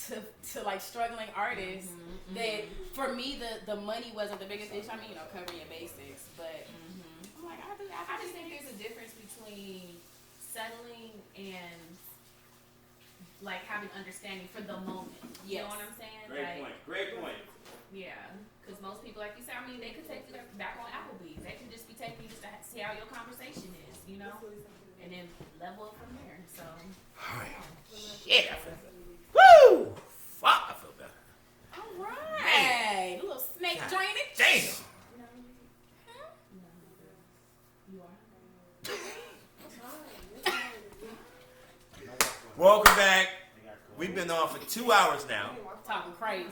to like struggling artists. That for me the money wasn't the biggest issue. I mean, covering your basics, but I'm like I just think there's a difference between settling and like having understanding for the moment. You know what I'm saying? Great point. Yeah, because most people, like you said, I mean, they could take you back on Applebee's. They could just be taking you just to see how your conversation is, and then level up from there. So. Yeah. Woo! Fuck, I feel better. all right, a little snake drainage. Damn. You are. Welcome back. We've been on for 2 hours now. Talking crazy.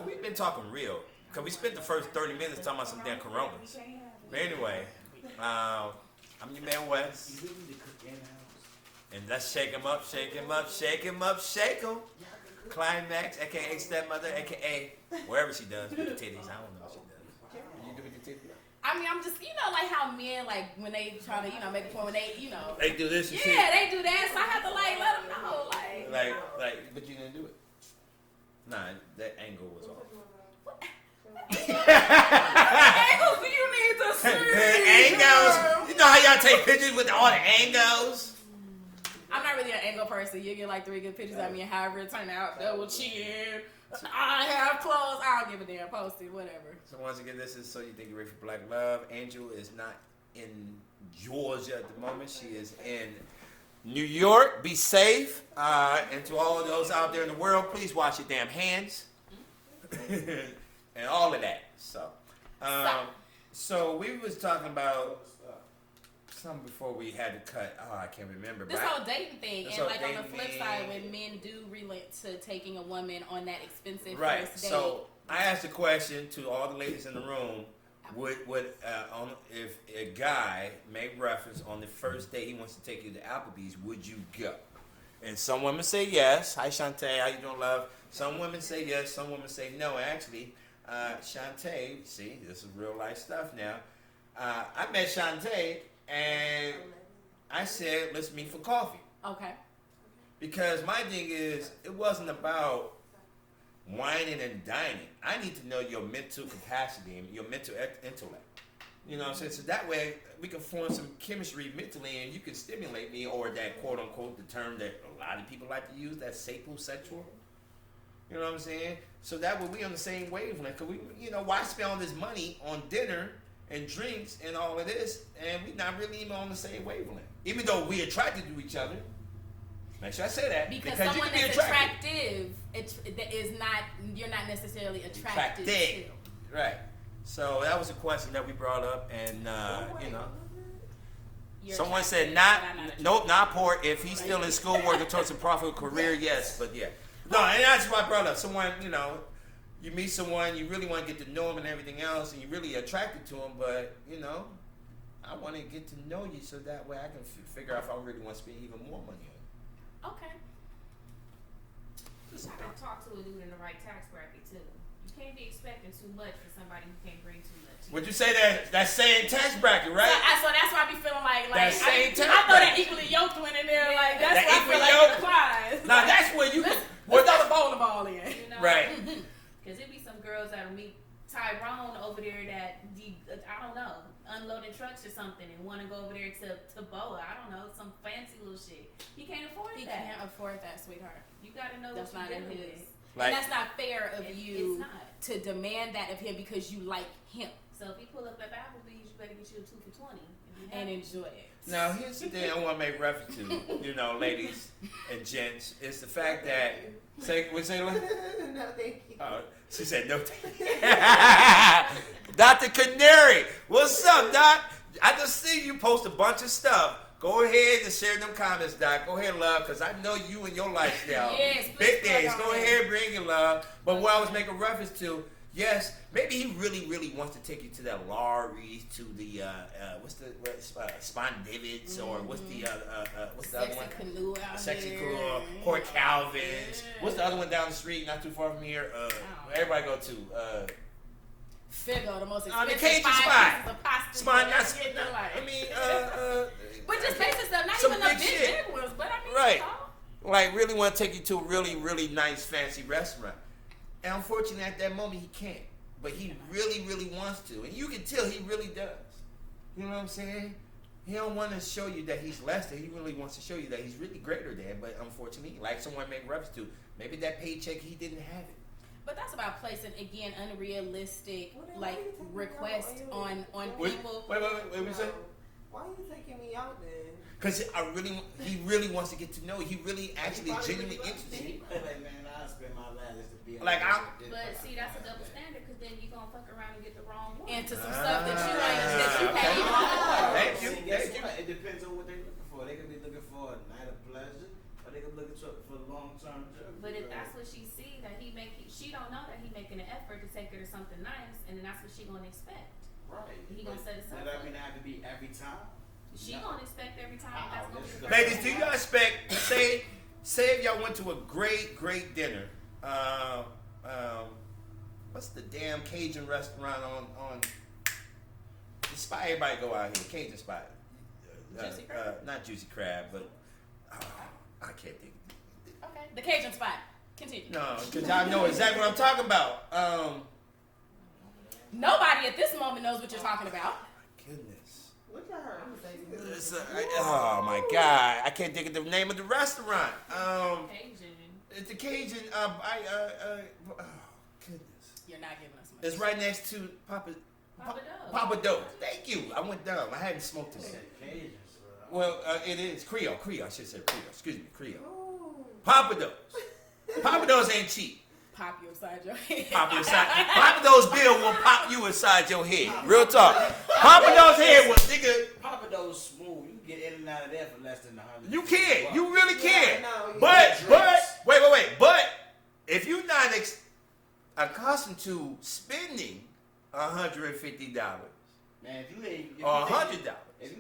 We've been talking real. Because we spent the first 30 minutes talking about some damn coronas. But anyway, I'm your man Wes. You really need to cook in-house. And let's shake him up, shake him up, shake him up, shake him. Climax, aka stepmother, aka wherever she does with the titties. I don't know what she does. You do with the titties? I mean, I'm just, like how men, like, when they try to, make a point, when they, They do this and shit. yeah, they do that, so I have to, like, let them know, Like, but you didn't do it. Nah, that angle was off. angles do you need to see? Angles. You know how y'all take pictures with all the angles? really an angle person. You get like 3 good pictures of me and however it turned out, double chin. I have clothes. I don't give a damn. Post it, whatever. So once again, this is So You Think You're Ready for Black Love. Angel is not in Georgia at the moment. She is in New York. Be safe. And to all of those out there in the world, please wash your damn hands. And all of that. So we was talking about something before we had to cut. Oh, I can't remember. This whole dating thing, This and whole like on the dating flip thing. side, when men do relate to taking a woman on that expensive Right. first date. So I asked a question to all the ladies in the room. If a guy made reference on the first date he wants to take you to Applebee's, would you go? And some women say yes. Hi, Shantae. How you doing, love? Some women say yes. Some women say no. Actually, Shantae, see, this is real life stuff now. I met Shantae, and I said, let's meet for coffee. Okay. Because my thing is, it wasn't about whining and dining. I need to know your mental capacity and your mental intellect. You know what I'm saying? So that way we can form some chemistry mentally and you can stimulate me, or that quote unquote, the term that a lot of people like to use, that sapiosexual. You know what I'm saying? So that way we on the same wavelength. Cause we, why spend all this money on dinner and drinks and all of this and we not really even on the same wavelength? Even though we attracted to each other. Make sure I say that. Because you someone can be that's attractive, you're not necessarily attracted to. Right. So that was a question that we brought up, and You're someone attracted, said but I'm nope, not poor. If he's still in school working towards a profitable career, yes, but yeah. No, and that's what I brought up. Someone, you meet someone, you really want to get to know him and everything else, and you're really attracted to him, but I want to get to know you so that way I can figure out if I really want to spend even more money on you. Okay. You gotta talk to a dude in the right tax bracket too. You can't be expecting too much for somebody who can't bring too much. Would you say that same tax bracket, right? So that's why I be feeling like That same tax I throw that bracket. equally yoked one in there. Like that's That why I equally feel like yoked? it applies. Now that's where you let's can. throw the ball in. Right. Because it be some girls that'll meet Tyrone over there that I don't know, unloading trucks or something, and want to go over there to Boa. I don't know, some fancy little shit. He can't afford He that. can't afford that, sweetheart. You gotta know That's what not you're in dealing his. with. And that's not fair of you It's not. to demand that of him because you like him So if he pull up at Applebee's, you better get you a 2 for $20. and enjoy it. Now here's the thing I want to make reference to, ladies and gents, is the fact that No, thank you. she said no. Dr. Canary, what's up, Doc? I just see you post a bunch of stuff. Go ahead and share them comments, Doc. Go ahead, love, because I know you and your lifestyle. Yes, Big please things. plug Go on ahead, bring your love. But what I was making reference to, yes, maybe he really, really wants to take you to that Lowry's, to the Spondivits, or what's the other one? Sexy Canoe out Sexy here. Cool, Port Calvin's. Yeah. What's the other one down the street, not too far from here? Everybody go to. Figo, the most the expensive Cajun five spot. pieces of pasta Spot, you not ever get in your life. I mean, but just basic stuff, not some even the big shit. big ones, but I mean, Right. Like, really want to take you to a really, really nice, fancy restaurant. And unfortunately, at that moment, he can't. But he really, really wants to. And you can tell he really does. You know what I'm saying? He don't want to show you that he's less than. He really wants to show you that he's really greater than. But unfortunately, like someone made reference to, maybe that paycheck, he didn't have it. But that's about placing, again, unrealistic, Well, then like, why you taking me requests out? on Wait, people. wait, what you say? Why are you taking me out then? Because he really wants to get to know you. He really actually genuinely interested. He play like, man, I spend my life just to be Like, But see, that's a double standard because then you're going to fuck around and get the wrong one. Into some stuff that you ain't, that you okay. can't even afford. Thank you. See, guess what? It depends on what they're looking for. They could be looking for a night of pleasure, or they could be looking for long-term journey. But if that's what she see, that she don't know that he making an effort to take her to something nice, and then that's what she gonna expect. Right. He gonna set us up. Does that mean it have to be every time? She No. gonna expect every time that's gonna be the Ladies, first do one. y'all expect, say if y'all went to a great dinner, what's the damn Cajun restaurant on the spot everybody go out here, Cajun spot. Juicy Crab? Not Juicy Crab, but I can't think. Okay. The Cajun spot. Continue. No, because y'all know exactly what I'm talking about. Nobody at this moment knows what you're talking about. Goodness. Look at her. Oh my God! I can't think of the name of the restaurant. Cajun. It's the Cajun. Oh goodness! You're not giving us much. It's right next to Papa Do's. Papa Do's. Thank you. I went down. I hadn't smoked They today. said Cajuns, so Well, it is Creole. Creole. I should say Creole. Excuse me, Creole. Ooh. Papa Do's. Papa Do's ain't cheap. Pop you upside your head. Pop you inside. Papa Do's bill will pop you inside your head. Real talk. Papa Do's head will, nigga. Papa Do's smooth. You can get in and out of there for less than $100. You can. You really can. Yeah, I know. But Drinks. wait. But if you're not accustomed to spending $150 Man, if you ain't or $100, if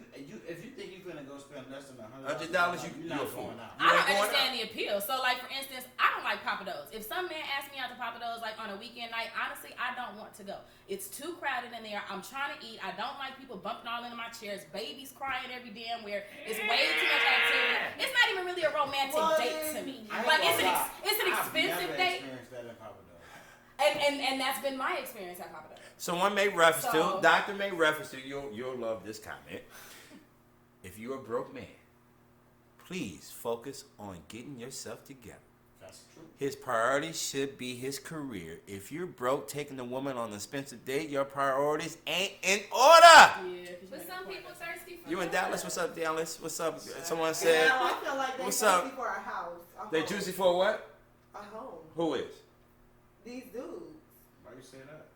you think you're gonna go spend less than $100, you're you're a not fool. going out. You I ain't don't going understand out. the appeal. So, like, for instance, I don't like Papa Do's. If some man asks me out to Papa Do's, like, on a weekend night, honestly, I don't want to go. It's too crowded in there. I'm trying to eat. I don't like people bumping all into my chairs. Babies crying every damn where. It's way too much activity. It's not even really a romantic Well, date to me. I ain't Like, gonna lie. it's an expensive I've never date. experienced that in Papa Do's. And that's been my experience at Papa Do's. Someone made reference So- to, Doctor made reference to, you'll love this comment. If you're a broke man, please focus on getting yourself together. That's true. His priority should be his career. If you're broke, taking a woman on an expensive date, your priorities ain't in order. Yeah, 'cause you But make some a point. people thirsty for You in love. Dallas? What's up, Dallas? What's up? Someone said, Yeah, I feel like they What's juicy up? for a house. A they home. juicy for what? A home. Who is? These dudes. Why you say that?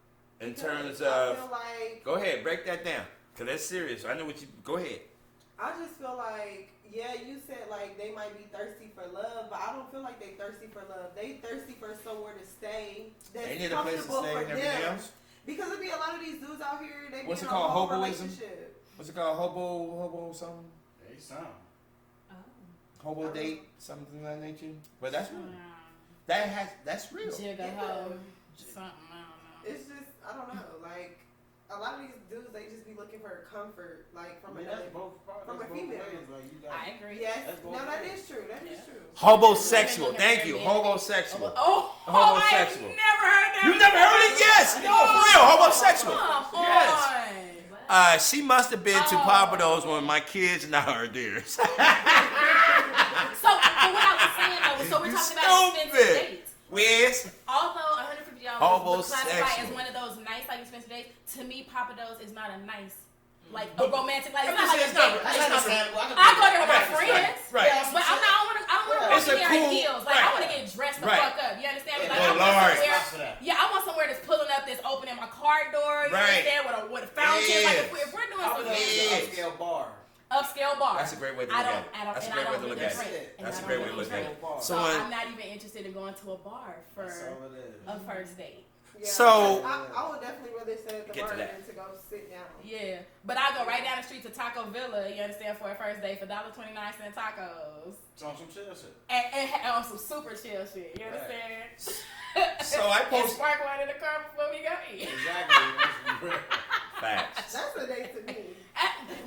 In Because terms I of, feel like, go ahead, break that down. Cause that's serious. I know what you, go ahead. I just feel like, yeah, you said like they might be thirsty for love, but I don't feel like they thirsty for love. They thirsty for somewhere to stay. That's They need a place to comfortable stay for and everything them. else. Because there be a lot of these dudes out here. They What's be it in a called, whole hoboism? relationship. What's it called? Hobo something? They sound. Oh. Hobo date? Something of that nature? But that's real. Mm, That's real. Jigga Yeah. hoe. Something, I don't know. It's just, I don't know. Like a lot of these dudes, they just be looking for comfort, like from That's another. both from that's a both female. ways. Like you got. I agree. Yes, That's both no, that ways. is true. That is Yeah. true. Homosexual. Thank you. Homosexual. Oh, Homosexual. I've never heard that. You never heard it? Yes. No, for real. Homosexual. Come Yes. on. She must have been to Papa Do's when my kids and I are there. So, but what I was saying though, so we're You talking about expensive stupid. dates. Where's Although $150 was classified as Homosexual. one of those nice, like expensive dates, to me, Papa Do's is not a nice, like a But- romantic, like I'm it's not just like a saying, date. it's not- understandable. I go there with my Right, friends, right. but I don't want to Yeah. walk It's in a there in cool- heels. Like I right. want to get dressed the Right. fuck up. You understand me? Like Oh, I want Lord. somewhere. Spots for that. Yeah, I want somewhere that's pulling up, that's opening my car door. You Right. understand? With a fountain. Like Yes. if we're doing Papa some Do's is Yeah. an upscale bar. upscale bar. That's a great way to I look don't, at it. I don't, That's a and great I way don't to look really at drink. it. And That's I a don't great way to really look at drink. it. Bar. So Someone- I'm not even interested in going to a bar for That's all it is. a first date. Yeah, So- I would definitely rather stay at the Get to bar that. than to go sit down. Yeah, but I go right down the street to Taco Villa. You understand, for a first date for $1.29 tacos, It's on some chill shit. and on some super chill shit. You understand? So I And post spark one in the car before we go eat. Exactly. facts. That's a date to me.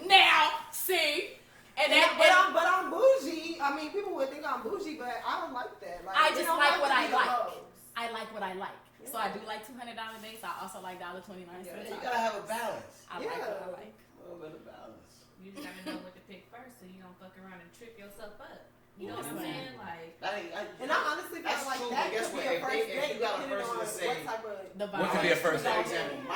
Now, see, and that, But I'm bougie. I mean, people would think I'm bougie, but I don't like that. Like, I it just don't like have what to I be the like. lows. I like what I like. So I do like $200 dates. I also like $1.29. Yeah, You gotta have a balance. I like what I like. A little bit of balance. You just gotta know what to pick first so you don't fuck around and trip yourself up. You know what I'm Yes, saying? Like, And I honestly feel That's like true, that but guess could be what? a If first they- if date, you got a depending person on to say- what type of. The What could be a first For date? example, if You know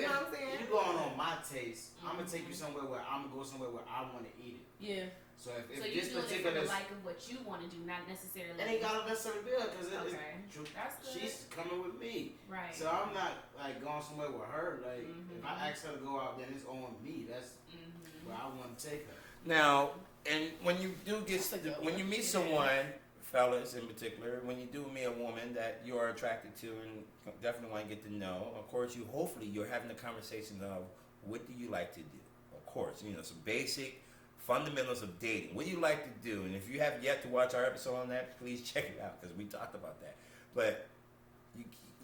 what I'm saying? you going on my taste, I'm gonna take you somewhere where I'm gonna go somewhere where I want to eat it. Yeah. So if so you this doing it for particular, the like of what you want to do, not necessarily. it ain't gotta necessarily be because Okay. That's good. she's coming with me. Right. So I'm not like going somewhere with her. Like if I Mhm. ask her to go out, then it's on me. That's Mhm. where I want to take her. Now, and when you do get, That's a good when one. you meet Yeah. someone, fellas in particular, when you do meet a woman that you are attracted to and definitely want to get to know, of course, hopefully you're having the conversation of what do you like to do? Of course, some basic fundamentals of dating. What do you like to do? And if you have yet to watch our episode on that, please check it out because we talked about that. But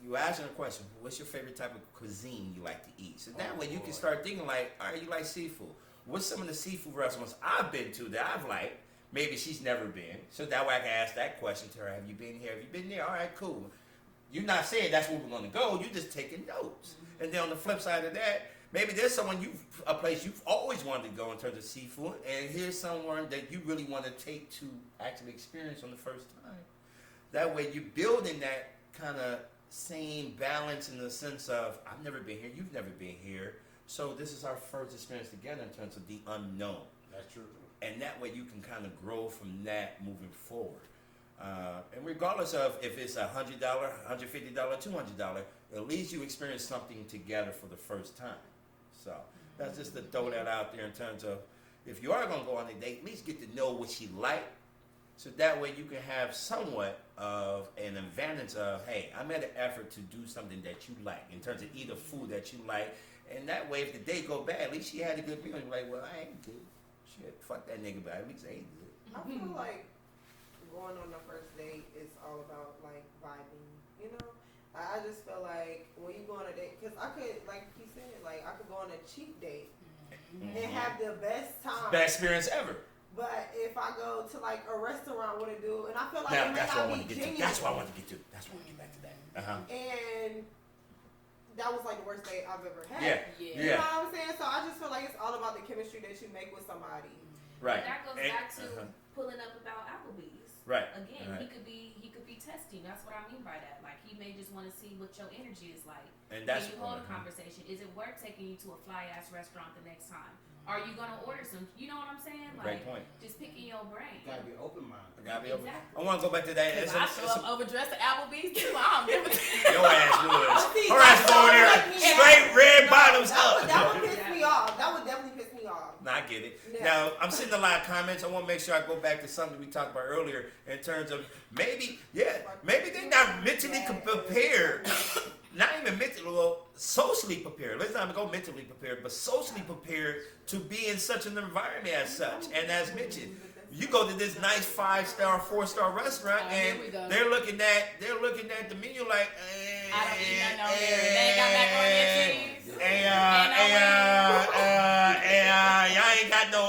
you ask them a question, what's your favorite type of cuisine you like to eat? So that way you can start thinking like, all right, you like seafood. What's some of the seafood restaurants I've been to that I've liked? Maybe she's never been. So that way I can ask that question to her. Have you been here? Have you been there? All right, cool. You're not saying that's where we're going to go. You're just taking notes. And then on the flip side of that, Maybe there's someone a place you've always wanted to go in terms of seafood, and here's someone that you really want to take to actually experience on the first time. That way, you're building that kind of same balance in the sense of, I've never been here, you've never been here, so this is our first experience together in terms of the unknown. That's true. And that way you can kind of grow from that moving forward. And regardless of if it's $100, $150, $200, at least you experience something together for the first time. So that's just to throw that out there in terms of, if you are going to go on a date, at least get to know what she like. So that way you can have somewhat of an advantage of, hey, I made an effort to do something that you like in terms of either food that you like. And that way if the date go bad, at least she had a good meal. You're like, well, I ain't good. Shit, fuck that nigga, but at least I ain't good. I feel like going on the first date is all about like vibing, you know. I just feel like when you go on a date, because I could, like he said, like I could go on a cheap date and have the best time, Best experience ever. But if I go to like a restaurant with a dude, and I feel like Now, it may that's what I not want to be get to. genuine, That's what I want to get to. That's what I want to get back to that. and that was like the worst date I've ever had. Yeah. You know what I'm saying? So I just feel like it's all about the chemistry that you make with somebody. Right. That goes back to pulling up about Applebee's. Right. Again, Right. he could be testing. That's what I mean by that. Like he may just want to see what your energy is like. And that's Can you hold a conversation? Is it worth taking you to a fly ass restaurant the next time? Are you gonna order some? You know what I'm saying? Great Like point. just picking your brain. You gotta be open minded. Exactly. I want to go back to that. Cause I show up overdressed at Applebee's too. I don't give a Your ass was. See, Her ass that over there, would make me straight mad. red No, bottoms that up. would piss me off. That would definitely piss me off. Nah, I get it. Yeah. Now, I'm seeing a lot of comments. I want to make sure I go back to something we talked about earlier in terms of maybe they're not mentally prepared. Not even mentally, well, socially prepared. Let's not go mentally prepared, but socially prepared to be in such an environment as such. And as mentioned, you go to this nice 5-star, 4-star restaurant, and here we go. they're looking at the menu like, I don't eat nothing on there. They ain't got macaroni and cheese. Y'all ain't got no,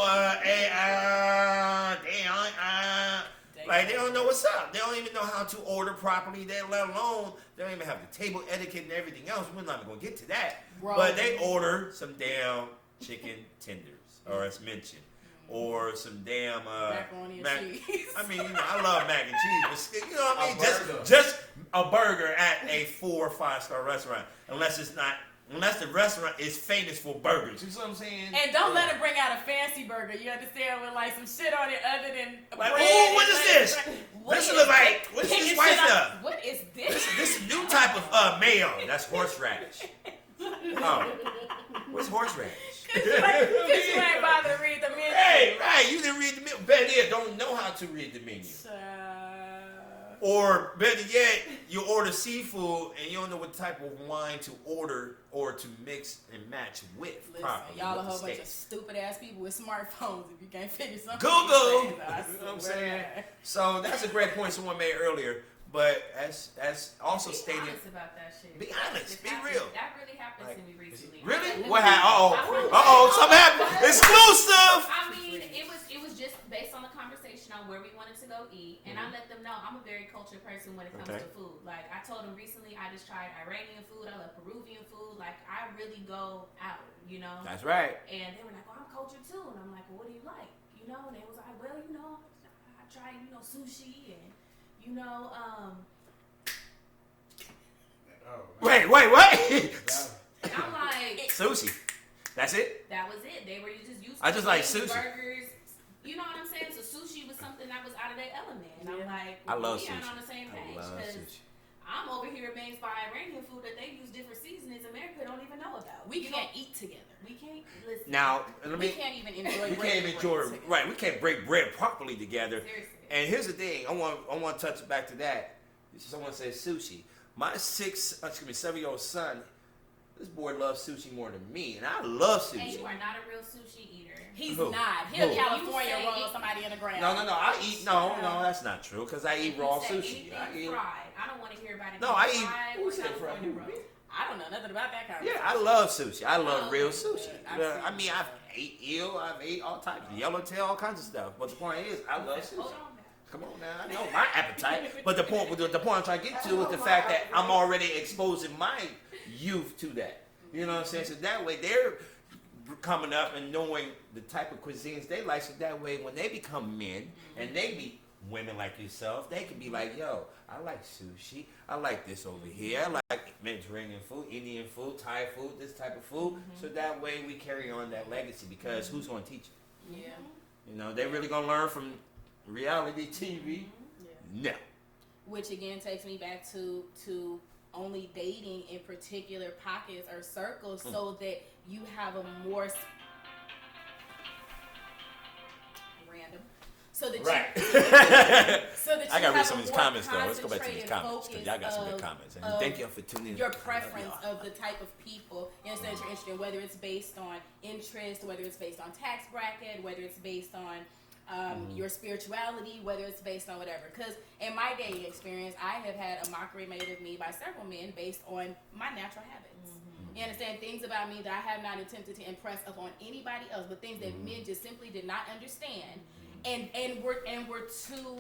like they don't know what's up. They don't even know how to order properly. Let alone they don't even have the table etiquette and everything else. We're not going to get to that. Bro. But they order some damn chicken tenders, or as mentioned, or some damn Macaroni and cheese. I mean, I love mac and cheese, but you know what I mean. burger. Just a burger at a 4 or 5-star restaurant, unless the restaurant is famous for burgers. You see what I'm saying? And don't let it bring out a fancy burger. You understand? With like some shit on it other than Like, bread oh, and what is this? What This is look like what's picking this white shit up? stuff? What is this? This is new type of mayo. That's horseradish. Oh, what's horseradish? Cause you ain't bother to read the menu. Hey, right? You didn't read the menu. Better yet, don't know how to read the menu. Or better yet, you order seafood and you don't know what type of wine to order or to mix and match with Listen, properly. y'all a with the whole bunch of steaks. stupid ass people with smartphones. If you can't figure something, Google. you know what I'm saying? So that's a great point someone made earlier. But as also Be stated, honest about that shit. be honest, It be happens- real. That really happened Like, to me recently. Really? I- What happened? Something happened. Exclusive. I mean, it was just based on the conversation on where we wanted to go eat, and I let them know I'm a very cultured person when it comes Okay. to food. Like I told them recently, I just tried Iranian food, I love Peruvian food. Like I really go out, you know. That's right. And they were like, "Well, I'm cultured too," and I'm like, "Well, what do you like?" You know, and they was like, "Well, you know, I tried, sushi and Wait. And I'm like, Sushi. That's it? that was it. They were just used to I just like eating sushi. burgers. You know what I'm saying? So sushi was something that was out of their element. And I'm like, I love we aren't sushi. on the same I page. love Because sushi. I'm over here amazed by Iranian food that they use different seasonings America don't even know about. We You can't know, eat together. We can't listen. Now, We can't even enjoy. we can't even enjoy. bread together. Right, we can't break bread properly together. Seriously. And here's the thing, I want to touch back to that. Someone said sushi. My 7-year-old son, this boy loves sushi more than me, and I love And sushi. you are not a real sushi eater. He's Who? not. He'll Who? California You say roll eat- somebody in the ground. No, I eat. No, that's not true. Cause I eat If you raw say sushi. I anything eat. fried. I don't want to hear about it. No, being I eat. fried Who or said fried? California roll. I don't know nothing about that kind of Yeah, I love sushi. I love real Okay, sushi. I've Yeah, seen I mean, it. I've ate eel. I've ate all types of yellowtail, all kinds of stuff. But the point is, I love sushi. Hold on now. Come on now, I know my appetite. But the point I'm trying to get to is the fact that I'm already exposing my youth to that. You know what I'm saying? So that way they're coming up and knowing the type of cuisines they like. So that way when they become men and they meet women like yourself, they can be like, yo, I like sushi. I like this over here. I like Mediterranean food, Indian food, Thai food, this type of food. So that way we carry on that legacy because who's going to teach you? Yeah. You know, they really going to learn from reality TV? No. Which again takes me back to only dating in particular pockets or circles so that you have a more random. So that right. so that you I gotta read have some a of these more comments though. Let's go back to these concentrated comments because y'all got some good comments. And thank you for tuning in. Your preference of the type of people instead you're interested in, whether it's based on interest, whether it's based on tax bracket, whether it's based on your spirituality, whether it's based on whatever. Because in my dating experience, I have had a mockery made of me by several men based on my natural habits. You understand things about me that I have not attempted to impress upon anybody else, but things that men just simply did not understand, and were too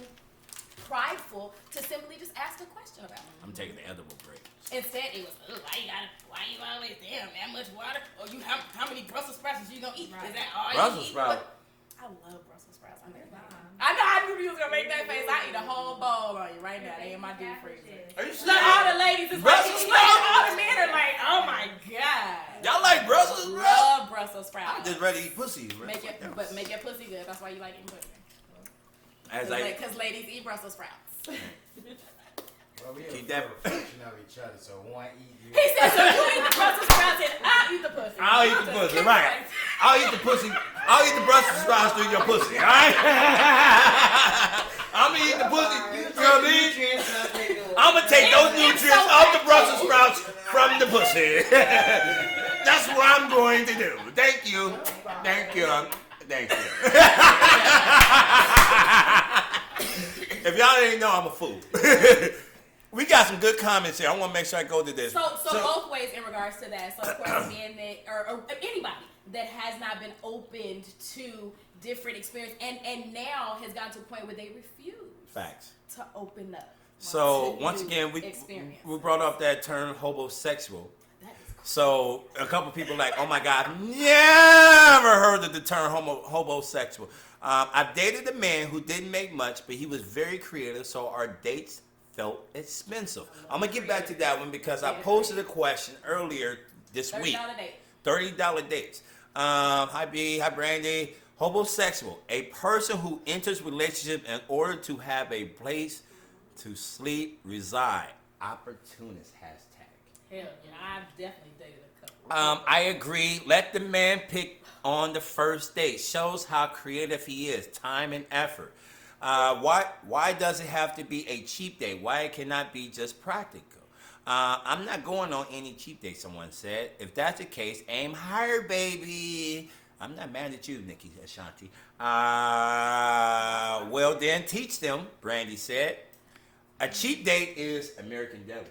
prideful to simply just ask a question about. I'm taking the edible break. Instead, it was, why you always damn that much water? Or you how many Brussels sprouts you gonna eat? Is that all Brussels you eat? sprouts. I love Brussels sprouts. I know I knew you was gonna make that face. I eat a whole bowl on you right now. They in my deep freezer. Are you Look, all the ladies is Brussels like, sprouts? all the men are like, oh my god. Y'all like Brussels sprouts? Love Brussels sprouts. I'm just ready to eat pussy. Make your pussy good. That's why you like eating pussy. Because ladies eat Brussels sprouts. Well, we keep have that a function of each other, so one eat you. He said, so you eat the Brussels sprouts and I'll eat the pussy. I'll eat the pussy, right. I'll eat the pussy. I'll eat the Brussels sprouts through your pussy, alright? I'm gonna eat the pussy. You know what I mean? I'm gonna take those nutrients off the Brussels sprouts from the pussy. That's what I'm going to do. Thank you. Thank you. Thank you. If y'all didn't know, I'm a fool. We got some good comments here. I want to make sure I go to this. So both ways in regards to that. So of course, men that or anybody that has not been opened to different experience and now has gotten to a point where they refuse Facts. to open up. So once again, we brought up that term homosexual. So a couple people like, oh my God, never heard of the term homosexual. I've dated a man who didn't make much, but he was very creative, so our dates felt expensive. I'm going to get back to that one because I posted a question earlier this week. $30 dates. Hi B, hi Brandy. Homosexual, a person who enters relationship in order to have a place to sleep, reside. Opportunist hashtag. Hell yeah, I've definitely dated a couple. I agree. Let the man pick on the first date. Shows how creative he is. Time and effort. Why does it have to be a cheap date? Why it cannot be just practical? I'm not going on any cheap date, someone said. If that's the case, aim higher, baby. I'm not mad at you, Nikki Ashanti. Well, then teach them, Brandy said. A cheap date is American Deli.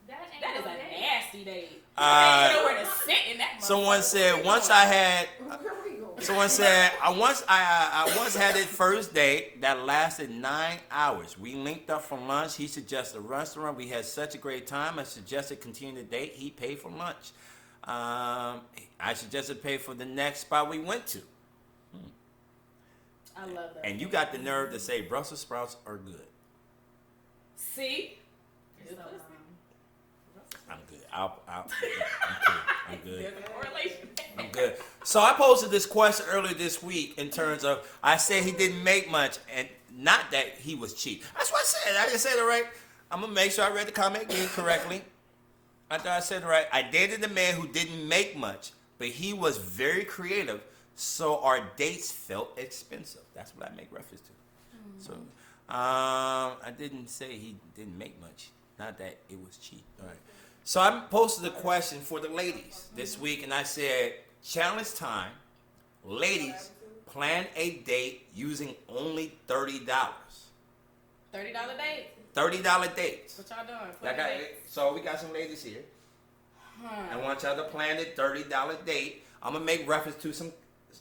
That is a nasty date. You don't know where to sit in that. Someone said I once had a first date that lasted 9 hours. We linked up for lunch. He suggested a restaurant. We had such a great time. I suggested continue the date. He paid for lunch. I suggested pay for the next spot we went to. I love that. And you got the nerve to say Brussels sprouts are good. See? I'm good. I'm good. There's a correlation. I'm good. So I posted this question earlier this week in terms of I said he didn't make much and not that he was cheap. That's what I said. I just said it right. I'm going to make sure I read the comment again correctly. I thought I said it right. I dated a man who didn't make much, but he was very creative, so our dates felt expensive. That's what I make reference to. So I didn't say he didn't make much. Not that it was cheap. All right. So I posted a question for the ladies this week, and I said, challenge time. Ladies, plan a date using only $30. $30 date? $30 dates. What y'all doing? So we got some ladies here. I want y'all to plan a $30 date. I'm going to make reference to some.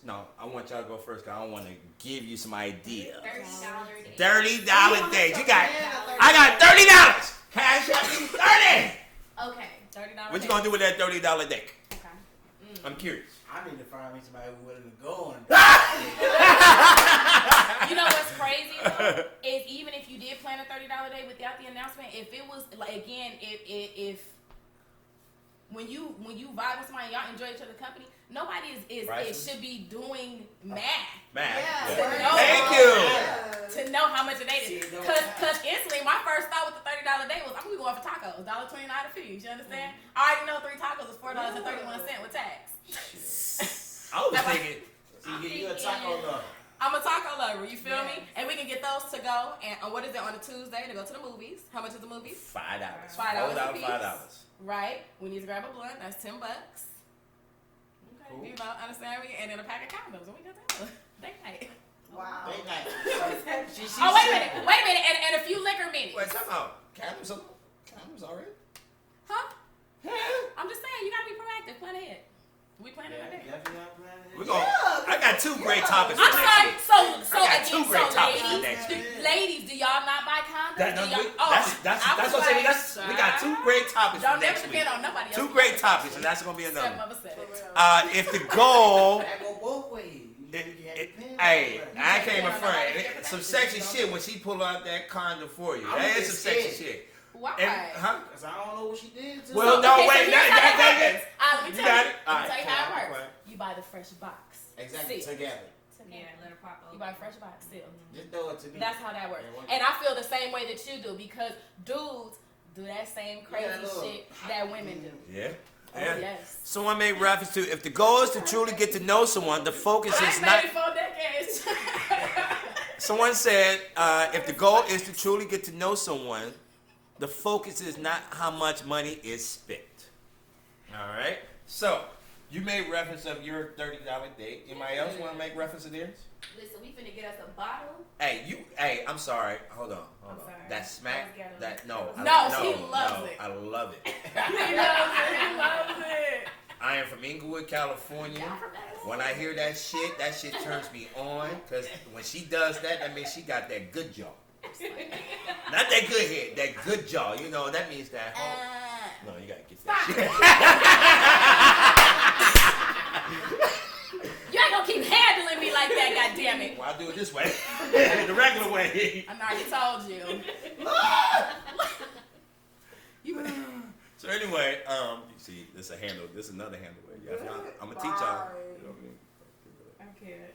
No, I want y'all to go first because I want to give you some ideas. $30 dates. I got $30. Cash out me 30. Okay. $30 What you gonna do with that $30 day? Okay. I'm curious. I need to find me somebody who's willing to go on. You know what's crazy though, is even if you did plan a $30 day without the announcement, if it was like again, if when you vibe with somebody, y'all enjoy each other's company, nobody is should be doing math. Yeah. Thank you. To know how much a day it is. Cause instantly my first thought with the $30 day was I'm gonna be going for tacos, $1.29 a piece. You understand? I already know 3 tacos is $4.31 with tax. I was thinking. You a taco lover. I'm a taco lover, you feel me? And we can get those to go. And what is it on a Tuesday to go to the movies? How much is the movies? $5. $5 a piece. $5. Right? We need to grab a blunt. That's $10. Okay. Cool. You know, understand me? And then a pack of condoms. And we got that. Date night. Wow. They nice. Oh, wait a minute. And a few liquor minis. Wait, time out. Condoms already? Huh? Yeah. I'm just saying, you gotta be proactive. Plan ahead. We planning Yeah, ahead. definitely not planning. We're gonna. I got 2 great topics. I'm for sorry. next So I got again, 2 great topics for ladies, next week. ladies, do y'all not buy condoms? That's what I'm saying. We got 2 great topics for Don't never next week. depend on nobody else. 2 great topics, and that's gonna be Step another. of a set. If the goal. That go both ways. Hey, I can't even front. Some sexy shit when she pull out that condom for you. That is some sexy shit. Why? Huh? Cause I don't know what she did. Well, no, okay, wait. so here's how That. let me You tell got you. it? Let me Alright, tell you how it come on, works. come You buy the fresh box. Exactly. Seal. Together. Yeah, let her pop You over. buy a fresh box still. Just throw it to me. That's how that works. Yeah, And I feel the same way that you do because dudes do that same crazy Yeah, look. shit that women do. Yeah. Oh, Yeah. yes. Someone made reference to if the goal is to truly get to know someone, the focus I is ain't not. made it 4 decades. Someone said if the goal is to truly get to know someone, the focus is not how much money is spent. All right. So you made reference of your $30 date. Anybody else want to make reference to theirs? Listen, we finna get us a bottle. Hey, I'm sorry. Hold on. I'm sorry. That smack. That no. No, he loves it. I love it. He loves it. I am from Inglewood, California. When I hear that shit turns me on. Cause when she does that, that means she got that good jaw. Not that good head, that good jaw. You know, that means that. No, you gotta get that shit. You ain't gonna keep handling me like that, goddammit. Well, I do it this way, the regular way. I already told you. So anyway, you see, this a handle. This is another handle way. Yeah, I'm gonna teach y'all. You know what I mean? I can't.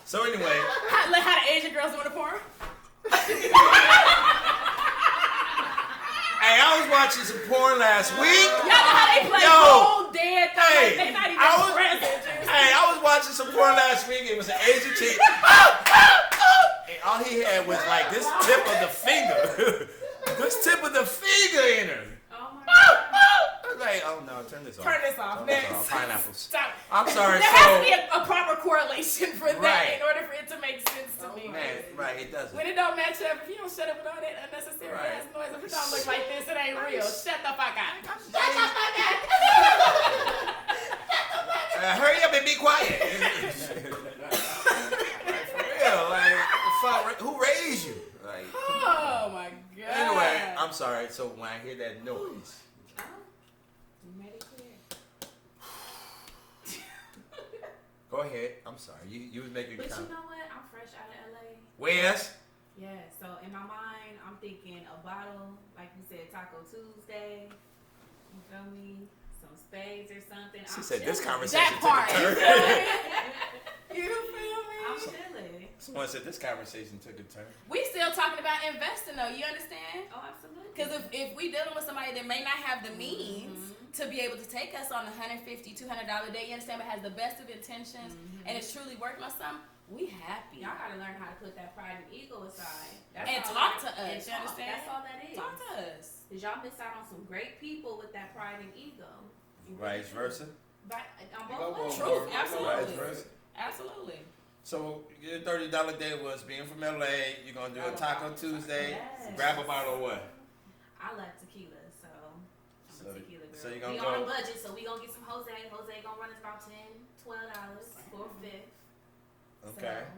So anyway, How the Asian girls doing the porn? hey, I was watching some porn last week. Y'all know how they play cold dead thing? Hey, They not even I was- present. Hey, I was watching some porn last week. It was an Asian chick. And all he had was like this tip of the finger. This tip of the finger in her. Oh my I god. was like, oh no, turn this off. Turn this off. Turn this Next. off. Pineapples. Stop. I'm sorry. There has to be a proper correlation for that Right. in order for it to make sense to me. Man, right, it doesn't. When it don't match up, if you don't shut up with all that unnecessary Right. ass noise, if it don't look like this, it ain't real. Shut the fuck up. Hurry up and be quiet. Like, for real, like, the fuck, who raised you? Like, Oh my god. anyway, I'm sorry. So when I hear that noise, Oh, you made it clear. go ahead. I'm sorry. You was making But you comment. know what? I'm fresh out of LA. Where's? Yeah, so in my mind, I'm thinking a bottle, like you said, Taco Tuesday. You feel me? Some spades or something. She I'm said this chilling. conversation That part. took a You turn. feel me? I'm chilling. Someone said this conversation took a turn. We still talking about investing though, you understand? Oh, absolutely. Because if we dealing with somebody that may not have the means to be able to take us on a $150, $200 day, you understand, but has the best of intentions and is truly working on something, we happy. Y'all gotta learn how to put that pride and ego aside. And all talk that- to us, and you talk. understand? That's all that is. Talk to us. Cause y'all miss out on some great people with that pride and ego. You really Vice do. versa. On Go both ways. Truth, Vice absolutely. versa. Absolutely. So your $30 day was being from LA. You're gonna do a Taco Tuesday. Yes. Grab a bottle of what? I love tequila, so I'm a tequila girl. so you gonna we go- on a budget, so we gonna get some Jose. Jose gonna run us about $10, $12 for a fifth. Okay. So,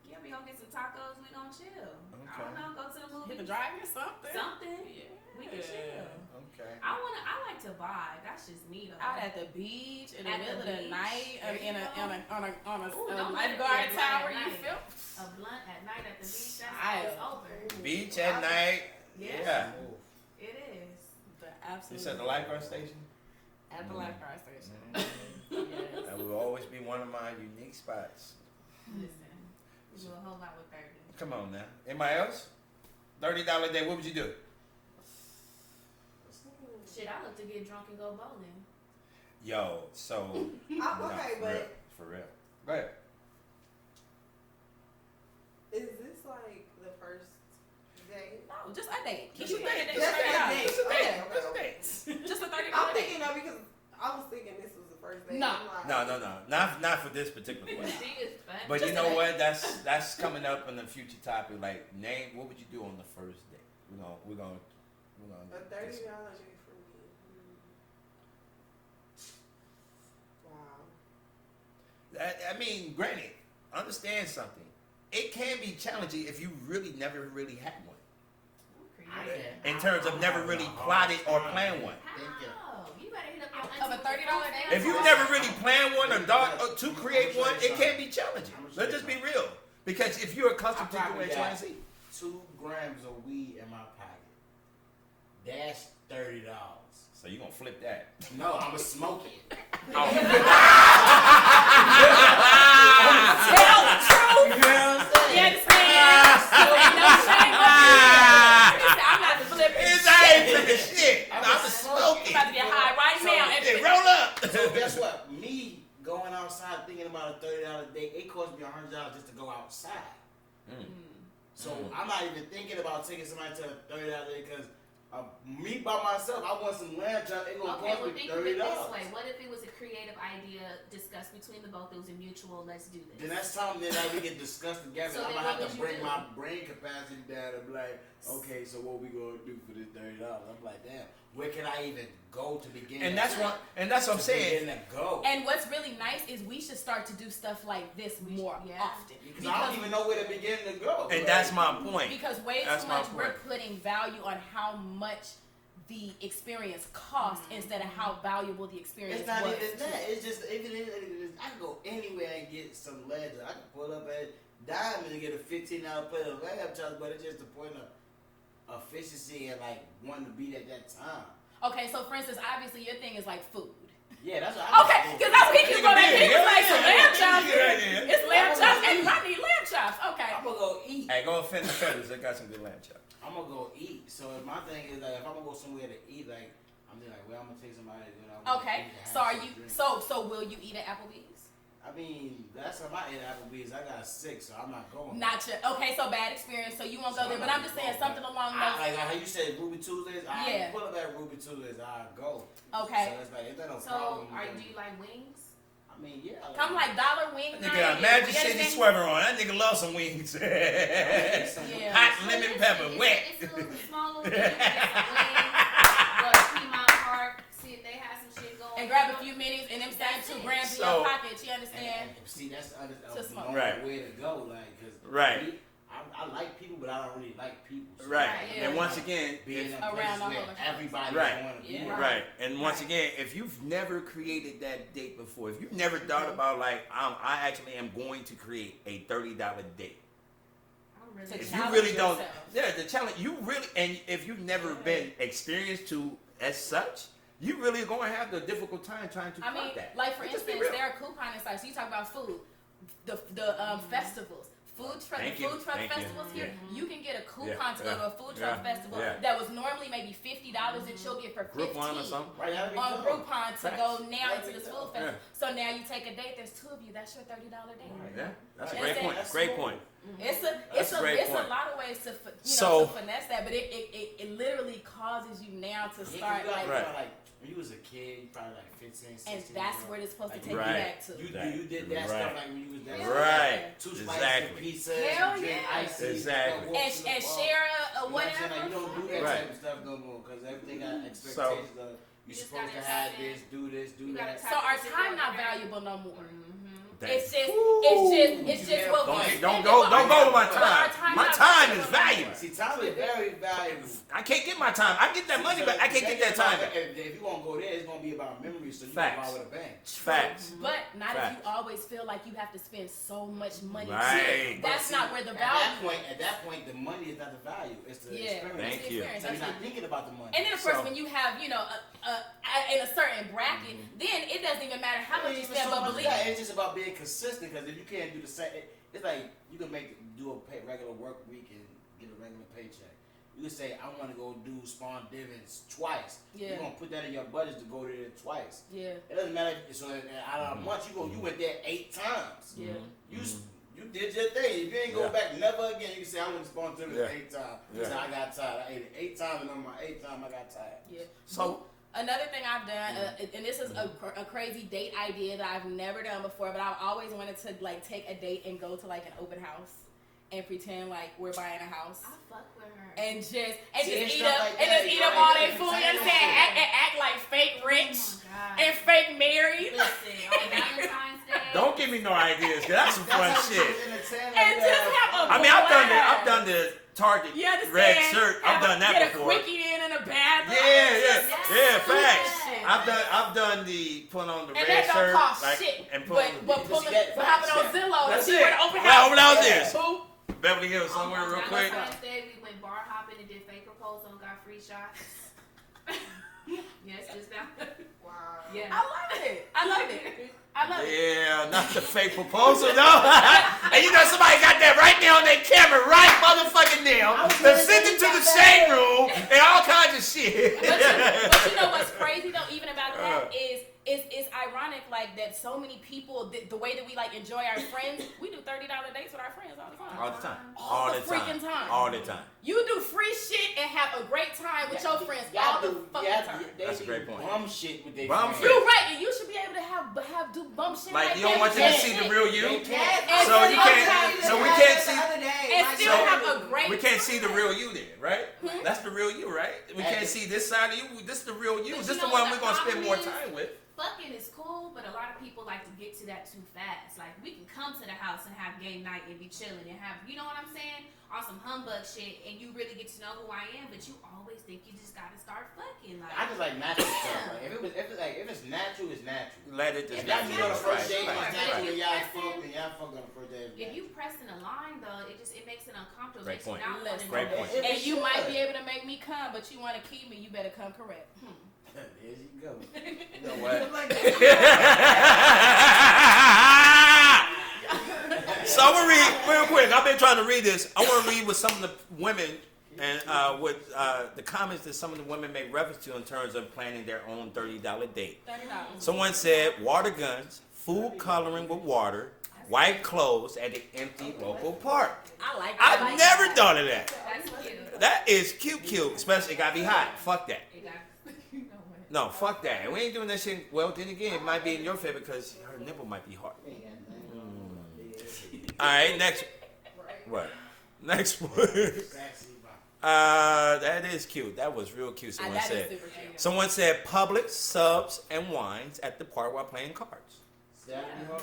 yeah, we gonna get some tacos. We gonna chill. I Okay. don't know. Go to the Hit the movies. drive or something. Something. Yeah. We can chill. Okay. I like to vibe. That's just me though. Out at the beach in the At the middle of the beach. night, There you on a Ooh, don't let it lifeguard be a tower. blunt at You night. feel? A blunt at night at the beach. That's Style. always open. Beach at night. Yeah. Yeah. It is. The You absolute. said the lifeguard station? At the lifeguard station. Mm-hmm. That will always be one of my unique spots. Listen, we do a whole lot with 30. Come on now. Anybody else? $30 a day, what would you do? Shit, I love to get drunk and go bowling. Yo, so. Okay, no, for but real, for real. Go ahead. is this like the first day? No, just a date. Keep Just you a date. thinking Just straight a out. date. Just a date. Okay, Just a okay. date. Just a $30 I'm date. thinking though because I was thinking this was the first day. No. I'm like, No. Not for this particular one. She is fun. But Just you know a- what? That's coming up in the future topic. Like, name what would you do on the first day? We're gonna a $30 day for me. Wow. I mean, granted, understand something. It can be challenging if you really never really had one. In terms of never really plotted or planned one. How? You better hit up your Of a auntie $30 with the day? If you've never really planned one or thought to create one, it can be challenging. Let's just be real. Because if you're accustomed to doing X, Y, and Z. 2 grams of weed in my pocket. That's $30. So you're gonna flip that. No, I'ma smoke it. Tell the truth. You know what I'm saying? You understand? Ain't no shame up here. I'm not flipping It's shit. I ain't flipping shit. I'm I'm smoking. about to get high right now. Hey, roll up. So guess what? Me going outside thinking about a $30 day, it cost me $100 just to go outside. So I'm not even thinking about taking somebody to a $30 day because me by myself, I want some lamb chop. It gonna Okay, cost well me think of it $30. this way. What if it was a creative idea discussed between the both? It was a mutual, let's do this. Then that's something that we can discuss together. So I'm then gonna what have to would you bring do? my brain capacity down and be like, okay, so what we gonna do for this $30? I'm like, damn, where can I even go to begin? And that's what I'm saying. Begin to go. And what's really nice is we should start to do stuff like this more Yeah. often. Because I don't even know where to begin to go. And Like, that's my point. Because way That's too my much we're point. putting value on how much the experience cost instead of how valuable the experience It's not was. even that. It's just even I can go anywhere and get some ledger. I can pull up at Diamond and get a $15 plate of lamb chops, but it's just the point of efficiency and like wanting to beat at that time. Okay, so for instance, obviously your thing is like food. Yeah, that's what I Okay, because that's what he keeps going back to. It's like some lamb chops. Yeah. It's lamb chops, and I need lamb chops. Okay. I'm gonna go eat. Hey, go offend the feathers. They got some good lamb chops. I'm gonna go eat. So if my thing is like if I'm gonna go somewhere to eat, like I'm just like, well, I'm gonna take somebody that I want Okay. to eat and So have are some you? drink. So will you eat at Applebee's? I mean, last time I ate Applebee's, I got sick, so I'm not going. Not your. Okay, so bad experience. So you won't go there. But I'm just saying something along those. Like how you said Ruby Tuesdays, I Yeah. pull up at Ruby Tuesdays, I go. Okay. So it's like, it's not no So, problem. do you like wings? I mean, yeah. I'm like dollar wings. That nigga got Magic City sweater on. That nigga loves some wings. Yeah. Hot So lemon listen, pepper, it's wet. It's a little small little thing. You can get some wings, go to Piedmont Park, see if they have some shit going. And grab a few minis and them same 2 grams in So- your pocket. You understand? And see, that's the To other smoke. normal Right. way to go, like, cause Right. me, I like people, but I don't really like people. So Right. Yeah. And once again, being in if, a place Around the where whole everybody's Right. going to be. Yeah. right. And once again, if you've never created that date before, if you've never thought about like, I actually am going to create a $30 date. I'm really To If you challenge really don't, yourself. yeah, the challenge. You really, and if you've never been experienced to as such, you really are going to have the difficult time trying to I mean, clock that. like for Let's just be instance, real. there are couponing sites. So you talk about food, the festivals, food truck Thank you. festivals here. Yeah. You can get a coupon Yeah. to go to a food truck Yeah. festival Yeah. that was normally maybe $50 that you'll get for Groupon or 15 something. Right, that'd be on cool. Groupon to Facts. go now That'd into be this cool. food festival. So now you take a date. There's 2 of you. That's your $30 date. Yeah, that's a Right. great That's point. That's Great cool. point. It's That's a great a point. lot of ways to So- to finesse that, but it literally causes you now to Yeah, start you got, like, Right. when you was a kid, you probably like 15, 16. and that's years where old. it's supposed to Like, take right. you back to. You did that Right. stuff like when you was that Right. 2 slices Exactly. of pizza, Hell drink yeah. ices, Exactly. walk And to the bar. share a You know what I'm whatever. saying? Like, you don't do that Right. type of stuff no more because everything got expectations of you just supposed to gotta have tap this, in. do this, do You that. gotta So our time not valuable no more. It's just what we Don't go with my time. My time is valuable. See, time is very valuable. I can't get my time. I get that money, but I can't get that time back. If you want to go there, it's going to be about memories, so you Facts. can buy with a bank. Facts. But not Facts. if you always feel like you have to spend so much money. Right. That's not where the At value. that point, the money is not the value. It's the experience. Thank it's the you. experience. So you're not Absolutely. thinking about the money. And then of course, when you have, in a certain bracket, then it doesn't even matter how much you spend. But believe me, it's just about being consistent. Because if you can't do the same, it's like you can do a regular work week and get a regular paycheck. You can say, I want to go do Spawn Divins twice. Yeah. You're gonna put that in your budget to go there twice. yeah, It doesn't matter. So out of a month, you went there 8 times. yeah. You did your thing. If you ain't go back never again, you can say I went to Spawn Divins 8 times. You Yeah. say I got tired. I ate it 8 times, and on my 8th time I got tired. Yeah. So Another thing I've done, and this is a crazy date idea that I've never done before, but I've always wanted to like take a date and go to like an open house and pretend like we're buying a house. I fuck with her. And just See, eat stuff up like and that, just eat right, up all right, their food. You right. understand? Act like fake rich Oh my God. and fake married. Listen, on Valentine's Day. don't give me no ideas, cause that's some fun shit. And just have a I mean, I've done the Target You understand? red shirt. I've done that get before. a quickie in a bathroom. Yeah, facts. Yes. I've done the put on the And red that don't shirt, cost like, shit. and put But hopping on Zillow and That's see it. where the open Right, house over down is. there. Boop. Beverly Hills somewhere On real quick. Valentine's Day, we went bar hopping and did fake proposal and got free shots. Yes, just now. Wow. Yeah. I love it. I love it. Yeah, not the fake proposal, no. And you know somebody got that right there on their camera, right motherfucking now. They sent it to the shade room and all kinds of shit. But you know what's crazy though, even about that is it's ironic like that so many people the way that we like enjoy our friends, we do $30 dates with our friends all the time. All the time. All the freaking time. All the time. You do free shit and have a great time with your friends all the fucking time. That's a great point. Bum shit with their Bum friends. shit. You're right, and you should be able to do bum shit Like you that don't want them to with see your the shit. real you. And So you still can't. have- So we can't see. and still have a great We can't see the real you then, right? Hmm? That's the real you, right? We can't see this side of you. This is the real you. But This is you the know one what we're gonna the spend more problem is? time with. Fucking is cool, but a lot of people like to get to that too fast. Like, we can come to the house and have game night and be chilling and have, you know what I'm saying? On some humbug shit, and you really get to know who I am, but you always think you just gotta start fucking. Like, I just like natural stuff. Like, if it's natural, it's natural. Let it just. If y'all meet on the first date, Right, it's right, natural. right. Y'all fuck and y'all fuck on the first date. if you pressing a line though, it makes it uncomfortable. Great Makes you point. not wanna know Great that. point. and you might be able to make me come, but you want to keep me, you better come correct. There you go. You know what? So I'm gonna read real quick. I've been trying to read this. I want to read what some of the women and what the comments that some of the women make reference to in terms of planning their own $30 date. $30. Someone said water guns, food coloring with water, white clothes at an empty local park. I like I've that. never thought of that. That's cute. That is cute, especially it gotta be hot. Fuck that. It got- you know what? No, fuck that. And we ain't doing that shit. Well, then again, it might be in your favor because her nipple might be hard. All right, next. What? Next one. That is cute. That was real cute. Someone That is said. super cute. Someone said Publix subs and wines at the park while playing cards. That'd be hard.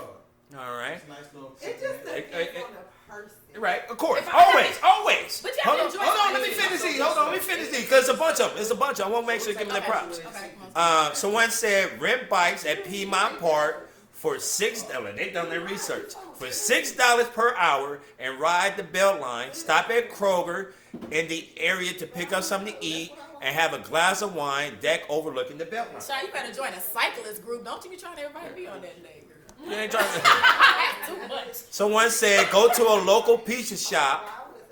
All right. That's a nice little. It just depends on the person. Right, of course. If I- Always. But you Hold have on, to hold on. enjoy Let me it. finish these. Hold on, let me finish these because it's a bunch of them. I want to make sure you give me the props. Okay. Someone said rent bikes at Piedmont Park for $6. They done their research for $6 per hour and ride the Beltline. Stop at Kroger in the area to pick up something to eat and have a glass of wine. Deck overlooking the Beltline. Sean, you better join a cyclist group. Don't you be trying everybody to be on that day, girl. You ain't trying to. That's too much. Someone said go to a local pizza shop,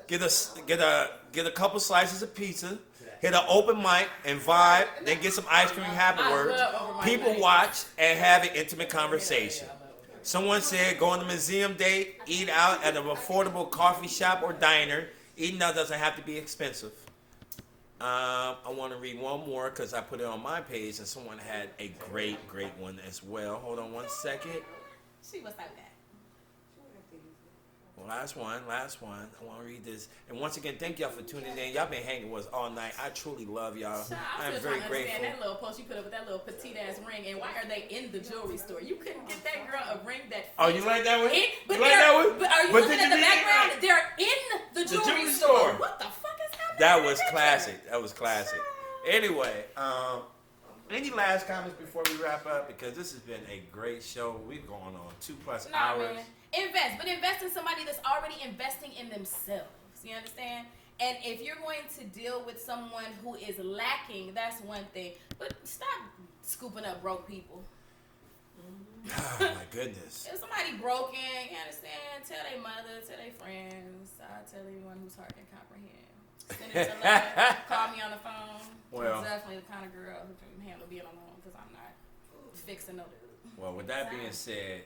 get a couple slices of pizza, hit an open mic and vibe, then get some ice cream afterwards. I love open mic People nights. watch and have an intimate conversation. Someone said go on a museum date, eat out at an affordable coffee shop or diner. Eating out doesn't have to be expensive. I want to read one more because I put it on my page and someone had a great one as well. Hold on one second. She was like that. Well, Last one. I want to read this. And once again, thank y'all for tuning in. Y'all been hanging with us all night. I truly love y'all. I'm I'm still very trying to grateful. understand that little post you put up with that little petite ass ring, and why are they in the jewelry store? You couldn't get that girl a ring that. Oh, you like that one? But you like that one? But are you But looking did at the you- background? They're in the jewelry store. What the fuck is happening? That was classic. That was classic. Anyway, any last comments before we wrap up? Because this has been a great show. We've gone on 2+ hours. Man. Invest in somebody that's already investing in themselves. You understand? And if you're going to deal with someone who is lacking, that's one thing. But stop scooping up broke people. Oh my goodness. If somebody broken, you understand? Tell their mother, tell their friends. I tell anyone whose heart can comprehend. Send it to love. Call me on the phone. Well, I'm definitely the kind of girl who can handle being alone because I'm not fixing no dude. well, with that being said,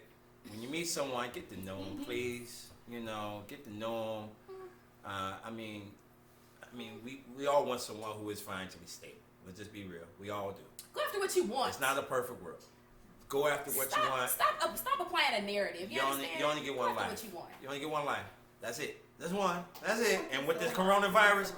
when you meet someone, get to know them, please. You know, get to know them. I mean, we all want someone who is financially stable. Let's just be real. We all do. Go after what you want. It's not a perfect world. Go after what you want. Stop applying a narrative. You understand? You only get one Go after life. what you want. You only get one life. That's it. That's one. That's it. And with this coronavirus,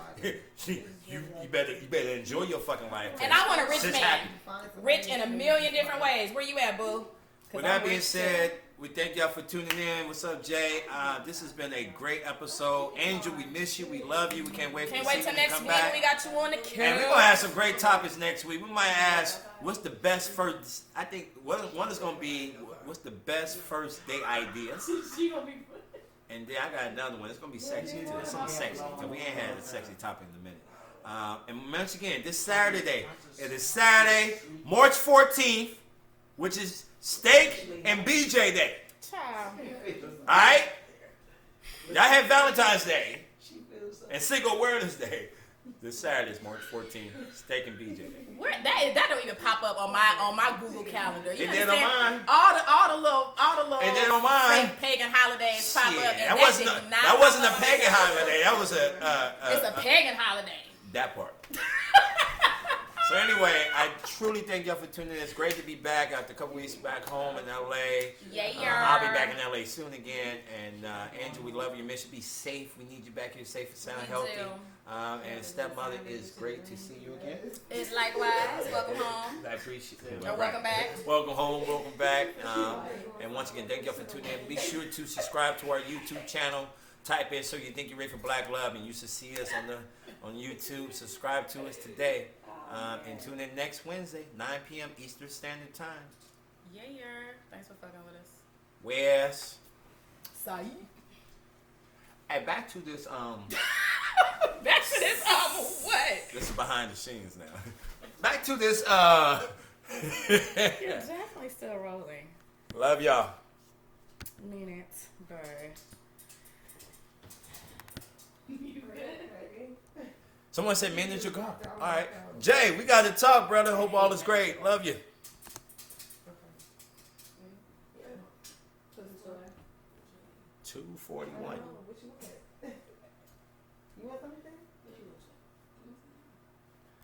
you better enjoy your fucking life. And I want a rich shit's man. happening. Rich in a million different ways. Where you at, boo? With that being said, we thank y'all for tuning in. What's up, Jay? This has been a great episode. Angel, we miss you. We love you. We can't wait Can't to wait see till you next come week. back. We got you on the camera. And we're going to have some great topics next week. We might ask, what's the best first, I think one is going to be, what's the best first date ideas? And then I got another one. It's going to be sexy, too. It's something sexy. Because we ain't had a sexy topic in a minute. And once again, this Saturday, it is Saturday, March 14th, which is Steak and BJ Day. Child. Alright? Y'all have Valentine's Day and Single Awareness Day. This Saturday is March 14th. Steak and BJ Day. Where, that don't even pop up on my Google calendar. You It did on mine. All the little It did on mine. fake pagan holidays pop Shit, up. And that wasn't a pagan holiday. That was it's a pagan holiday. that part. So anyway, I truly thank y'all for tuning in. It's great to be back after a couple weeks back home in LA. Yeah, I'll be back in LA soon again. And Angel, we love you. Miss you. Be safe. We need you back here safe and sound, healthy. And stepmother, is great to see you again. It's likewise. Welcome home. I appreciate it. Welcome back. Welcome home. Welcome back. And once again, thank y'all for tuning in. Be sure to subscribe to our YouTube channel. Type in So You Think You're Ready for Black Love, and you should see us on YouTube. Subscribe to us today. And tune in next Wednesday, 9 p.m. Eastern Standard Time. Yeah. Thanks for fucking with us. Where's? Saeed. Hey, back to this, Back to this, what? this is behind the scenes now. Back to this, You're definitely still rolling. love y'all. Mean it. Bye. Someone said, man, did you go? All right. Jay, we got to talk, brother. Hope all is great. Love you. 2:41. You want something?